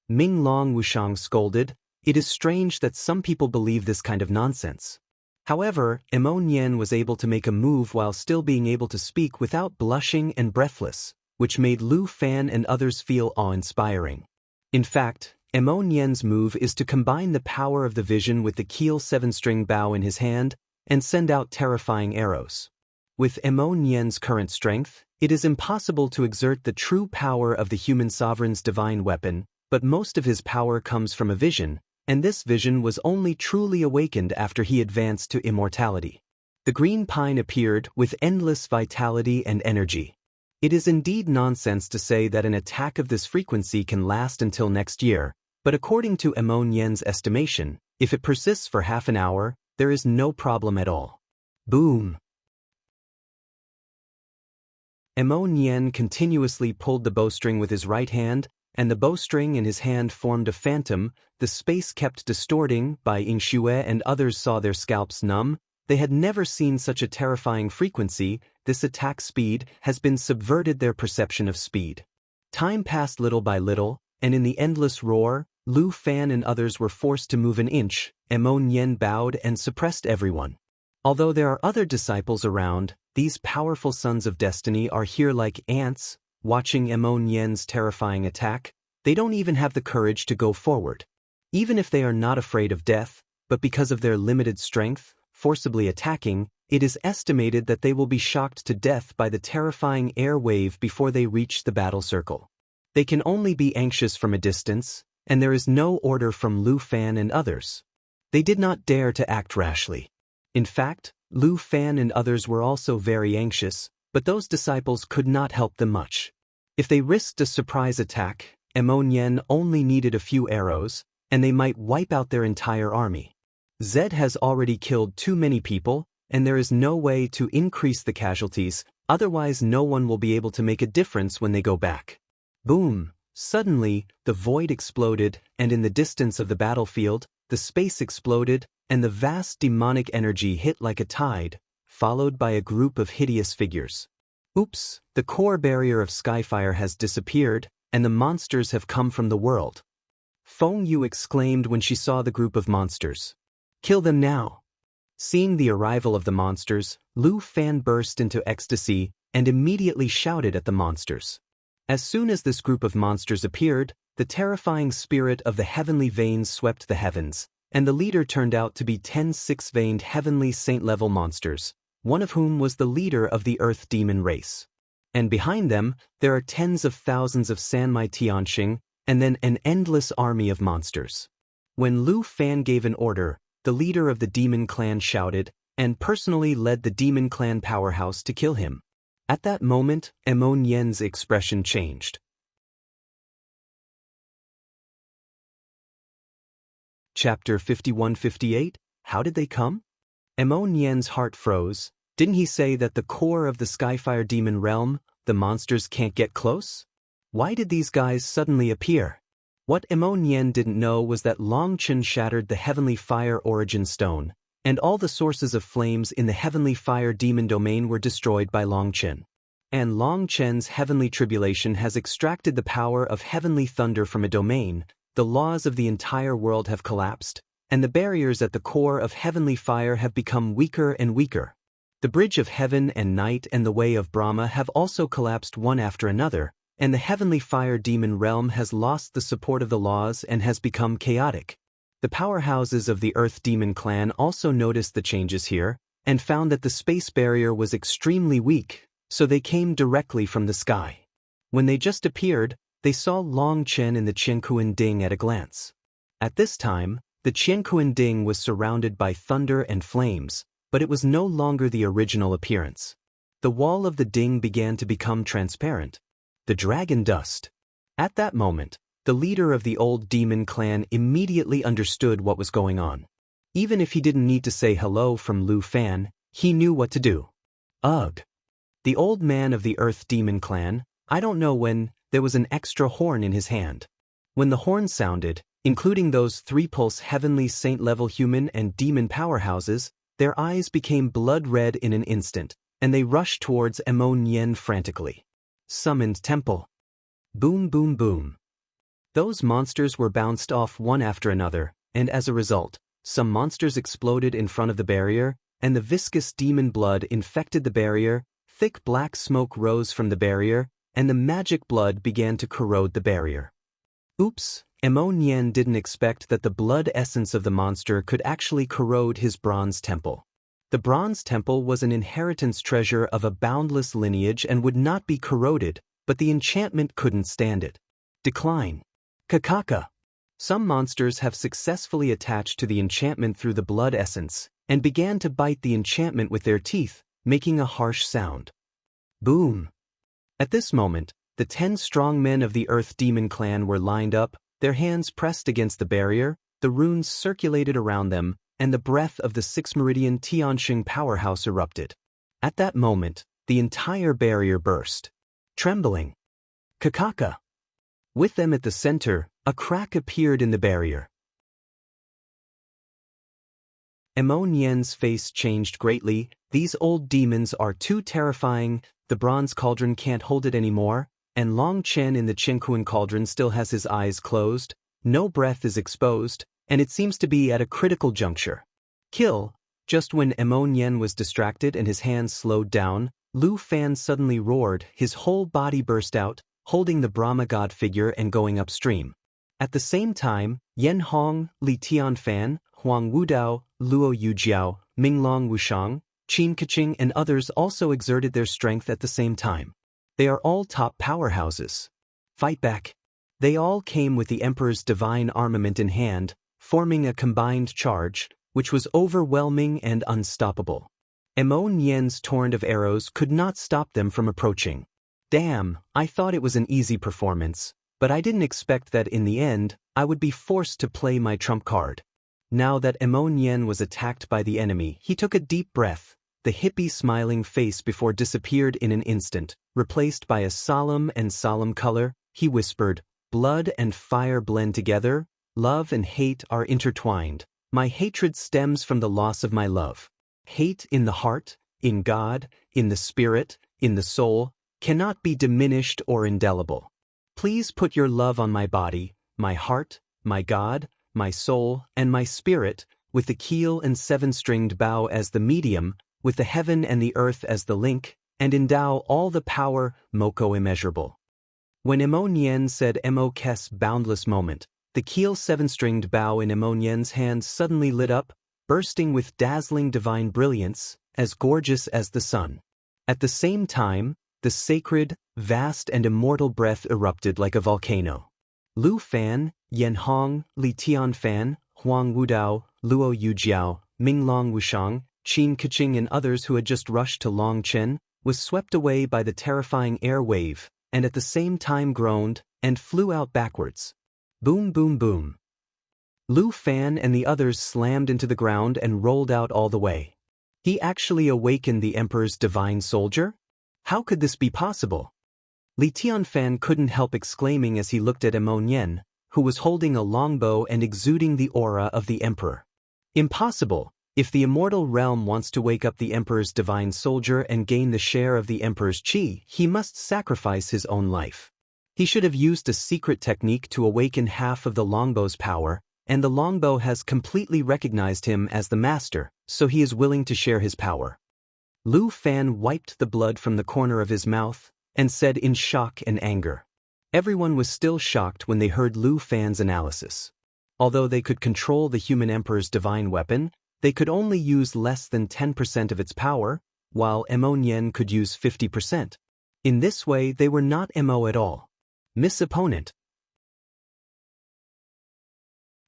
Ming Long Wushang scolded. It is strange that some people believe this kind of nonsense. However, Emon Yen was able to make a move while still being able to speak without blushing and breathless, which made Lu Fan and others feel awe-inspiring. In fact, Emon Yen's move is to combine the power of the vision with the Keel 7-string bow in his hand, and send out terrifying arrows. With Emon Yen's current strength, it is impossible to exert the true power of the human sovereign's divine weapon, but most of his power comes from a vision, and this vision was only truly awakened after he advanced to immortality. The green pine appeared with endless vitality and energy. It is indeed nonsense to say that an attack of this frequency can last until next year, but according to Emon Yen's estimation, if it persists for half an hour, there is no problem at all. Boom! Emon Yen continuously pulled the bowstring with his right hand, and the bowstring in his hand formed a phantom. The space kept distorting. Bai Yingxue and others saw their scalps numb. They had never seen such a terrifying frequency. This attack speed has been subverted their perception of speed. Time passed little by little, and in the endless roar, Lu Fan and others were forced to move an inch. Emon Yen bowed and suppressed everyone. Although there are other disciples around, these powerful sons of destiny are here like ants, watching Emon Yen's terrifying attack. They don't even have the courage to go forward. Even if they are not afraid of death, but because of their limited strength, forcibly attacking, it is estimated that they will be shocked to death by the terrifying air wave before they reach the battle circle. They can only be anxious from a distance, and there is no order from Lu Fan and others. They did not dare to act rashly. In fact, Lu Fan and others were also very anxious, but those disciples could not help them much. If they risked a surprise attack, Emon Yen only needed a few arrows, and they might wipe out their entire army. Zed has already killed too many people, and there is no way to increase the casualties, otherwise no one will be able to make a difference when they go back. Boom! Suddenly, the void exploded, and in the distance of the battlefield, the space exploded, and the vast demonic energy hit like a tide, followed by a group of hideous figures. Oops, the core barrier of Skyfire has disappeared, and the monsters have come from the world. Feng Yu exclaimed when she saw the group of monsters. Kill them now! Seeing the arrival of the monsters, Lu Fan burst into ecstasy and immediately shouted at the monsters. As soon as this group of monsters appeared, the terrifying spirit of the heavenly veins swept the heavens, and the leader turned out to be 10 six-veined heavenly saint-level monsters, one of whom was the leader of the earth demon race. And behind them, there are tens of thousands of Sanmai Tianxing, and then an endless army of monsters. When Lu Fan gave an order, the leader of the demon clan shouted, and personally led the demon clan powerhouse to kill him. At that moment, Emon Yen's expression changed. Chapter 51-58, How did they come? Emon Yen's heart froze. Didn't he say that the core of the Skyfire demon realm, the monsters can't get close? Why did these guys suddenly appear? What Emo Nien didn't know was that Long Chen shattered the Heavenly Fire Origin Stone, and all the sources of flames in the Heavenly Fire Demon domain were destroyed by Long Chen. And Long Chen's Heavenly Tribulation has extracted the power of Heavenly Thunder from a domain, the laws of the entire world have collapsed, and the barriers at the core of Heavenly Fire have become weaker and weaker. The bridge of heaven and night and the way of Brahma have also collapsed one after another, and the Heavenly Fire Demon realm has lost the support of the laws and has become chaotic. The powerhouses of the Earth Demon clan also noticed the changes here, and found that the space barrier was extremely weak, so they came directly from the sky. When they just appeared, they saw Long Chen in the Qiankuan Ding at a glance. At this time, the Qiankuan Ding was surrounded by thunder and flames, but it was no longer the original appearance. The wall of the Ding began to become transparent. The dragon dust. At that moment, the leader of the old demon clan immediately understood what was going on. Even if he didn't need to say hello from Lu Fan, he knew what to do. Ugh. The old man of the Earth Demon clan, I don't know when, there was an extra horn in his hand. When the horn sounded, including those 3-pulse heavenly saint-level human and demon powerhouses, their eyes became blood-red in an instant, and they rushed towards Emo Nien frantically. Summoned temple. Boom boom boom. Those monsters were bounced off one after another, and as a result, some monsters exploded in front of the barrier, and the viscous demon blood infected the barrier, thick black smoke rose from the barrier, and the magic blood began to corrode the barrier. Oops, Emo Nien didn't expect that the blood essence of the monster could actually corrode his bronze temple. The bronze temple was an inheritance treasure of a boundless lineage and would not be corroded, but the enchantment couldn't stand it. Decline. Kakaka. Some monsters have successfully attached to the enchantment through the blood essence, and began to bite the enchantment with their teeth, making a harsh sound. Boom. At this moment, the 10 strong men of the Earth Demon clan were lined up, their hands pressed against the barrier, the runes circulated around them, and the breath of the 6 Meridian Tianxing powerhouse erupted. At that moment, the entire barrier burst. Trembling. Kakaka. With them at the center, a crack appeared in the barrier. Emo Nien's face changed greatly. These old demons are too terrifying, the bronze cauldron can't hold it anymore, and Long Chen in the Qiankuan cauldron still has his eyes closed, no breath is exposed, and it seems to be at a critical juncture. Kill. Just when Emo Nien was distracted and his hands slowed down, Lu Fan suddenly roared, his whole body burst out, holding the Brahma god figure and going upstream. At the same time, Yen Hong, Li Tianfan, Huang Wudao, Luo Yujiao, Minglong Wushang, Qin Keqing and others also exerted their strength at the same time. They are all top powerhouses. Fight back. They all came with the Emperor's divine armament in hand, forming a combined charge, which was overwhelming and unstoppable. Emo Nien's torrent of arrows could not stop them from approaching. Damn, I thought it was an easy performance, but I didn't expect that in the end, I would be forced to play my trump card. Now that Emo Nien was attacked by the enemy, he took a deep breath, the hippie smiling face before disappeared in an instant, replaced by a solemn color. He whispered, blood and fire blend together, love and hate are intertwined. My hatred stems from the loss of my love. Hate in the heart, in God, in the spirit, in the soul, cannot be diminished or indelible. Please put your love on my body, my heart, my God, my soul, and my spirit, with the keel and 7-stringed bow as the medium, with the heaven and the earth as the link, and endow all the power, Moko immeasurable. When Emo Nien said Emo Kes boundless moment, the keel 7-stringed bow in Emo Nien's hands suddenly lit up, bursting with dazzling divine brilliance, as gorgeous as the sun. At the same time, the sacred, vast and immortal breath erupted like a volcano. Lu Fan, Yen Hong, Li Tianfan, Huang Wudao, Luo Yujiao, Minglong Wushang, Qin Keqing and others who had just rushed to Long Chen, was swept away by the terrifying air wave, and at the same time groaned, and flew out backwards. Boom boom boom. Lu Fan and the others slammed into the ground and rolled out all the way. He actually awakened the Emperor's divine soldier? How could this be possible? Li Tianfan couldn't help exclaiming as he looked at Emonian, who was holding a longbow and exuding the aura of the emperor. Impossible! If the immortal realm wants to wake up the emperor's divine soldier and gain the share of the emperor's qi, he must sacrifice his own life. He should have used a secret technique to awaken half of the longbow's power, and the longbow has completely recognized him as the master, so he is willing to share his power. Lu Fan wiped the blood from the corner of his mouth, and said in shock and anger. Everyone was still shocked when they heard Lu Fan's analysis. Although they could control the human emperor's divine weapon, they could only use less than 10% of its power, while Emonian could use 50%. In this way they were not MO at all. Miss opponent.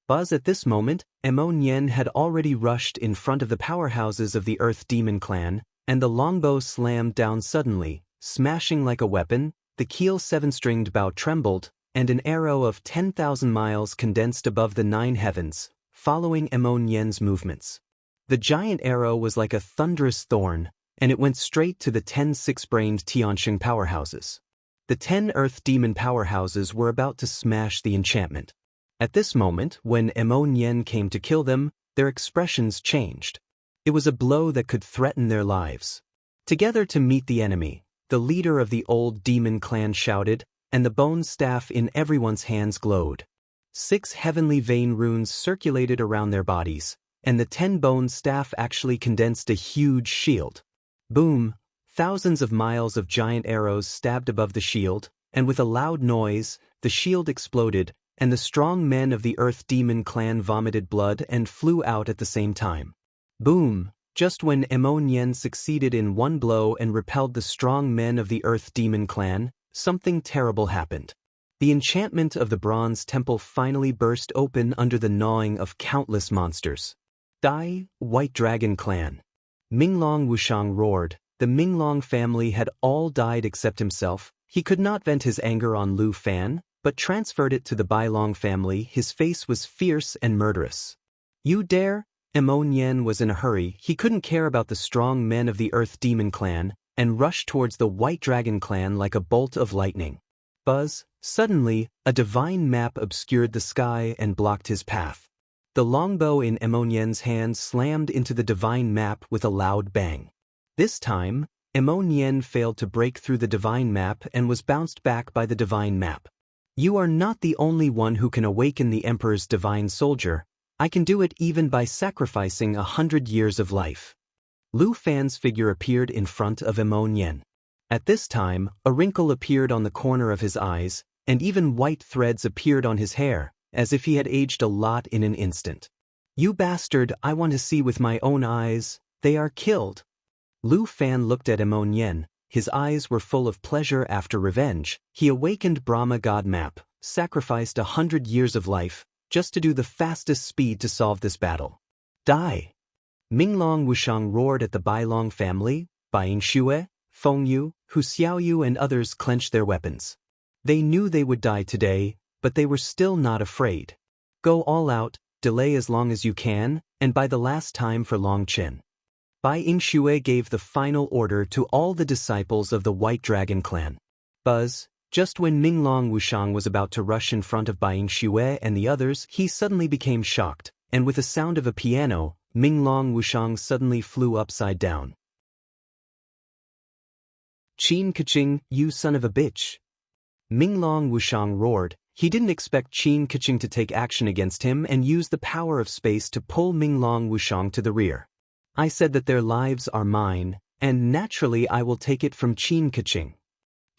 Buzz at this moment, Emonian had already rushed in front of the powerhouses of the Earth Demon clan, and the longbow slammed down suddenly, smashing like a weapon, the keel 7-stringed bow trembled, and an arrow of 10,000 miles condensed above the 9 heavens, following Emonian's movements. The giant arrow was like a thunderous thorn, and it went straight to the 10 six-brained Tianxing powerhouses. The 10 Earth Demon powerhouses were about to smash the enchantment. At this moment, when Emonian came to kill them, their expressions changed. It was a blow that could threaten their lives. Together to meet the enemy, the leader of the old demon clan shouted, and the bone staff in everyone's hands glowed. 6 heavenly vein runes circulated around their bodies, and the 10-bone staff actually condensed a huge shield. Boom! Thousands of miles of giant arrows stabbed above the shield, and with a loud noise, the shield exploded, and the strong men of the Earth Demon clan vomited blood and flew out at the same time. Boom! Just when Emonian succeeded in one blow and repelled the strong men of the Earth Demon clan, something terrible happened. The enchantment of the Bronze Temple finally burst open under the gnawing of countless monsters. Die, White Dragon Clan! Minglong Wushang roared. The Minglong family had all died except himself. He could not vent his anger on Lu Fan, but transferred it to the Bailong family. His face was fierce and murderous. You dare? Emonian was in a hurry. He couldn't care about the strong men of the Earth Demon clan, and rushed towards the White Dragon clan like a bolt of lightning. Buzz! Suddenly, a divine map obscured the sky and blocked his path. The longbow in Emonian's hand slammed into the divine map with a loud bang. This time, Emonian failed to break through the divine map and was bounced back by the divine map. You are not the only one who can awaken the Emperor's divine soldier. I can do it even by sacrificing 100 years of life. Lu Fan's figure appeared in front of Emonian. At this time, a wrinkle appeared on the corner of his eyes, and even white threads appeared on his hair, as if he had aged a lot in an instant. You bastard, I want to see with my own eyes. They are killed. Lu Fan looked at Emonian. His eyes were full of pleasure after revenge. He awakened Brahma God Map, sacrificed 100 years of life, just to do the fastest speed to solve this battle. Die! Minglong Wushang roared at the Bailong family. Baiying Xue, Feng Yu, Hu Xiaoyu and others clenched their weapons. They knew they would die today, but they were still not afraid. Go all out, delay as long as you can, and by the last time for Longqin. Baiying Xue gave the final order to all the disciples of the White Dragon clan. Buzz! Just when Minglong Wushang was about to rush in front of Baiying Xue and the others, he suddenly became shocked, and with the sound of a piano, Minglong Wushang suddenly flew upside down. Qin Keqing, you son of a bitch! Minglong Wushang roared. He didn't expect Qin Keqing to take action against him and use the power of space to pull Minglong Wushang to the rear. I said that their lives are mine, and naturally I will take it from Qin Keqing.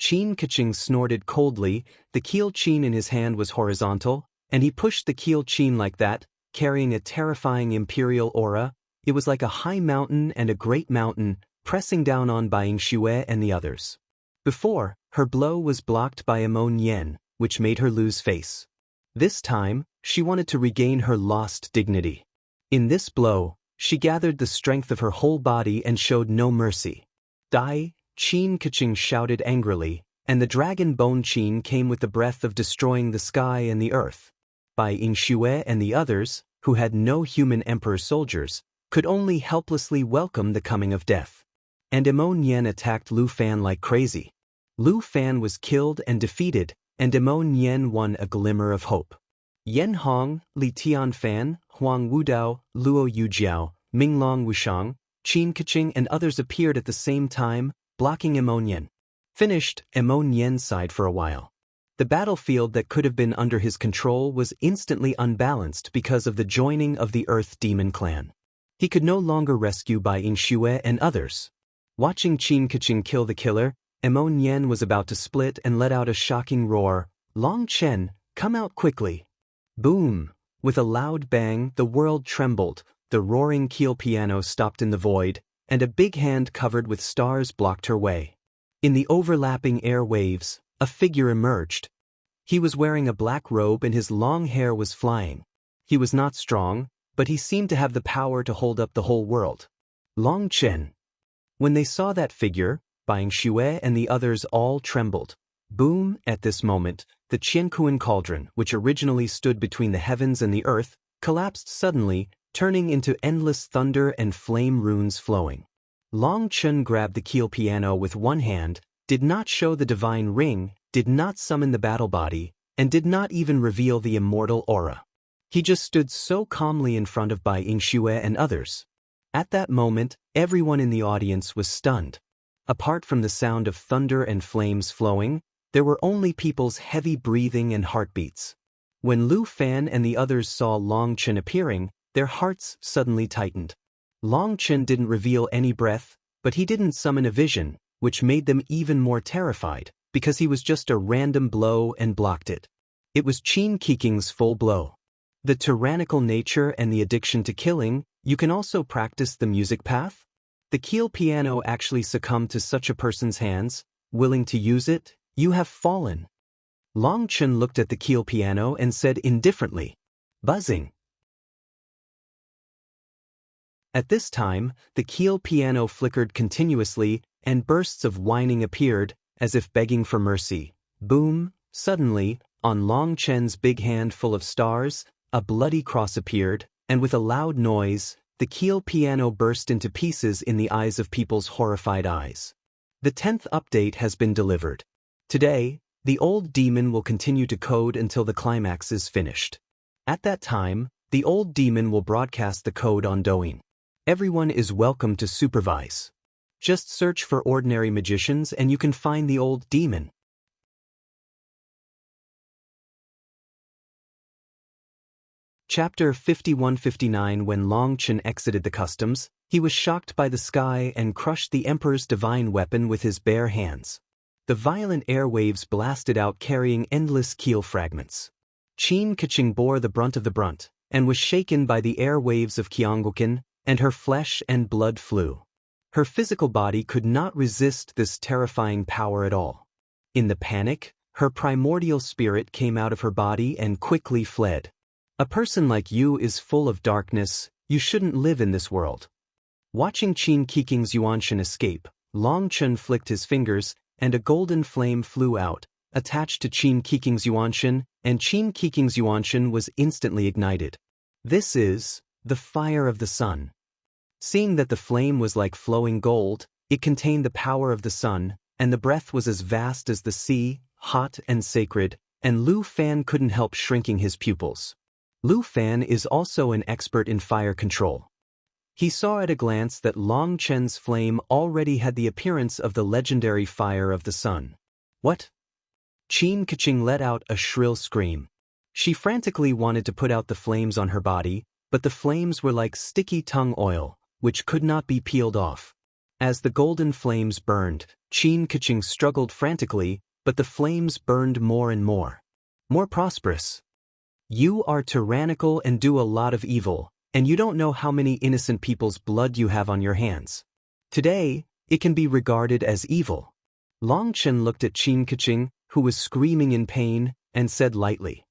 Qin Keqing snorted coldly. The keel Qin in his hand was horizontal, and he pushed the keel Qin like that, carrying a terrifying imperial aura. It was like a high mountain and a great mountain, pressing down on Baiying Xue and the others. Before, her blow was blocked by Emonian, which made her lose face. This time, she wanted to regain her lost dignity. In this blow, she gathered the strength of her whole body and showed no mercy. Die! Qin Keqing shouted angrily, and the dragon bone Qin came with the breath of destroying the sky and the earth. Baiying Xue and the others, who had no human emperor soldiers, could only helplessly welcome the coming of death. And Emonian attacked Lu Fan like crazy. Lu Fan was killed and defeated, and Mo Nian won a glimmer of hope. Yan Hong, Li Tianfan, Huang Wudao, Luo Yujiao, Minglong Wushang, Qin Keqing and others appeared at the same time, blocking Mo Nian. Finished, Mo Nian sighed for a while. The battlefield that could have been under his control was instantly unbalanced because of the joining of the Earth Demon clan. He could no longer rescue Bai Yingxue and others. Watching Qin Keqing kill the killer, Mo Nian was about to split and let out a shocking roar, "Long Chen, come out quickly!" Boom! With a loud bang, the world trembled, the roaring keel piano stopped in the void, and a big hand covered with stars blocked her way. In the overlapping air waves, a figure emerged. He was wearing a black robe and his long hair was flying. He was not strong, but he seemed to have the power to hold up the whole world. Long Chen. When they saw that figure, Bai Yingxue and the others all trembled. Boom! At this moment, the Qiankuan cauldron, which originally stood between the heavens and the earth, collapsed suddenly, turning into endless thunder and flame runes flowing. Long Chen grabbed the keel piano with one hand, did not show the divine ring, did not summon the battle body, and did not even reveal the immortal aura. He just stood so calmly in front of Bai Yingxue and others. At that moment, everyone in the audience was stunned. Apart from the sound of thunder and flames flowing, there were only people's heavy breathing and heartbeats. When Lu Fan and the others saw Long Chen appearing, their hearts suddenly tightened. Long Chen didn't reveal any breath, but he didn't summon a vision, which made them even more terrified, because he was just a random blow and blocked it. It was Qin Keqing's full blow. The tyrannical nature and the addiction to killing, you can also practice the music path? The keel piano actually succumbed to such a person's hands, willing to use it, you have fallen. Long Chen looked at the keel piano and said indifferently, "Buzzing." At this time, the keel piano flickered continuously, and bursts of whining appeared, as if begging for mercy. Boom! Suddenly, on Long Chen's big hand full of stars, a bloody cross appeared, and with a loud noise, the keel piano burst into pieces in the eyes of people's horrified eyes. The 10th update has been delivered. Today, the old demon will continue to code until the climax is finished. At that time, the old demon will broadcast the code on Douyin. Everyone is welcome to supervise. Just search for ordinary magicians and you can find the old demon. Chapter 51-59. When Long Chen exited the customs, he was shocked by the sky and crushed the emperor's divine weapon with his bare hands. The violent airwaves blasted out carrying endless keel fragments. Qin Keqing bore the brunt of the brunt, and was shaken by the airwaves of Qianguoqin, and her flesh and blood flew. Her physical body could not resist this terrifying power at all. In the panic, her primordial spirit came out of her body and quickly fled. A person like you is full of darkness, you shouldn't live in this world. Watching Qin Keqing's Yuanshan escape, Long Chen flicked his fingers, and a golden flame flew out, attached to Qin Keqing's Yuanshan, and Qin Keqing's Yuanshan was instantly ignited. This is the fire of the sun. Seeing that the flame was like flowing gold, it contained the power of the sun, and the breath was as vast as the sea, hot and sacred, and Lu Fan couldn't help shrinking his pupils. Lu Fan is also an expert in fire control. He saw at a glance that Long Chen's flame already had the appearance of the legendary fire of the sun. What? Qin Keqing let out a shrill scream. She frantically wanted to put out the flames on her body, but the flames were like sticky tongue oil, which could not be peeled off. As the golden flames burned, Qin Keqing struggled frantically, but the flames burned more and more. More prosperous. You are tyrannical and do a lot of evil, and you don't know how many innocent people's blood you have on your hands. Today, it can be regarded as evil. Long Chen looked at Qin Keqing, who was screaming in pain, and said lightly,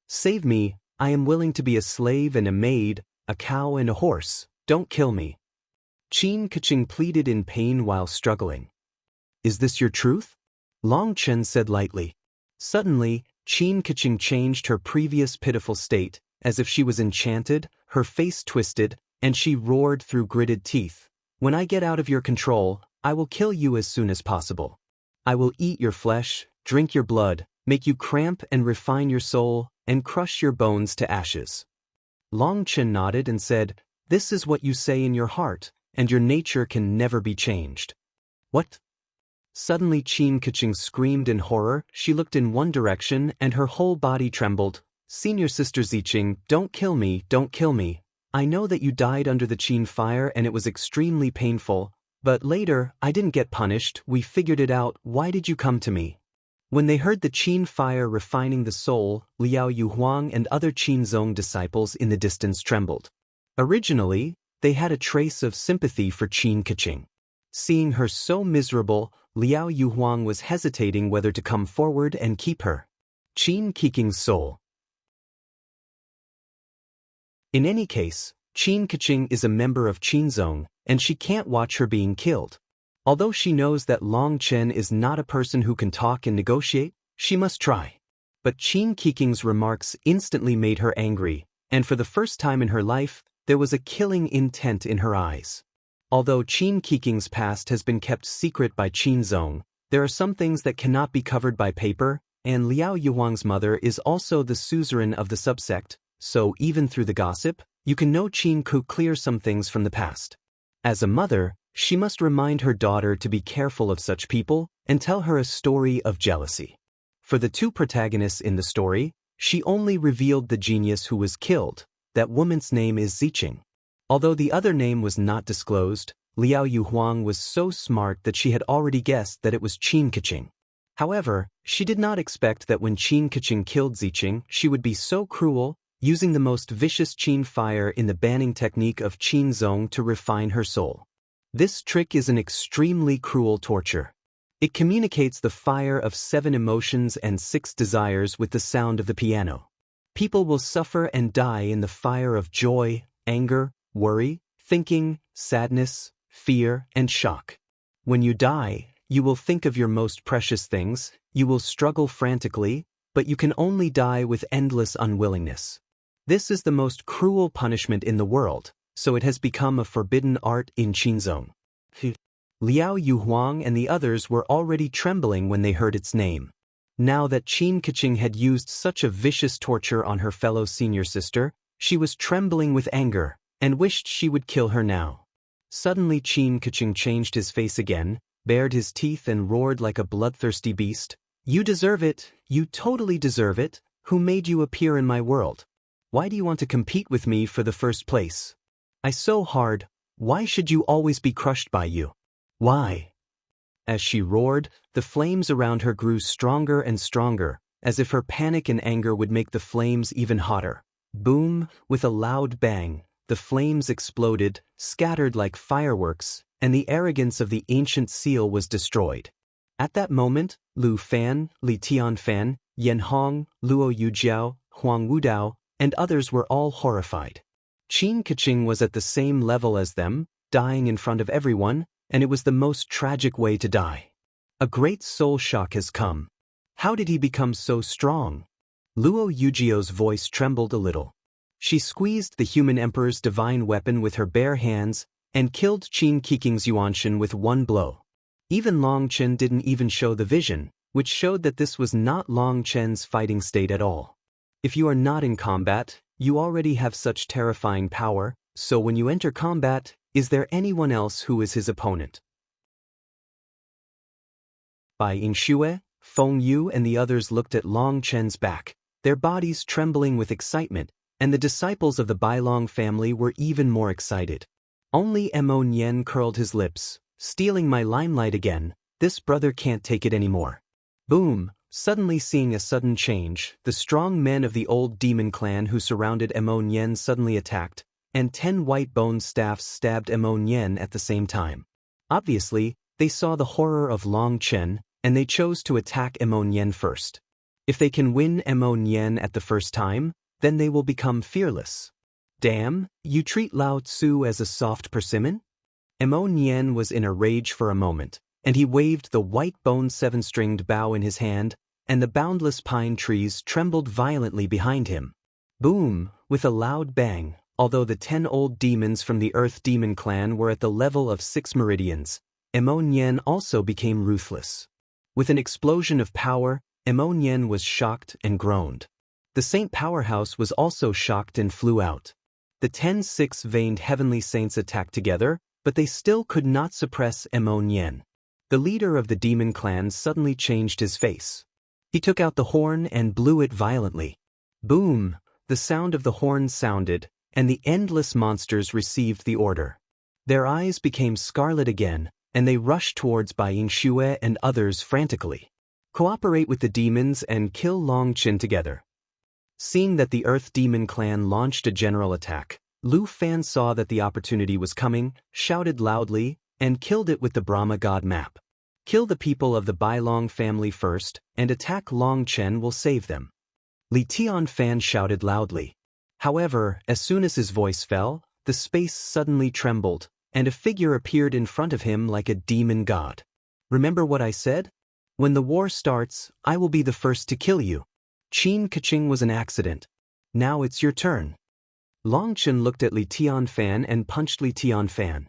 "Save me, I am willing to be a slave and a maid, a cow and a horse, don't kill me." Qin Keqing pleaded in pain while struggling. "Is this your truth?" Long Chen said lightly. Suddenly, Qin Keqing changed her previous pitiful state, as if she was enchanted, her face twisted, and she roared through gritted teeth, "When I get out of your control, I will kill you as soon as possible. I will eat your flesh, drink your blood, make you cramp and refine your soul, and crush your bones to ashes. Long Chen nodded and said, This is what you say in your heart, and your nature can never be changed. What? Suddenly Qin Keqing screamed in horror. She looked in one direction and her whole body trembled. Senior Sister Ziqing, don't kill me, don't kill me. I know that you died under the Qin fire and it was extremely painful, but later, I didn't get punished, we figured it out, why did you come to me? When they heard the Qin fire refining the soul, Liao Yuhuang and other Qin Zong disciples in the distance trembled. Originally, they had a trace of sympathy for Qin Keqing. Seeing her so miserable, Liao Yuhuang was hesitating whether to come forward and keep her. Qin Keqing's soul. In any case, Qin Keqing is a member of Qinzong, and she can't watch her being killed. Although she knows that Long Chen is not a person who can talk and negotiate, she must try. But Qin Keqing's remarks instantly made her angry, and for the first time in her life, there was a killing intent in her eyes. Although Qin Keqing's past has been kept secret by Qinzong, there are some things that cannot be covered by paper, and Liao Yuhuang's mother is also the suzerain of the subsect, so even through the gossip, you can know Qin could clear some things from the past. As a mother, she must remind her daughter to be careful of such people and tell her a story of jealousy. For the two protagonists in the story, she only revealed the genius who was killed. That woman's name is Ziqing. Although the other name was not disclosed, Liao Yuhuang was so smart that she had already guessed that it was Qin Keqing. However, she did not expect that when Qin Keqing killed Ziqing, she would be so cruel, using the most vicious Qin fire in the banning technique of Qinzong to refine her soul. This trick is an extremely cruel torture. It communicates the fire of 7 emotions and 6 desires with the sound of the piano. People will suffer and die in the fire of joy, anger, worry, thinking, sadness, fear, and shock. When you die, you will think of your most precious things, you will struggle frantically, but you can only die with endless unwillingness. This is the most cruel punishment in the world, so it has become a forbidden art in Qinzong. Liao Yuhuang and the others were already trembling when they heard its name. Now that Qin Keqing had used such a vicious torture on her fellow senior sister, she was trembling with anger, and wished she would kill her now. Suddenly Qin Keqing changed his face again, bared his teeth and roared like a bloodthirsty beast. You deserve it, you totally deserve it, who made you appear in my world? Why do you want to compete with me for the first place? I so hard, why should you always be crushed by you? Why? As she roared, the flames around her grew stronger and stronger, as if her panic and anger would make the flames even hotter. Boom, with a loud bang, the flames exploded, scattered like fireworks, and the arrogance of the ancient seal was destroyed. At that moment, Lu Fan, Li Tianfan, Yan Hong, Luo Yujiao, Huang Wudao, and others were all horrified. Qin Keqing was at the same level as them, dying in front of everyone, and it was the most tragic way to die. A great soul shock has come. How did he become so strong? Luo Yujiao's voice trembled a little. She squeezed the human emperor's divine weapon with her bare hands and killed Qin Keqing's Yuanshan with one blow. Even Long Chen didn't even show the vision, which showed that this was not Long Chen's fighting state at all. If you are not in combat, you already have such terrifying power, so when you enter combat, is there anyone else who is his opponent? Bai Yingxue, Feng Yu and the others looked at Long Chen's back, their bodies trembling with excitement, and the disciples of the Bailong family were even more excited. Only Mo Nian curled his lips, stealing my limelight again, this brother can't take it anymore. Boom! Suddenly seeing a sudden change, the strong men of the old demon clan who surrounded Mo Nian suddenly attacked, and 10 white bone staffs stabbed Mo Nian at the same time. Obviously, they saw the horror of Long Chen, and they chose to attack Mo Nian first. If they can win Mo Nian at the first time, then they will become fearless. Damn, you treat Lao Tzu as a soft persimmon? Mo Nian was in a rage for a moment, and he waved the white bone 7-stringed bow in his hand, and the boundless pine trees trembled violently behind him. Boom, with a loud bang, although the 10 old demons from the Earth Demon clan were at the level of 6 meridians, Mo Nian also became ruthless. With an explosion of power, Mo Nian was shocked and groaned. The Saint Powerhouse was also shocked and flew out. The 10 six-veined heavenly saints attacked together, but they still could not suppress Mo Nian. The leader of the demon clan suddenly changed his face. He took out the horn and blew it violently. Boom! The sound of the horn sounded, and the endless monsters received the order. Their eyes became scarlet again, and they rushed towards Bai Yingxue and others frantically. Cooperate with the demons and kill Long Qin together. Seeing that the Earth Demon clan launched a general attack, Lu Fan saw that the opportunity was coming, shouted loudly, and killed it with the Brahma God map. Kill the people of the Bai Long family first, and attack Long Chen will save them. Li Tianfan shouted loudly. However, as soon as his voice fell, the space suddenly trembled, and a figure appeared in front of him like a demon god. Remember what I said? When the war starts, I will be the first to kill you. Qin Kaching was an accident. Now it's your turn. Long Chen looked at Li Tianfan and punched Li Tianfan.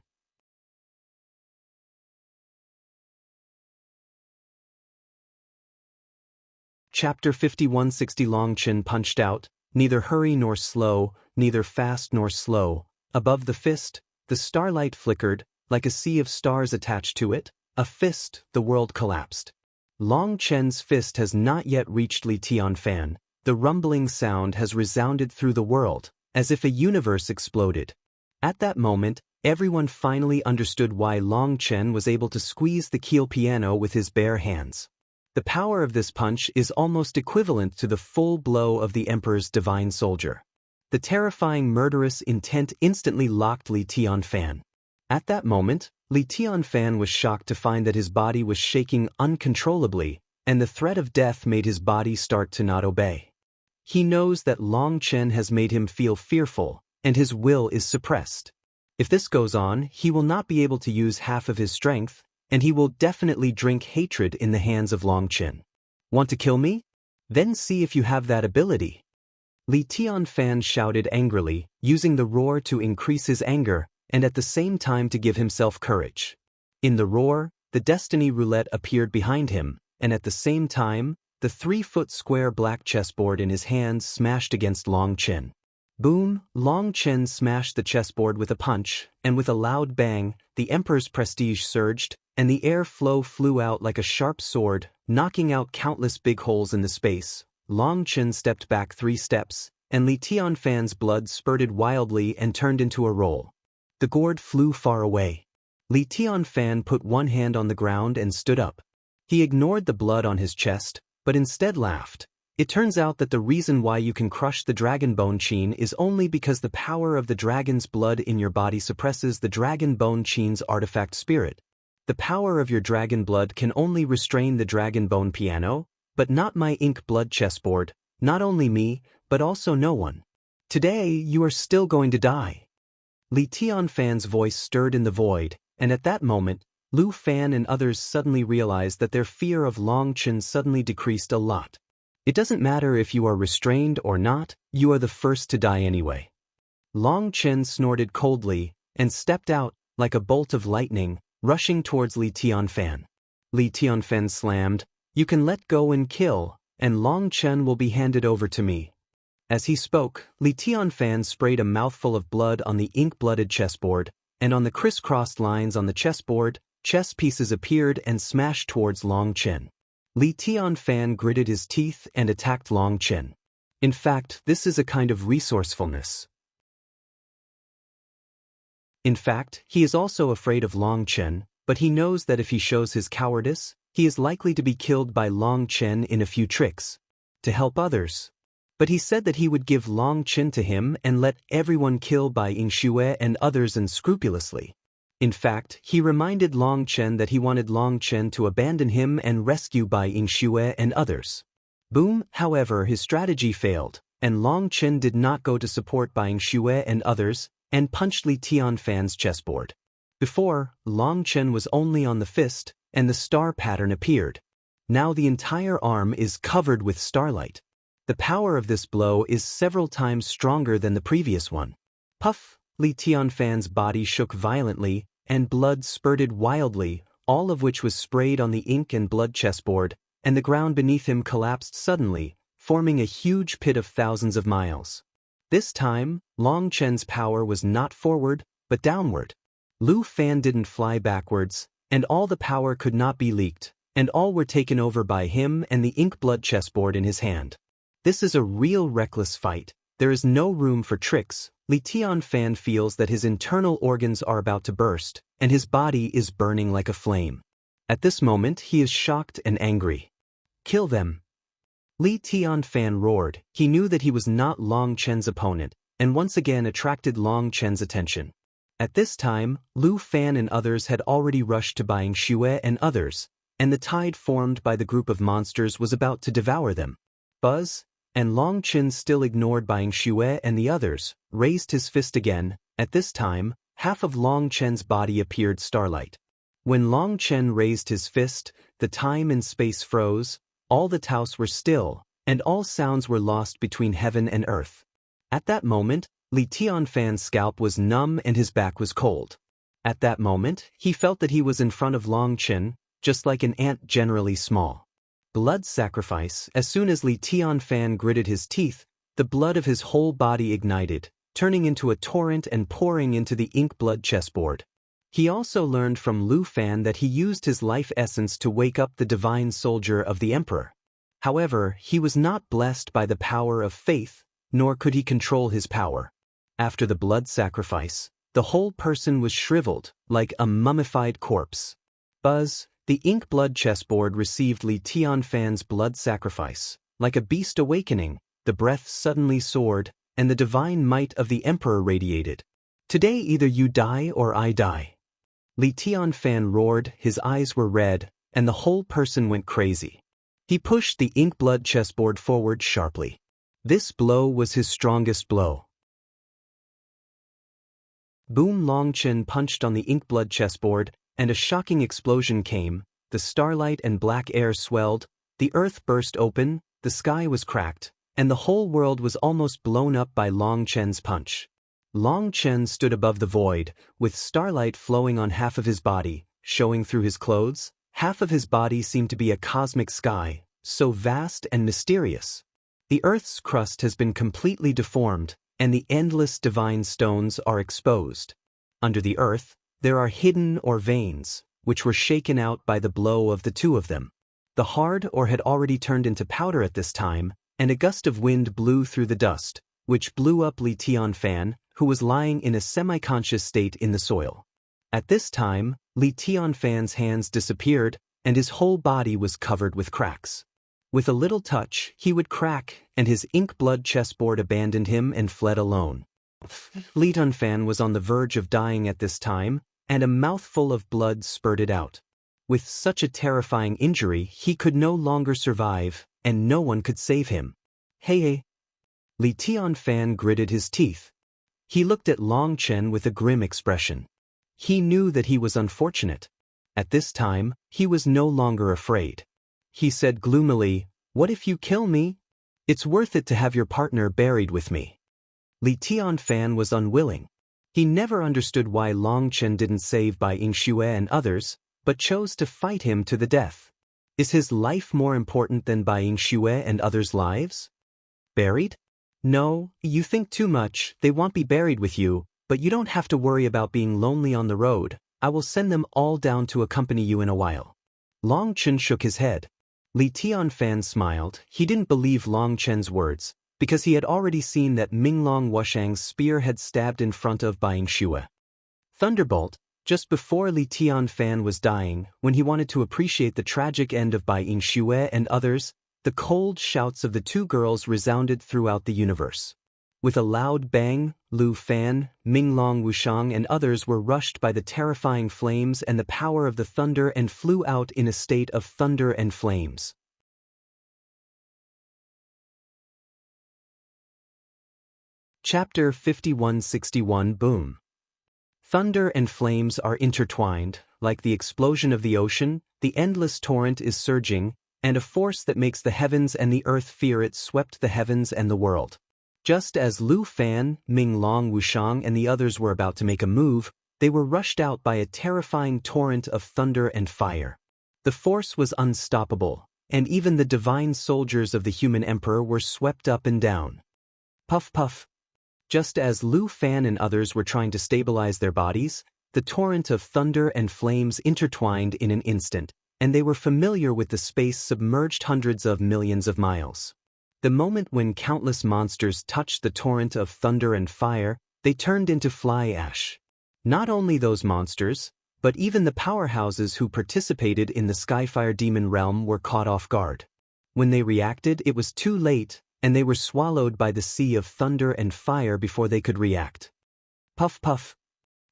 Chapter 5160 Long Chen punched out, neither hurry nor slow, neither fast nor slow. Above the fist, the starlight flickered, like a sea of stars attached to it. A fist, the world collapsed. Long Chen's fist has not yet reached Li Tianfan. The rumbling sound has resounded through the world, as if a universe exploded. At that moment, everyone finally understood why Long Chen was able to squeeze the keel piano with his bare hands. The power of this punch is almost equivalent to the full blow of the Emperor's divine soldier. The terrifying murderous intent instantly locked Li Tianfan. At that moment, Li Tianfan was shocked to find that his body was shaking uncontrollably, and the threat of death made his body start to not obey. He knows that Long Chen has made him feel fearful, and his will is suppressed. If this goes on, he will not be able to use half of his strength, and he will definitely drink hatred in the hands of Long Chen. Want to kill me? Then see if you have that ability. Li Tianfan shouted angrily, using the roar to increase his anger, and at the same time to give himself courage. In the roar, the destiny roulette appeared behind him, and at the same time, the 3-foot square black chessboard in his hands smashed against Long Chen. Boom! Long Chen smashed the chessboard with a punch, and with a loud bang, the Emperor's prestige surged, and the air flow flew out like a sharp sword, knocking out countless big holes in the space. Long Chen stepped back 3 steps, and Li Tianfan's blood spurted wildly and turned into a roll. The gourd flew far away. Li Tianfan put one hand on the ground and stood up. He ignored the blood on his chest, but instead laughed. It turns out that the reason why you can crush the dragon bone Qin is only because the power of the dragon's blood in your body suppresses the dragon bone Qin's artifact spirit. The power of your dragon blood can only restrain the dragon bone piano, but not my ink blood chessboard, not only me, but also no one. Today you are still going to die. Li Tianfan's voice stirred in the void, and at that moment, Lu Fan and others suddenly realized that their fear of Long Chen suddenly decreased a lot. It doesn't matter if you are restrained or not, you are the first to die anyway. Long Chen snorted coldly, and stepped out, like a bolt of lightning, rushing towards Li Tianfan. Li Tianfan slammed, "You can let go and kill, and Long Chen will be handed over to me." As he spoke, Li Tianfan sprayed a mouthful of blood on the ink-blooded chessboard, and on the crisscrossed lines on the chessboard, chess pieces appeared and smashed towards Long Chen. Li Tianfan gritted his teeth and attacked Long Chen. In fact, this is a kind of resourcefulness. In fact, he is also afraid of Long Chen, but he knows that if he shows his cowardice, he is likely to be killed by Long Chen in a few tricks. To help others. But he said that he would give Long Chen to him and let everyone kill Bai Yingxue and others unscrupulously. In fact, he reminded Long Chen that he wanted Long Chen to abandon him and rescue Bai Yingxue and others. Boom! However, his strategy failed, and Long Chen did not go to support Bai Yingxue and others, and punched Li Tianfan's chessboard. Before, Long Chen was only on the fist, and the star pattern appeared. Now the entire arm is covered with starlight. The power of this blow is several times stronger than the previous one. Puff! Li Tianfan's body shook violently, and blood spurted wildly, all of which was sprayed on the ink and blood chessboard, and the ground beneath him collapsed suddenly, forming a huge pit of thousands of miles. This time, Long Chen's power was not forward, but downward. Lu Fan didn't fly backwards, and all the power could not be leaked, and all were taken over by him and the ink blood chessboard in his hand. This is a real reckless fight. There is no room for tricks. Li Tianfan feels that his internal organs are about to burst, and his body is burning like a flame. At this moment he is shocked and angry. Kill them! Li Tianfan roared. He knew that he was not Long Chen's opponent, and once again attracted Long Chen's attention. At this time, Lu Fan and others had already rushed to Buying Xue and others, and the tide formed by the group of monsters was about to devour them. Buzz, and Long Chen, still ignored Buying Xue and the others, raised his fist again. At this time, half of Long Chen's body appeared starlight. When Long Chen raised his fist, the time and space froze, all the Taos were still, and all sounds were lost between heaven and earth. At that moment, Li Tianfan's scalp was numb and his back was cold. At that moment, he felt that he was in front of Long Chen, just like an ant generally small. Blood sacrifice. As soon as Li Tianfan gritted his teeth, the blood of his whole body ignited, turning into a torrent and pouring into the ink blood chessboard. He also learned from Lu Fan that he used his life essence to wake up the divine soldier of the emperor. However, he was not blessed by the power of faith, nor could he control his power. After the blood sacrifice, the whole person was shriveled, like a mummified corpse. Buzz, the ink blood chessboard received Li Tianfan's blood sacrifice. Like a beast awakening, the breath suddenly soared, and the divine might of the emperor radiated. Today either you die or I die. Li Tianfan roared, his eyes were red, and the whole person went crazy. He pushed the ink blood chessboard forward sharply. This blow was his strongest blow. Boom! Long Chen punched on the ink blood chessboard, and a shocking explosion came. The starlight and black air swelled, the earth burst open, the sky was cracked, and the whole world was almost blown up by Long Chen's punch. Long Chen stood above the void, with starlight flowing on half of his body, showing through his clothes. Half of his body seemed to be a cosmic sky, so vast and mysterious. The earth's crust has been completely deformed, and the endless divine stones are exposed. Under the earth, there are hidden ore veins, which were shaken out by the blow of the two of them. The hard ore had already turned into powder at this time, and a gust of wind blew through the dust, which blew up Li Tianfan, who was lying in a semi-conscious state in the soil. At this time, Li Tianfan's hands disappeared, and his whole body was covered with cracks. With a little touch, he would crack, and his ink blood chessboard abandoned him and fled alone. Li Tianfan was on the verge of dying at this time, and a mouthful of blood spurted out. With such a terrifying injury, he could no longer survive, and no one could save him. Hey! Li Tianfan gritted his teeth. He looked at Long Chen with a grim expression. He knew that he was unfortunate. At this time, he was no longer afraid. He said gloomily, "What if you kill me? It's worth it to have your partner buried with me." Li Tianfan was unwilling. He never understood why Long Chen didn't save Bai Yingxue and others, but chose to fight him to the death. Is his life more important than Bai Yingxue and others' lives? Buried? No, you think too much. They won't be buried with you, but you don't have to worry about being lonely on the road. I will send them all down to accompany you in a while. Long Chen shook his head. Li Tianfan smiled. He didn't believe Long Chen's words, because he had already seen that Minglong Wushang's spear had stabbed in front of Bai Yingxue. Thunderbolt, just before Li Tianfan was dying, when he wanted to appreciate the tragic end of Bai Yingxue and others, the cold shouts of the two girls resounded throughout the universe. With a loud bang, Lu Fan, Minglong Wushang and others were rushed by the terrifying flames and the power of the thunder and flew out in a state of thunder and flames. Chapter 5161 Boom. Thunder and flames are intertwined, like the explosion of the ocean, the endless torrent is surging, and a force that makes the heavens and the earth fear it swept the heavens and the world. Just as Lu Fan, Minglong Wushang and the others were about to make a move, they were rushed out by a terrifying torrent of thunder and fire. The force was unstoppable, and even the divine soldiers of the human emperor were swept up and down. Puff puff. Just as Lu Fan and others were trying to stabilize their bodies, the torrent of thunder and flames intertwined in an instant, and they were familiar with the space submerged hundreds of millions of miles. The moment when countless monsters touched the torrent of thunder and fire, they turned into fly ash. Not only those monsters, but even the powerhouses who participated in the Skyfire demon realm were caught off guard. When they reacted, it was too late, and they were swallowed by the sea of thunder and fire before they could react. Puff puff.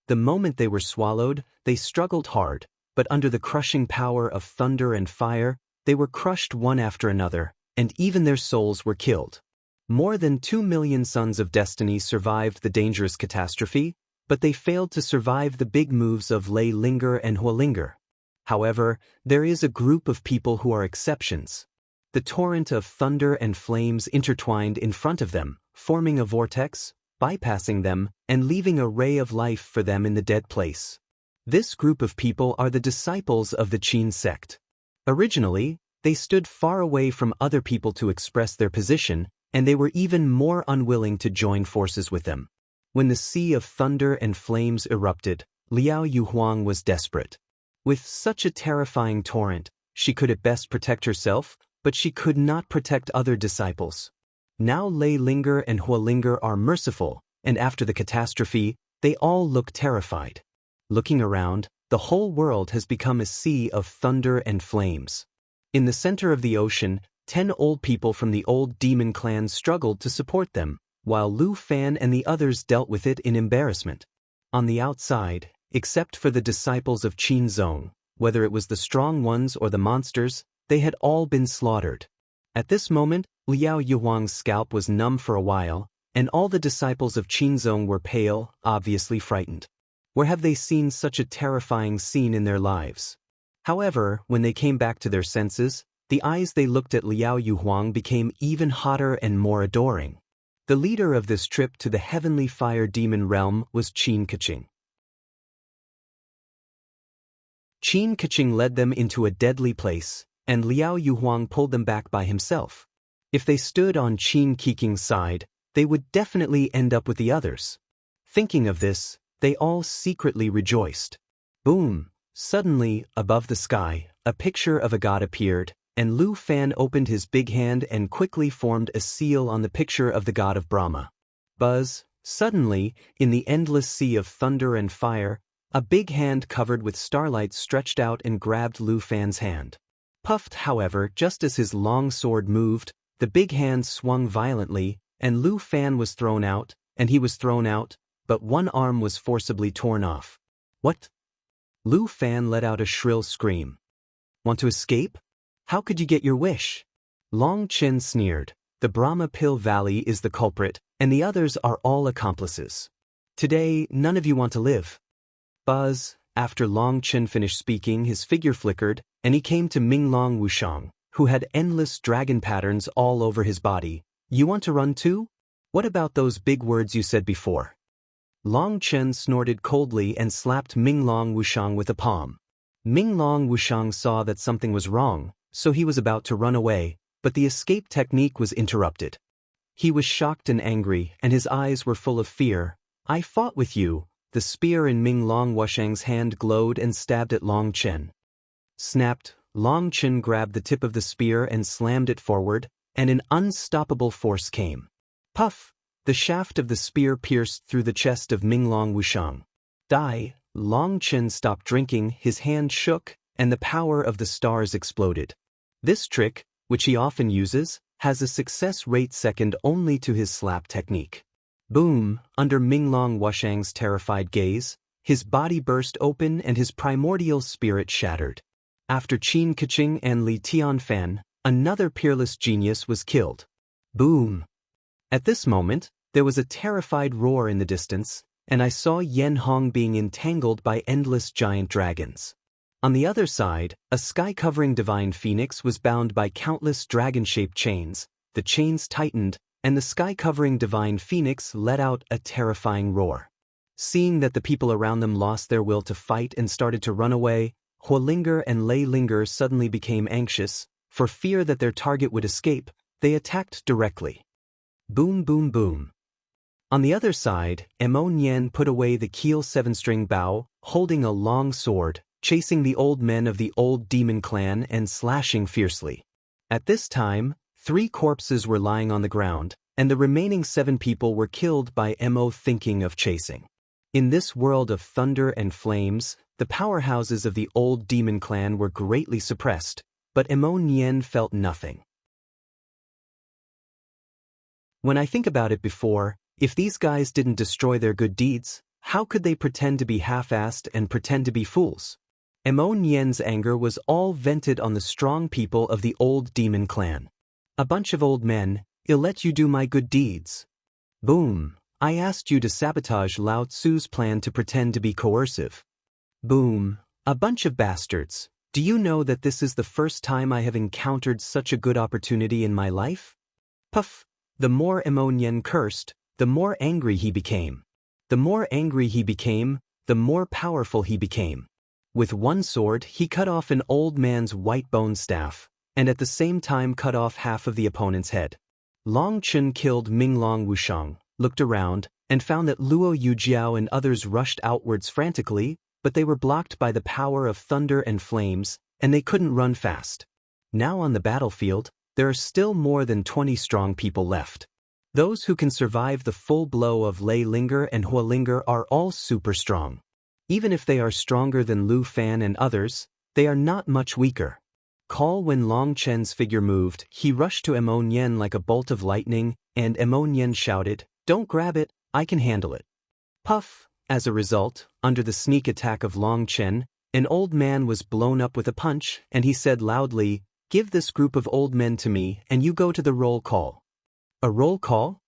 The moment they were swallowed, they struggled hard, but under the crushing power of thunder and fire, they were crushed one after another, and even their souls were killed. More than 2 million Sons of Destiny survived the dangerous catastrophe, but they failed to survive the big moves of Lei Linger and Hua Linger. However, there is a group of people who are exceptions. The torrent of thunder and flames intertwined in front of them, forming a vortex, bypassing them, and leaving a ray of life for them in the dead place. This group of people are the disciples of the Qin sect. Originally, they stood far away from other people to express their position, and they were even more unwilling to join forces with them. When the sea of thunder and flames erupted, Liao Yuhuang was desperate. With such a terrifying torrent, she could at best protect herself, but she could not protect other disciples. Now Lei Linger and Hua Linger are merciful, and after the catastrophe, they all look terrified. Looking around, the whole world has become a sea of thunder and flames. In the center of the ocean, 10 old people from the old demon clan struggled to support them, while Lu Fan and the others dealt with it in embarrassment. On the outside, except for the disciples of Qin Zong, whether it was the strong ones or the monsters, they had all been slaughtered. At this moment, Liao Yuhuang's scalp was numb for a while, and all the disciples of Qin Zong were pale, obviously frightened. Where have they seen such a terrifying scene in their lives? However, when they came back to their senses, the eyes they looked at Liao Yuhuang became even hotter and more adoring. The leader of this trip to the heavenly fire demon realm was Qin Keqing. Qin Keqing led them into a deadly place, and Liao Yuhuang pulled them back by himself. If they stood on Qin Keqing's side, they would definitely end up with the others. Thinking of this, they all secretly rejoiced. Boom! Suddenly, above the sky, a picture of a god appeared, and Lu Fan opened his big hand and quickly formed a seal on the picture of the god of Brahma. Buzz! Suddenly, in the endless sea of thunder and fire, a big hand covered with starlight stretched out and grabbed Lu Fan's hand. Puffed, however, just as his long sword moved, the big hand swung violently, and Lu Fan was thrown out, and he was thrown out, but one arm was forcibly torn off. What? Lu Fan let out a shrill scream. Want to escape? How could you get your wish? Long Chen sneered. The Brahma Pill Valley is the culprit, and the others are all accomplices. Today, none of you want to live. Buzz! After Long Chen finished speaking, his figure flickered, and he came to Minglong Wushang, who had endless dragon patterns all over his body. You want to run too? What about those big words you said before? Long Chen snorted coldly and slapped Minglong Wushang with a palm. Minglong Wushang saw that something was wrong, so he was about to run away, but the escape technique was interrupted. He was shocked and angry, and his eyes were full of fear. I fought with you. The spear in Minglong Wushang's hand glowed and stabbed at Long Chen. Snapped, Long Chen grabbed the tip of the spear and slammed it forward, and an unstoppable force came. Puff! The shaft of the spear pierced through the chest of Minglong Wushang. Die! Long Chen stopped drinking, his hand shook, and the power of the stars exploded. This trick, which he often uses, has a success rate second only to his slap technique. Boom! Under Minglong Wushang's terrified gaze, his body burst open and his primordial spirit shattered. After Qin Keqing and Li Tianfan, another peerless genius was killed. Boom! At this moment, there was a terrified roar in the distance, and I saw Yen Hong being entangled by endless giant dragons. On the other side, a sky-covering divine phoenix was bound by countless dragon-shaped chains. The chains tightened, and the sky-covering divine phoenix let out a terrifying roar. Seeing that the people around them lost their will to fight and started to run away, Huolinger and Leilinger suddenly became anxious. For fear that their target would escape, they attacked directly. Boom boom boom. On the other side, Emo Nien put away the Keel 7-string bow, holding a long sword, chasing the old men of the old demon clan and slashing fiercely. At this time, 3 corpses were lying on the ground, and the remaining 7 people were killed by Emo thinking of chasing. In this world of thunder and flames, the powerhouses of the old demon clan were greatly suppressed, but Emo Nien felt nothing. When I think about it before, if these guys didn't destroy their good deeds, how could they pretend to be half-assed and pretend to be fools? Emo Nien's anger was all vented on the strong people of the old demon clan. A bunch of old men, I'll let you do my good deeds. Boom. I asked you to sabotage Lao Tzu's plan to pretend to be coercive. Boom. A bunch of bastards. Do you know that this is the first time I have encountered such a good opportunity in my life? Puff. The more Emo Nien cursed, the more angry he became. The more angry he became, the more powerful he became. With one sword, he cut off an old man's white bone staff, and at the same time cut off half of the opponent's head. Long Chen killed Minglong Wushang, looked around, and found that Luo Yujiao and others rushed outwards frantically, but they were blocked by the power of thunder and flames, and they couldn't run fast. Now on the battlefield, there are still more than 20 strong people left. Those who can survive the full blow of Leilinger and Huolinger are all super strong. Even if they are stronger than Lu Fan and others, they are not much weaker. When Long Chen's figure moved, he rushed to Emo Nien like a bolt of lightning, and Emo Nien shouted, "Don't grab it, I can handle it." Puff. As a result, under the sneak attack of Long Chen, an old man was blown up with a punch, and he said loudly, "Give this group of old men to me, and you go to the roll call." A roll call?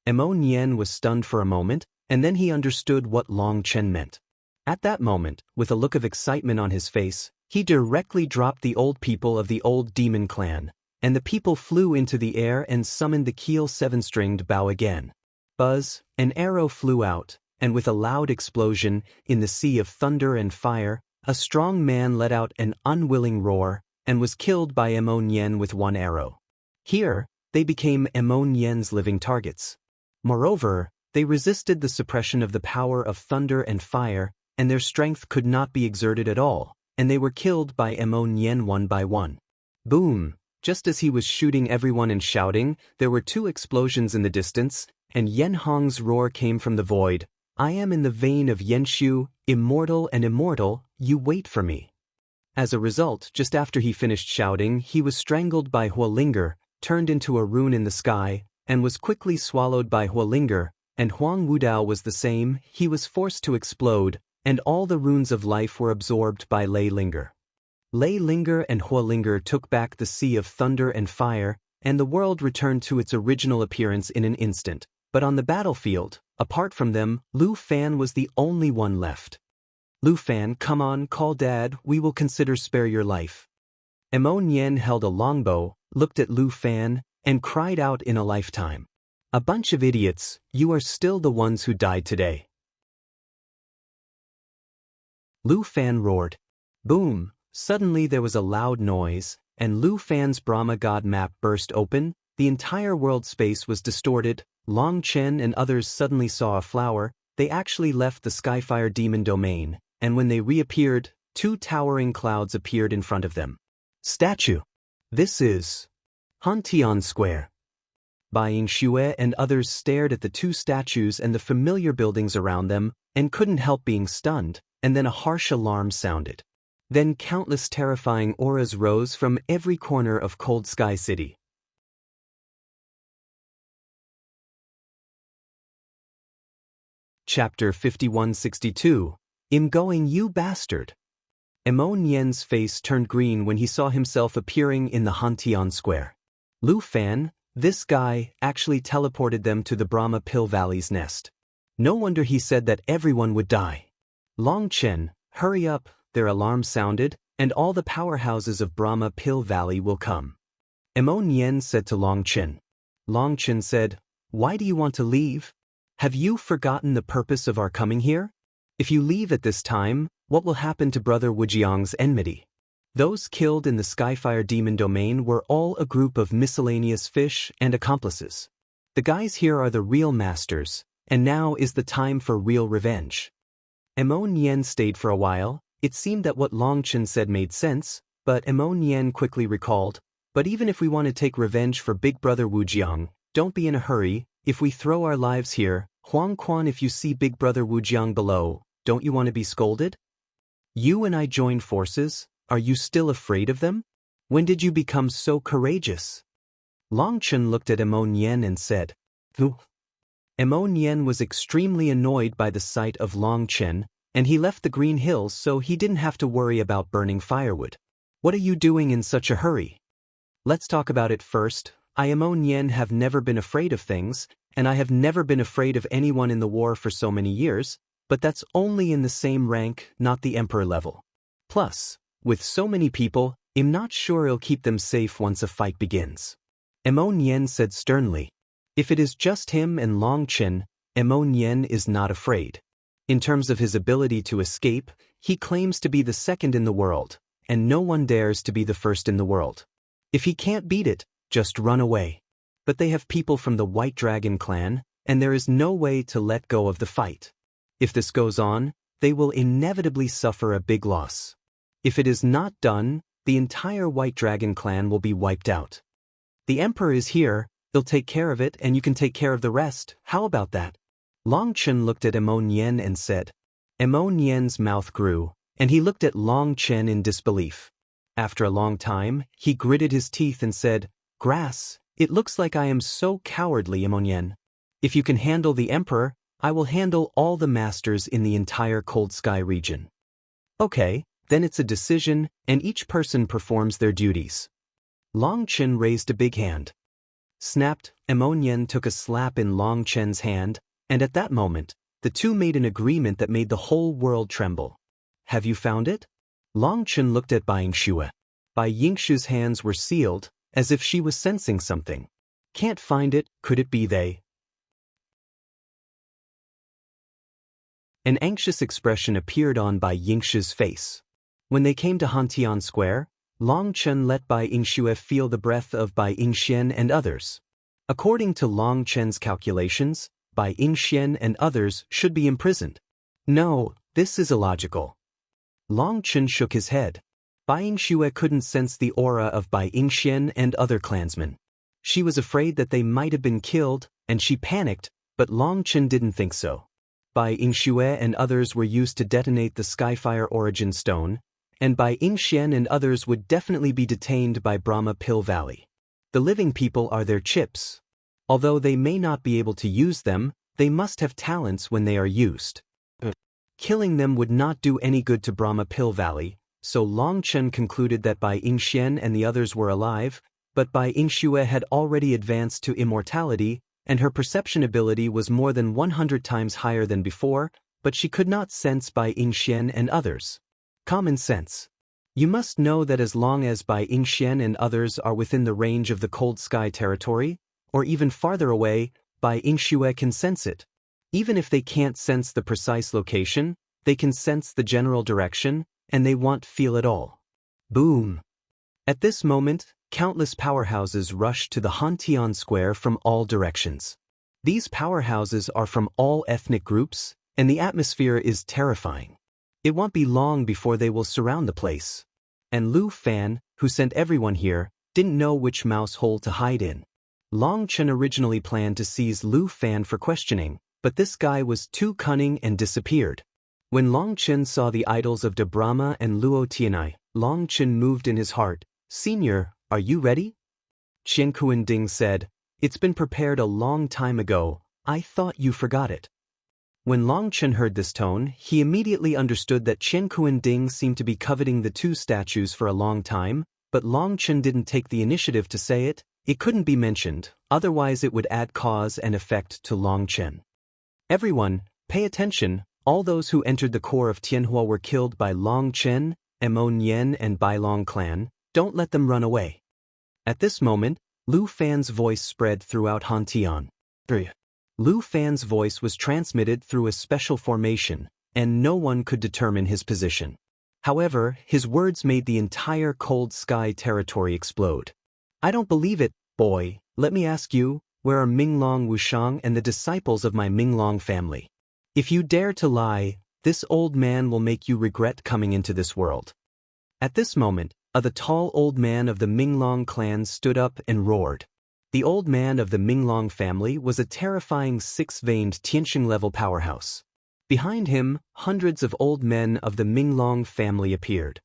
Emo Nien was stunned for a moment, and then he understood what Long Chen meant. At that moment, with a look of excitement on his face, he directly dropped the old people of the old demon clan, and the people flew into the air and summoned the Keel 7-stringed bow again. Buzz, an arrow flew out, and with a loud explosion, in the sea of thunder and fire, a strong man let out an unwilling roar, and was killed by Emo Nien with one arrow. Here, they became Emo Nien's living targets. Moreover, they resisted the suppression of the power of thunder and fire, and their strength could not be exerted at all, and they were killed by Emo Nien one by one. Boom! Just as he was shooting everyone and shouting, there were 2 explosions in the distance, and Yen Hong's roar came from the void. "I am in the vein of Yenshu, immortal and immortal, you wait for me." As a result, just after he finished shouting, he was strangled by Huolinger, turned into a rune in the sky, and was quickly swallowed by Huolinger, and Huang Wudao was the same. He was forced to explode, and all the runes of life were absorbed by Leilinger. Leilinger and Huolinger took back the sea of thunder and fire, and the world returned to its original appearance in an instant. But on the battlefield, apart from them, Lu Fan was the only one left. "Lu Fan, come on, call Dad, we will consider spare your life." Emo Nien held a longbow, looked at Lu Fan, and cried out in a lifetime. "A bunch of idiots, you are still the ones who died today." Lu Fan roared. Boom! Suddenly there was a loud noise, and Lu Fan's Brahma God map burst open. The entire world space was distorted. Long Chen and others suddenly saw a flower. They actually left the Skyfire demon domain, and when they reappeared, 2 towering clouds appeared in front of them. Statue. This is Hantian Square. Bai Yingxue and others stared at the 2 statues and the familiar buildings around them, and couldn't help being stunned, and then a harsh alarm sounded. Then countless terrifying auras rose from every corner of Cold Sky City. Chapter 5162. I'm going, you bastard. Emo Nien's face turned green when he saw himself appearing in the Hantian Square. Lu Fan, this guy, actually teleported them to the Brahma Pill Valley's nest. No wonder he said that everyone would die. Long Chen, hurry up, their alarm sounded, and all the powerhouses of Brahma Pill Valley will come. Emo Nien said to Long Chen. Long Chen said, "Why do you want to leave?" Have you forgotten the purpose of our coming here? If you leave at this time, what will happen to Brother Wujiang's enmity? Those killed in the Skyfire Demon domain were all a group of miscellaneous fish and accomplices. The guys here are the real masters, and now is the time for real revenge. Emo Nien stayed for a while. It seemed that what Long Chen said made sense, but Emo Nien quickly recalled, but even if we want to take revenge for Big Brother Wujiang, don't be in a hurry. If we throw our lives here, Huang Quan, if you see Big Brother Wujiang below, don't you want to be scolded? You and I joined forces. Are you still afraid of them? When did you become so courageous? Long Chen looked at Emo Nien and said, Who? Emo Nien was extremely annoyed by the sight of Long Chen, and he left the Green Hills so he didn't have to worry about burning firewood. What are you doing in such a hurry? Let's talk about it first. I, Emo Nien, have never been afraid of things, and I have never been afraid of anyone in the war for so many years, but that's only in the same rank, not the emperor level. Plus, with so many people, I'm not sure I'll keep them safe once a fight begins. Emo Nien said sternly. If it is just him and Long Chen, Emo Nien is not afraid. In terms of his ability to escape, he claims to be the second in the world, and no one dares to be the first in the world. If he can't beat it, just run away. But they have people from the White Dragon clan, and there is no way to let go of the fight. If this goes on, they will inevitably suffer a big loss. If it is not done, the entire White Dragon clan will be wiped out. The Emperor is here, he'll take care of it and you can take care of the rest. How about that? Long Chen looked at Emo Nien and said. Emo Nien's mouth grew, and he looked at Long Chen in disbelief. After a long time, he gritted his teeth and said, Grass, it looks like I am so cowardly, Emo Nien. If you can handle the Emperor, I will handle all the masters in the entire Cold Sky region. Okay, then it's a decision, and each person performs their duties. Long Chen raised a big hand. Snapped, Emo Nien took a slap in Long Chen's hand, and at that moment, the two made an agreement that made the whole world tremble. Have you found it? Long Chen looked at Bai Yingxue. Bai Yingshue's hands were sealed, as if she was sensing something. Can't find it, could it be they? An anxious expression appeared on Bai Yingshue's face. When they came to Hantian Square, Long Chen let Bai Yingxue feel the breath of Bai Yingxian and others. According to Long Chen's calculations, Bai Yingxian and others should be imprisoned. No, this is illogical. Long Chen shook his head. Bai Yingxue couldn't sense the aura of Bai Yingxian and other clansmen. She was afraid that they might have been killed, and she panicked, but Long Chen didn't think so. Bai Yingxue and others were used to detonate the Skyfire Origin Stone, and Bai Yingxian and others would definitely be detained by Brahma Pill Valley. The living people are their chips. Although they may not be able to use them, they must have talents when they are used. Killing them would not do any good to Brahma Pill Valley, so Long Chen concluded that Bai Yingxian and the others were alive, but Bai Yingxue had already advanced to immortality, and her perception ability was more than 100 times higher than before, but she could not sense Bai Yingxian and others. Common sense. You must know that as long as Bai Yingxian and others are within the range of the Cold Sky territory, or even farther away, Bai Yingxue can sense it. Even if they can't sense the precise location, they can sense the general direction, and they won't feel it all. Boom! At this moment, countless powerhouses rushed to the Hantian Square from all directions. These powerhouses are from all ethnic groups, and the atmosphere is terrifying. It won't be long before they will surround the place. And Lu Fan, who sent everyone here, didn't know which mouse hole to hide in. Long Chen originally planned to seize Lu Fan for questioning, but this guy was too cunning and disappeared. When Long Chen saw the idols of De Brahma and Luo Tianai, Long Chen moved in his heart. Senior, are you ready? Qian Kuan Ding said, It's been prepared a long time ago, I thought you forgot it. When Long Chen heard this tone, he immediately understood that Qian Kuan Ding seemed to be coveting the two statues for a long time, but Long Chen didn't take the initiative to say it. It couldn't be mentioned, otherwise it would add cause and effect to Long Chen. Everyone, pay attention, all those who entered the core of Tianhua were killed by Long Chen, Emo Nien and Bai Long clan, don't let them run away. At this moment, Lu Fan's voice spread throughout Hantian. Lu Fan's voice was transmitted through a special formation, and no one could determine his position. However, his words made the entire cold sky territory explode. I don't believe it, boy. Let me ask you, where are Minglong Wushang and the disciples of my Minglong family? If you dare to lie, this old man will make you regret coming into this world. At this moment, the tall old man of the Minglong clan stood up and roared. The old man of the Minglong family was a terrifying six-veined Tianxing-level powerhouse. Behind him, hundreds of old men of the Minglong family appeared.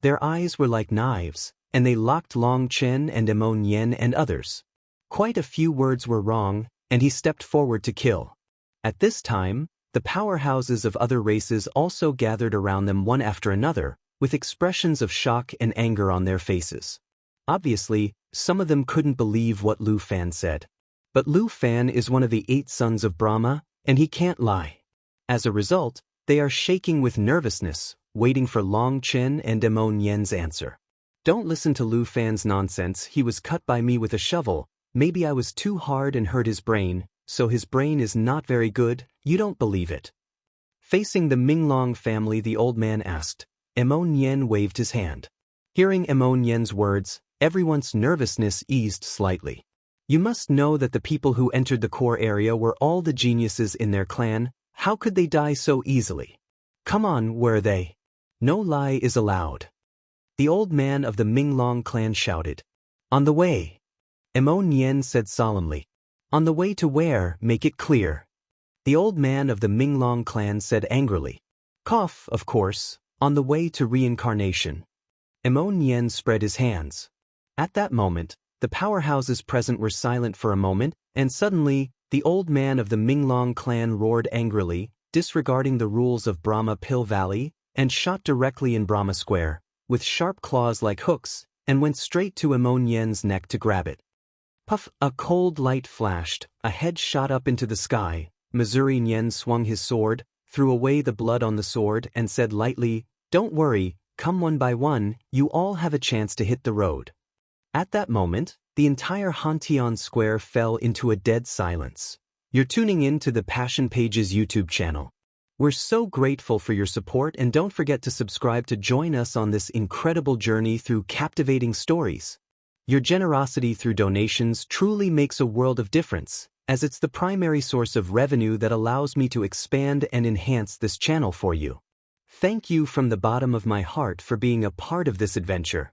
Their eyes were like knives, and they locked Long Chen and Emon Yen and others. Quite a few words were wrong, and he stepped forward to kill. At this time, the powerhouses of other races also gathered around them one after another, with expressions of shock and anger on their faces. Obviously, some of them couldn't believe what Lu Fan said. But Lu Fan is one of the 8 sons of Brahma, and he can't lie. As a result, they are shaking with nervousness, waiting for Long Chen and Emon Yen's answer. Don't listen to Lu Fan's nonsense. He was cut by me with a shovel. Maybe I was too hard and hurt his brain, so his brain is not very good. You don't believe it. Facing the Minglong family, the old man asked. Emon Yen waved his hand. Hearing Emon Yen's words, everyone's nervousness eased slightly. You must know that the people who entered the core area were all the geniuses in their clan. How could they die so easily? Come on, where are they? No lie is allowed. The old man of the Minglong clan shouted. On the way. Emon Yen said solemnly. On the way to where? Make it clear. The old man of the Minglong clan said angrily. Cough, of course, on the way to reincarnation. Emon Yen spread his hands. At that moment, the powerhouses present were silent for a moment, and suddenly, the old man of the Minglong clan roared angrily, disregarding the rules of Brahma Pill Valley, and shot directly in Brahma Square, with sharp claws like hooks, and went straight to Emon Yen's neck to grab it. Puff! A cold light flashed, a head shot up into the sky. Missouri Yen swung his sword, threw away the blood on the sword, and said lightly, Don't worry, come one by one, you all have a chance to hit the road. At that moment, the entire Hantian Square fell into a dead silence. You're tuning in to the Passion Pages YouTube channel. We're so grateful for your support, and don't forget to subscribe to join us on this incredible journey through captivating stories. Your generosity through donations truly makes a world of difference, as it's the primary source of revenue that allows me to expand and enhance this channel for you. Thank you from the bottom of my heart for being a part of this adventure.